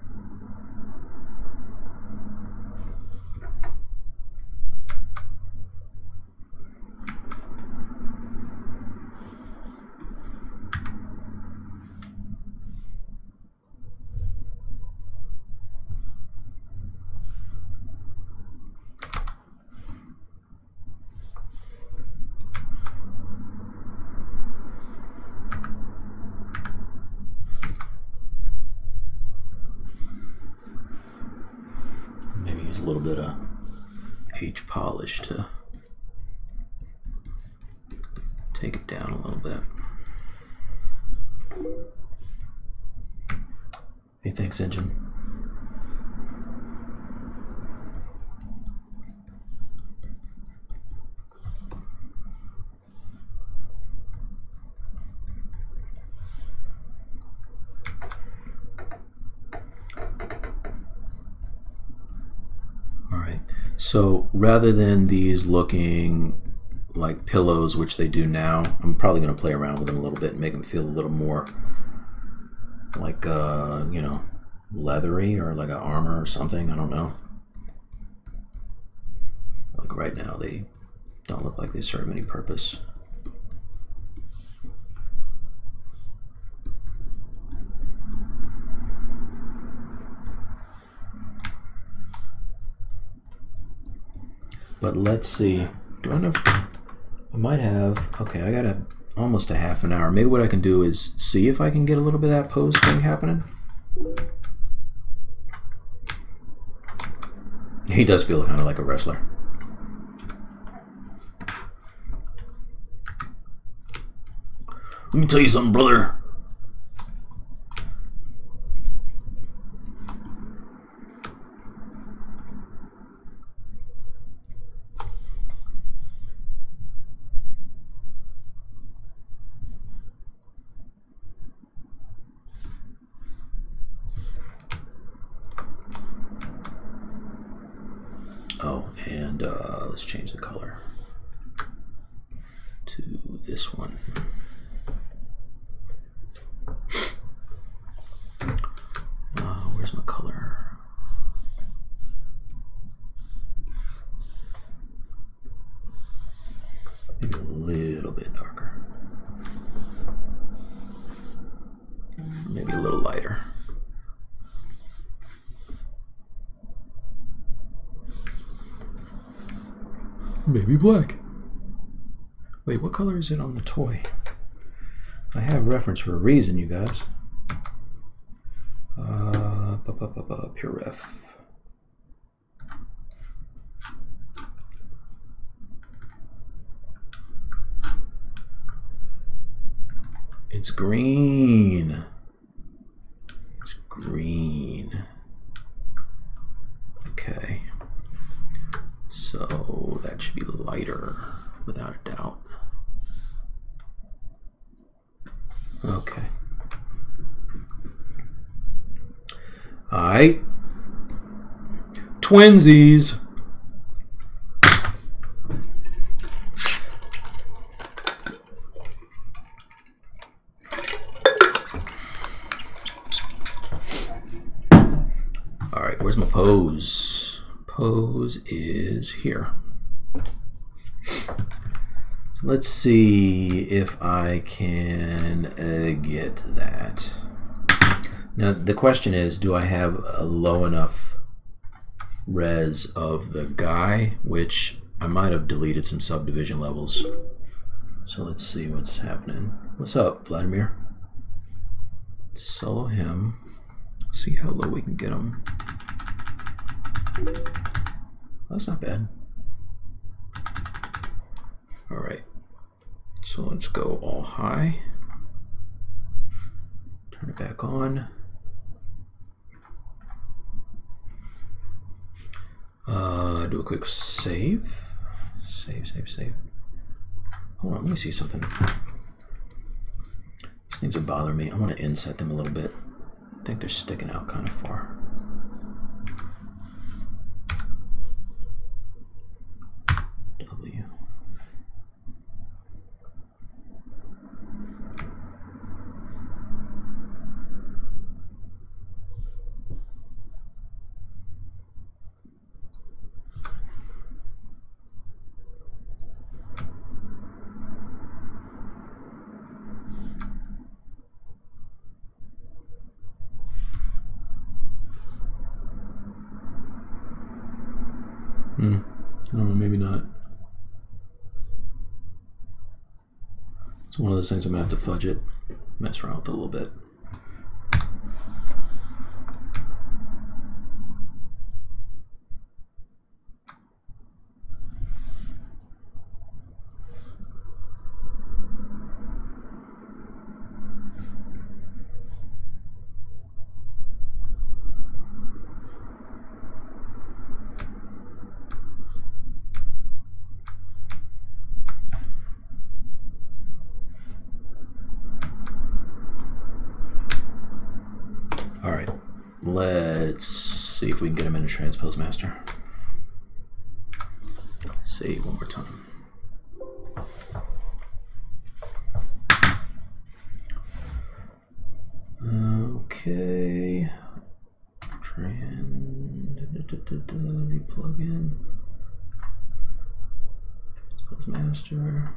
[SPEAKER 1] A little bit of H polish to take it down a little bit. Hey, thanks, engine. So rather than these looking like pillows, which they do now, I'm probably going to play around with them a little bit and make them feel a little more like you know, leathery or like an armor or something. I don't know. Like right now, they don't look like they serve any purpose. But let's see. Do I know? I might have. Okay, I got almost a half an hour. Maybe what I can do is see if I can get a little bit of that pose thing happening. He does feel kind of like a wrestler. Let me tell you something, brother. Oh, and let's change the color to this one. Where's my color? Maybe a little bit darker. Maybe a little lighter. Maybe black. Wait, what color is it on the toy? I have reference for a reason, you guys. Pure ref. It's green. It's green. Okay. So that should be lighter, without a doubt. Okay. All right. Twinsies. All right, where's my pose? Pose is here. So let's see if I can get that. Now the question is, do I have a low enough res of the guy, which I might have deleted some subdivision levels. So let's see what's happening. What's up, Vladimir? Solo him. See how low we can get him. That's not bad. All right, so let's go all high. Turn it back on. Do a quick save. Save. Hold on, let me see something. These things are bothering me. I want to inset them a little bit. I think they're sticking out kind of far. W. I don't know, maybe not. It's one of those things I'm gonna have to fudge it, mess around with it a little bit. Let's see if we can get him into Transpose Master. Save one more time. Okay. The plugin. Transpose Master.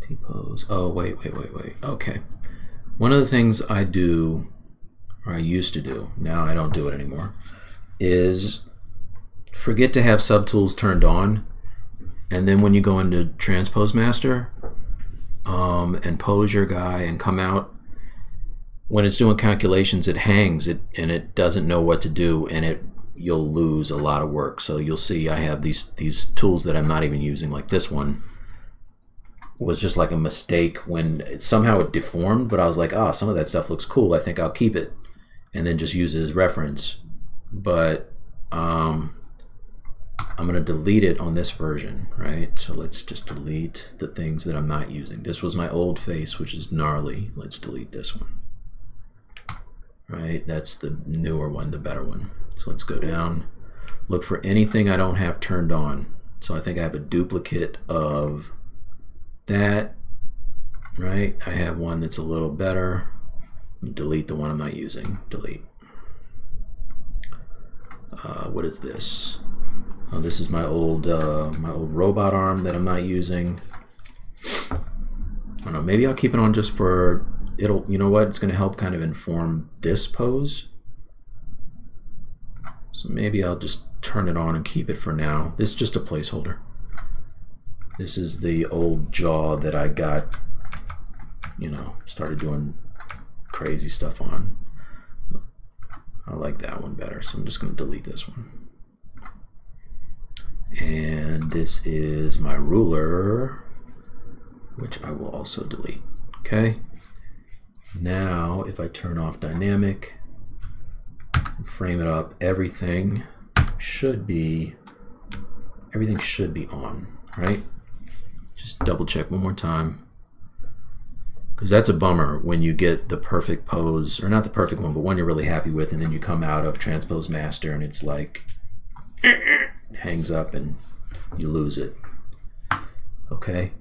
[SPEAKER 1] T-pose. Oh, wait. Okay. One of the things I do, or I used to do, now I don't do it anymore, is forget to have subtools turned on, and then when you go into Transpose Master and pose your guy and come out, when it's doing calculations, it hangs and it doesn't know what to do, and you'll lose a lot of work. So you'll see I have these tools that I'm not even using, like this one was just like a mistake when somehow it deformed, but I was like, some of that stuff looks cool, I think I'll keep it, and then just use it as reference. But I'm going to delete it on this version, right? So let's just delete the things that I'm not using. This was my old face, which is gnarly. Let's delete this one. Right, that's the newer one, the better one. So let's go down, look for anything I don't have turned on. So I think I have a duplicate of that, right? I have one that's a little better. Delete the one I'm not using. Delete. What is this? Oh, this is my old robot arm that I'm not using. I don't know. Maybe I'll keep it on just for it'll. You know what? It's going to help kind of inform this pose. So maybe I'll just turn it on and keep it for now. This is just a placeholder. This is the old jaw that I got, started doing crazy stuff on. I like that one better, so I'm just going to delete this one. And this is my ruler, which I will also delete. Okay. Now, if I turn off dynamic, frame it up, everything should be on, right? Just double check one more time, because that's a bummer when you get the perfect pose, or not the perfect one, but one you're really happy with, and then you come out of Transpose Master and it's like hangs up and you lose it. Okay,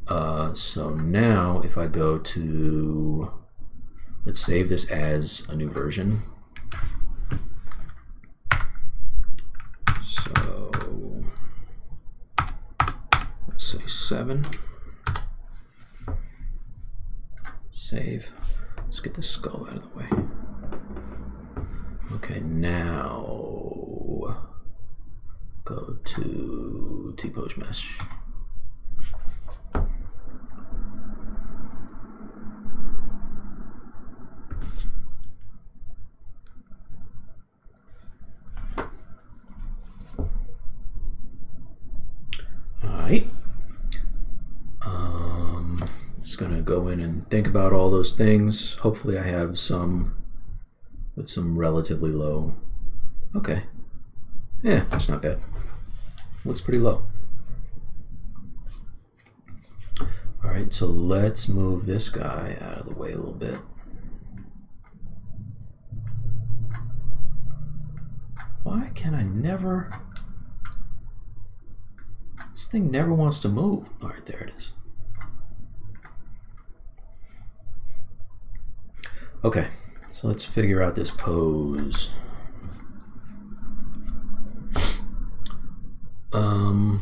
[SPEAKER 1] so now if I go to, let's save this as a new version. So let's say 7. Save. Let's get the skull out of the way. Okay, now go to Transpose Mesh. Alright. It's going to go in and think about all those things. Hopefully I have some with some relatively low. Okay. Yeah, that's not bad. Looks pretty low. Alright, so let's move this guy out of the way a little bit. Why can I never... This thing never wants to move. Alright, there it is. Okay, so let's figure out this pose. I'm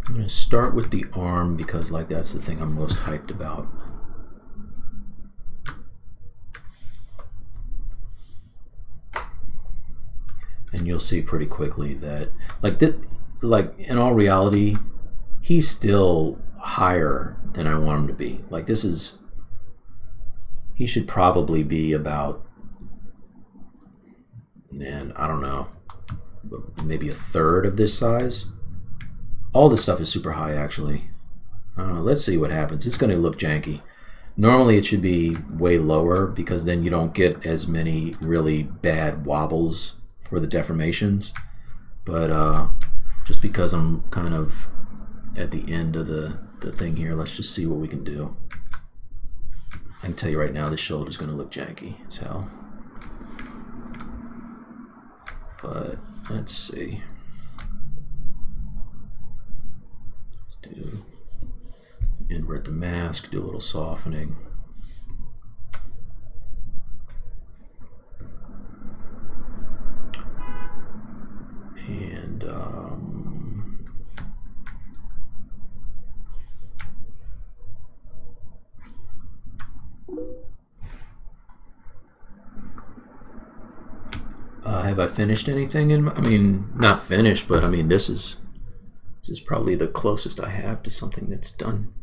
[SPEAKER 1] going to start with the arm because that's the thing I'm most hyped about. And you'll see pretty quickly that in all reality, he's still higher than I want him to be. He should probably be about, I don't know, maybe 1/3 of this size. All this stuff is super high, actually. Let's see what happens. It's going to look janky. Normally it should be way lower because then you don't get as many really bad wobbles for the deformations. But just because I'm kind of at the end of the thing here, let's just see what we can do. I can tell you right now, this shoulder's going to look janky as hell. But let's see. Let's invert the mask, do a little softening. Have I finished anything? I mean, not finished, but I mean, this is probably the closest I have to something that's done.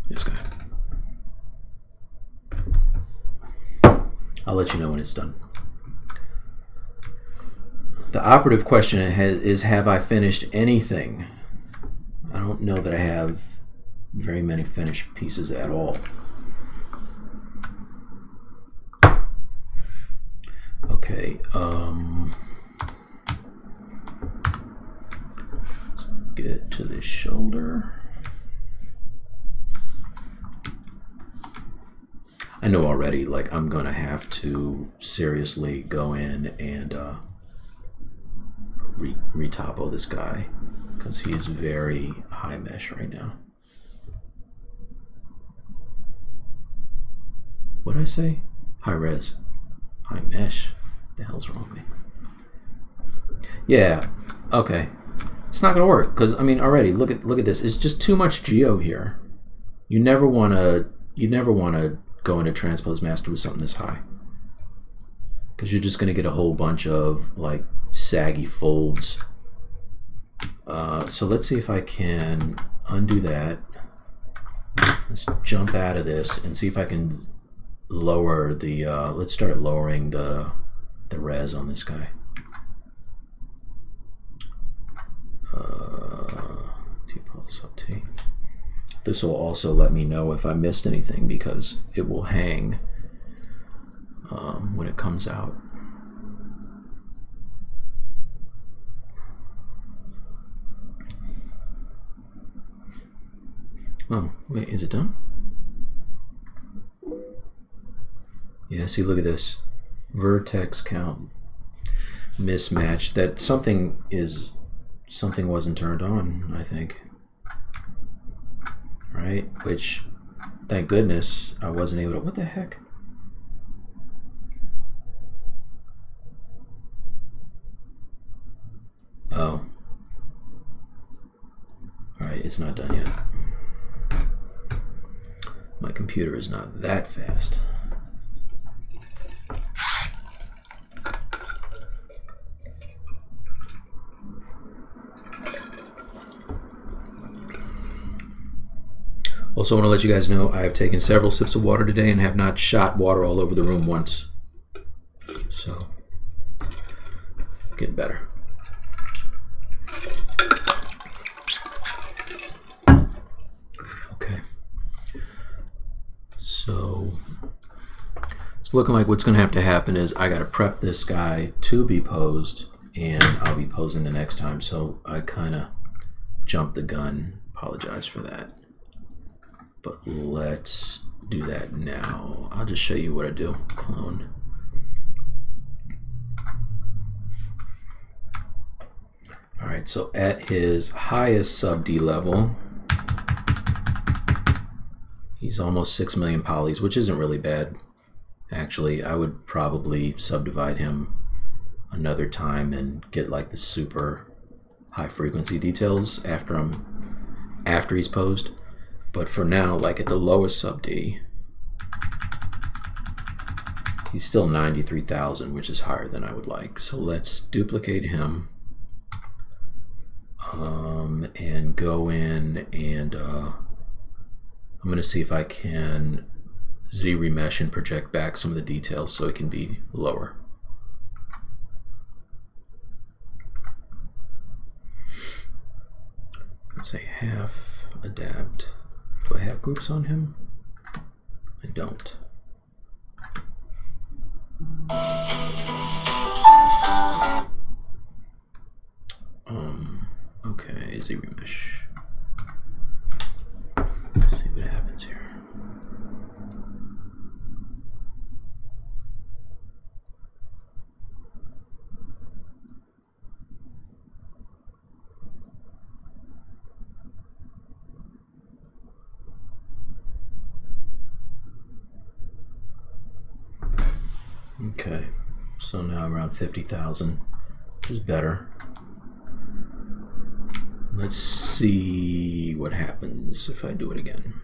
[SPEAKER 1] This guy. I'll let you know when it's done. The operative question is, have I finished anything? I don't know that I have very many finished pieces at all. Okay, let's get to the shoulder. I know already, like, I'm gonna have to seriously go in and retopo this guy because he is very high mesh right now. What did I say? High res. High mesh. What the hell's wrong with me? Yeah, okay. It's not gonna work because I mean already look at this. It's just too much geo here. You never wanna go into Transpose Master with something this high because you're just gonna get a whole bunch of like saggy folds. So let's see if I can undo that. Let's jump out of this and see if I can lower the let's start lowering the res on this guy. T+sub T. This will also let me know if I missed anything because it will hang when it comes out. Oh, wait, is it done? Yeah, see, look at this. Vertex count mismatch. That something wasn't turned on, I think. Right? Which, thank goodness, I wasn't able to. What the heck? Oh. Alright, it's not done yet. My computer is not that fast. Also, I want to let you guys know I have taken several sips of water today and have not shot water all over the room once. So, getting better. Okay. So, it's looking like what's going to have to happen is I got to prep this guy to be posed, and I'll be posing the next time. So, I kind of jumped the gun. Apologize for that. But let's do that now. I'll just show you what I do. Clone. Alright, so at his highest sub D level, he's almost 6 million polys, which isn't really bad. Actually, I would probably subdivide him another time and get like the super high frequency details after he's posed. But for now, like at the lowest sub D, he's still 93,000, which is higher than I would like. So let's duplicate him and go in and I'm going to see if I can Z-remesh and project back some of the details so it can be lower. Let's say half adapt. Do I have groups on him? I don't. Okay, ZBrush. Let's see what happens here. Okay, so now around 50,000, which is better. Let's see what happens if I do it again.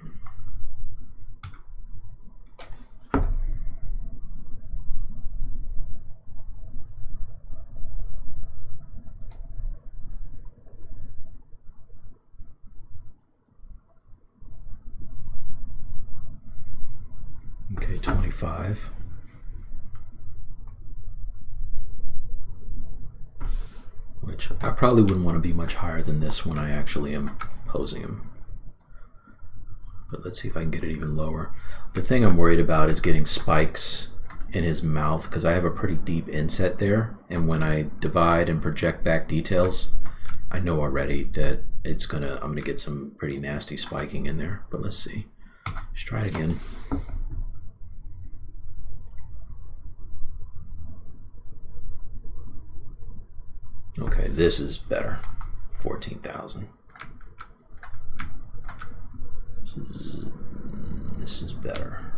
[SPEAKER 1] 25. Which I probably wouldn't want to be much higher than this when I actually am posing him. But let's see if I can get it even lower. The thing I'm worried about is getting spikes in his mouth, because I have a pretty deep inset there, and when I divide and project back details, I know already that I'm gonna get some pretty nasty spiking in there. But let's see. Let's try it again. Okay, this is better. 14,000. This is better.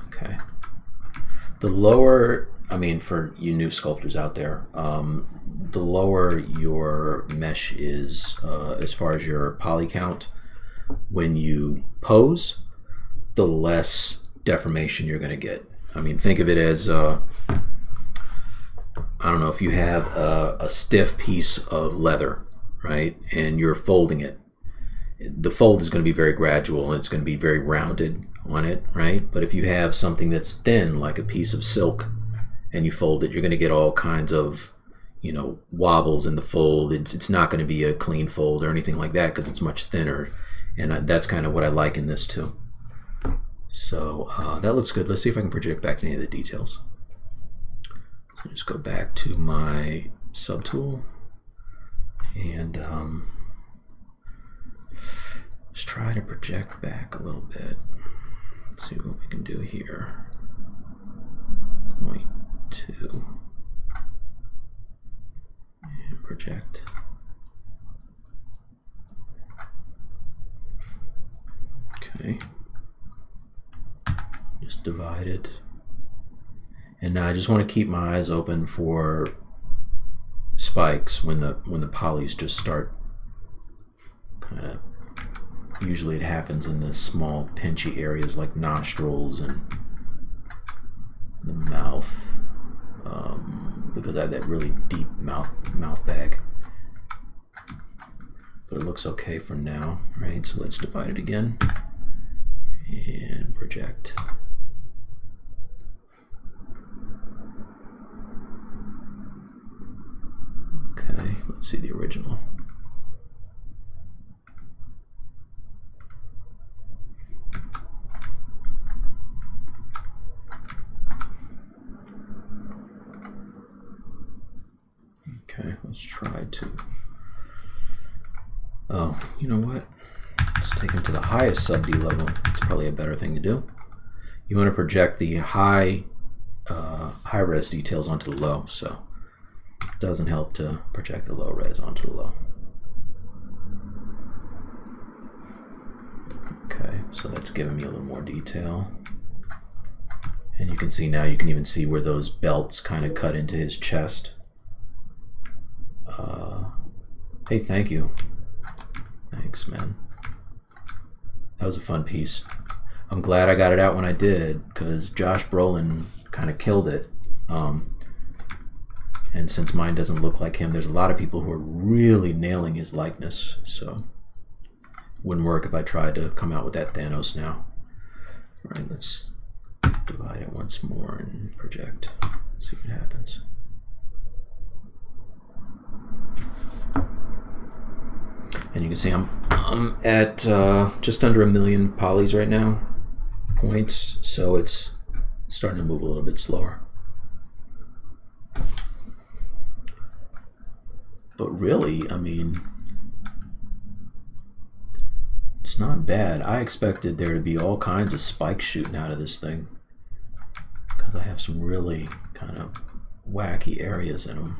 [SPEAKER 1] Okay. The lower, I mean, for you new sculptors out there, the lower your mesh is as far as your poly count, when you pose, the less deformation you're going to get. I mean, think of it as, I don't know, if you have a stiff piece of leather, right, and you're folding it, the fold is going to be very gradual and it's going to be very rounded on it, right? But if you have something that's thin, like a piece of silk, and you fold it, you're going to get all kinds of, you know, wobbles in the fold. It's not going to be a clean fold or anything like that because it's much thinner, and that's kind of what I like in this too. So that looks good. Let's see if I can project back any of the details. So just go back to my subtool and just try to project back a little bit. Let's see what we can do here. 0.2 and project. Okay. Just divide it. And now I just want to keep my eyes open for spikes when the polys just start kind of. Usually it happens in the small pinchy areas like nostrils and the mouth, because I have that really deep mouth bag. But it looks okay for now, right? So let's divide it again and project. Okay, let's see the original. Okay, let's try to, oh, you know what? Let's take him to the highest sub D level. It's probably a better thing to do. You want to project the high res details onto the low, so it doesn't help to project the low res onto the low. Okay, so that's giving me a little more detail. And you can see now, you can even see where those belts kind of cut into his chest. Hey, thank you. Thanks, man. That was a fun piece. I'm glad I got it out when I did, because Josh Brolin kind of killed it. And since mine doesn't look like him, there's a lot of people who are really nailing his likeness. So it wouldn't work if I tried to come out with that Thanos now. All right, let's divide it once more and project. See what happens. And you can see I'm at just under 1 million polys right now, points, so it's starting to move a little bit slower. But really, I mean, it's not bad. I expected there to be all kinds of spikes shooting out of this thing, because I have some really kind of wacky areas in them.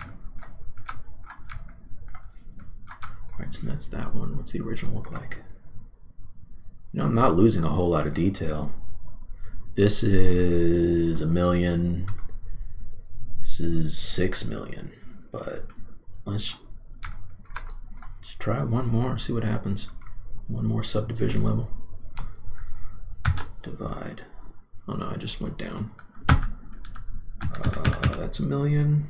[SPEAKER 1] Alright, so that's that one. What's the original look like? You know, I'm not losing a whole lot of detail. This is 1 million. This is 6 million. But let's try one more, see what happens. One more subdivision level. Divide. Oh no, I just went down. That's 1 million.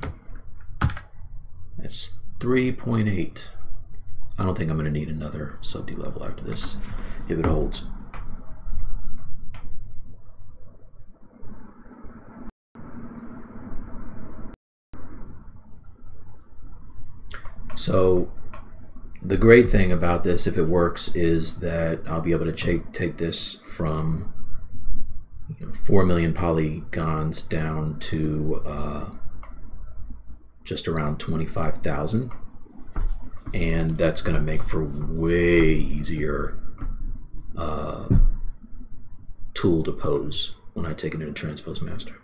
[SPEAKER 1] That's 3.8. I don't think I'm going to need another sub D level after this, if it holds. So the great thing about this, if it works, is that I'll be able to take this from 4 million polygons down to just around 25,000, and that's going to make for way easier tool to pose when I take it into Transpose Master.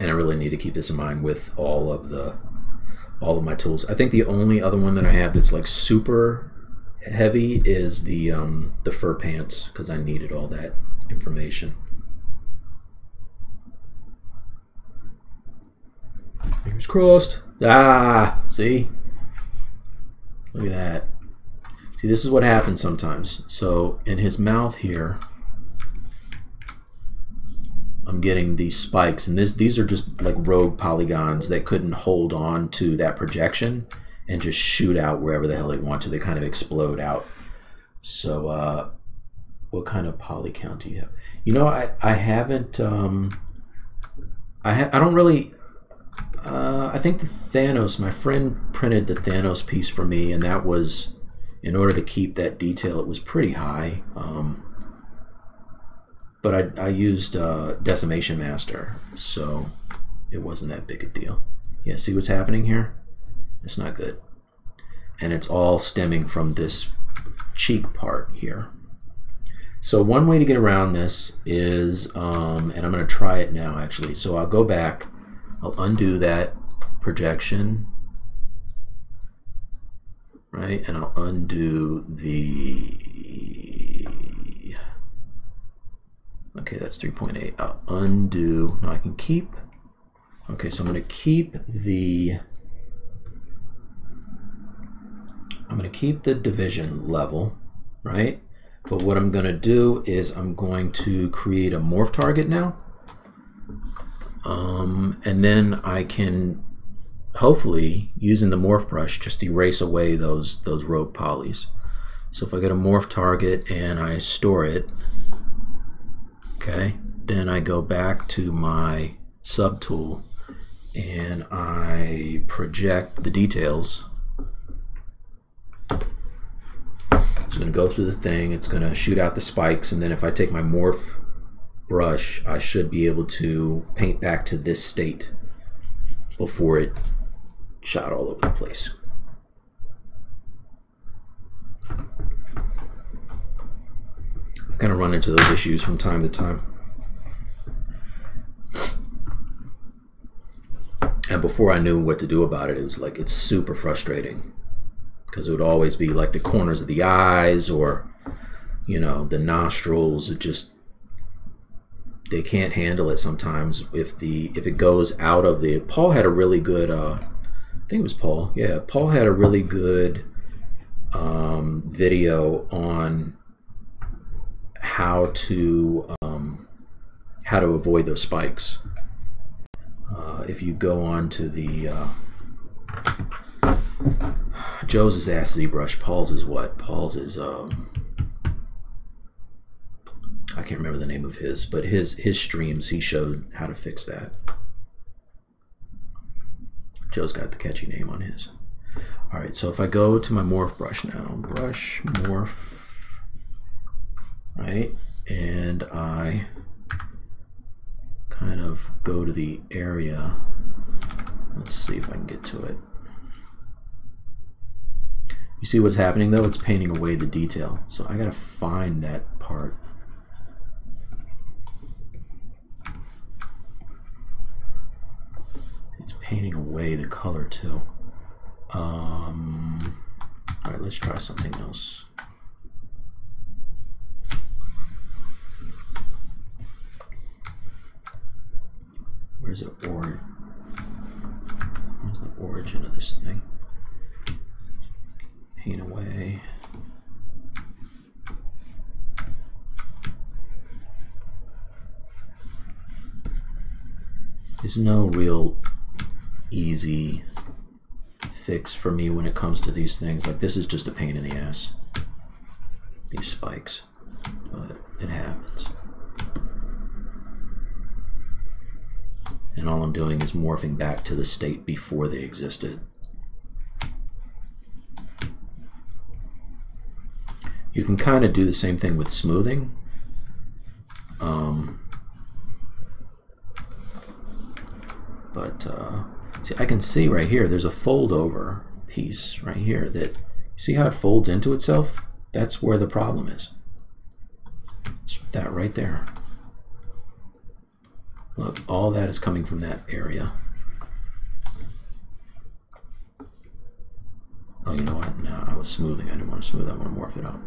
[SPEAKER 1] And I really need to keep this in mind with all of my tools. I think the only other one that I have that's like super heavy is the fur pants, because I needed all that information. Fingers crossed. Ah, see? Look at that. See, this is what happens sometimes. So in his mouth here, I'm getting these spikes, and these are just like rogue polygons that couldn't hold on to that projection and just shoot out wherever the hell they want to. They kind of explode out. So what kind of poly count do you have? You know, I haven't I don't really I think the Thanos, my friend printed the Thanos piece for me, and that was, in order to keep that detail, it was pretty high. But I used Decimation Master, so it wasn't that big a deal. Yeah, see what's happening here? It's not good. And it's all stemming from this cheek part here. So one way to get around this is, and I'm going to try it now actually. So I'll go back, I'll undo that projection, right? And I'll undo the, okay, that's 3.8. I'll undo, no, I can keep, okay, so I'm going to keep the, division level, right? But what I'm going to do is I'm going to create a morph target now. And then I can, hopefully, using the morph brush, just erase away those rogue polys. So if I get a morph target and I store it, okay, then I go back to my subtool and I project the details. It's going to go through the thing, it's going to shoot out the spikes, and then if I take my morph brush, I should be able to paint back to this state before it shot all over the place. I kind of run into those issues from time to time. And before I knew what to do about it, it was like, it's super frustrating, because it would always be like the corners of the eyes, or, you know, the nostrils. It just, they can't handle it sometimes if it goes out of the. Paul had a really good, I think it was Paul. Yeah, Paul had a really good video on how to avoid those spikes. If you go on to the Joe's is Ask ZBrush. Paul's is what? Paul's is I can't remember the name of his, but his streams, he showed how to fix that. Joe's got the catchy name on his. All right, so if I go to my morph brush now, brush morph, right, and I kind of go to the area. Let's see if I can get to it. You see what's happening though? It's painting away the detail. So I gotta find that part. It's painting away the color too. All right, let's try something else. Where's the origin of this thing? Paint away. There's no real easy fix for me when it comes to these things. Like, this is just a pain in the ass, these spikes, but it happens. And all I'm doing is morphing back to the state before they existed. You can kind of do the same thing with smoothing. See, I can see right here, there's a fold over piece right here that, see how it folds into itself? That's where the problem is. It's that right there. Look, all that is coming from that area. Oh, you know what? No, I was smoothing. I didn't want to smooth. I want to morph it up.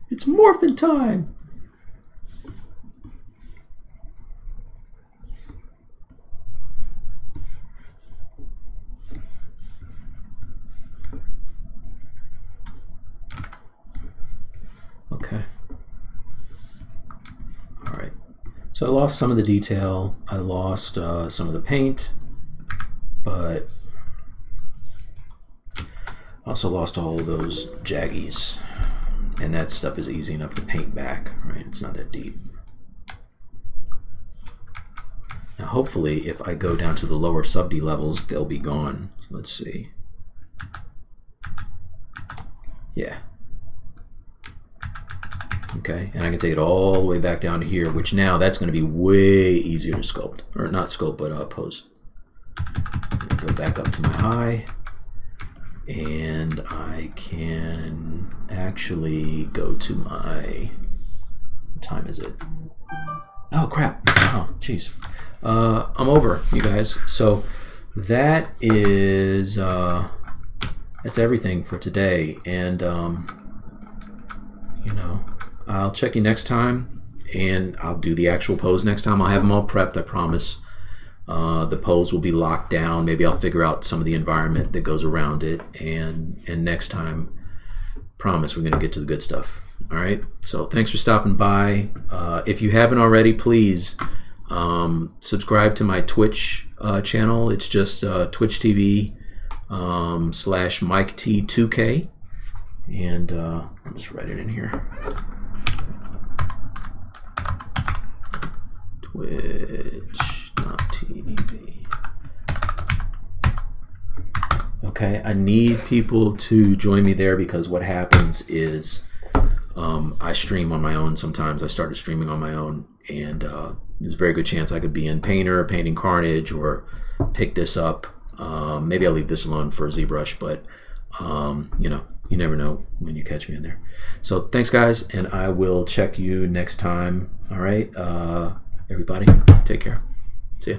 [SPEAKER 1] It's morphin' time! Okay. All right. So I lost some of the detail. I lost some of the paint, but I also lost all of those jaggies. And that stuff is easy enough to paint back, right? It's not that deep. Now hopefully if I go down to the lower sub-D levels, they'll be gone. So let's see. Yeah. Okay, and I can take it all the way back down to here, which now that's going to be way easier to sculpt. Or not sculpt, but pose. Go back up to my high. And I can actually go to my, what time is it? Oh crap, oh jeez. I'm over, you guys. So that is, that's everything for today. And, you know, I'll check you next time and I'll do the actual pose next time. I'll have them all prepped, I promise. The pose will be locked down. Maybe I'll figure out some of the environment that goes around it, and next time, promise we're gonna get to the good stuff. All right, so thanks for stopping by. If you haven't already, please subscribe to my Twitch channel. It's just Twitch TV /MikeT2K, and I'll just write it in here. Twitch.tv. Okay, I need people to join me there because what happens is I stream on my own sometimes. I started streaming on my own, and there's a very good chance I could be in Painter, Painting Carnage, or pick this up. Maybe I'll leave this alone for ZBrush, but you know, you never know when you catch me in there. So thanks guys, and I will check you next time. All right, everybody, take care. See ya.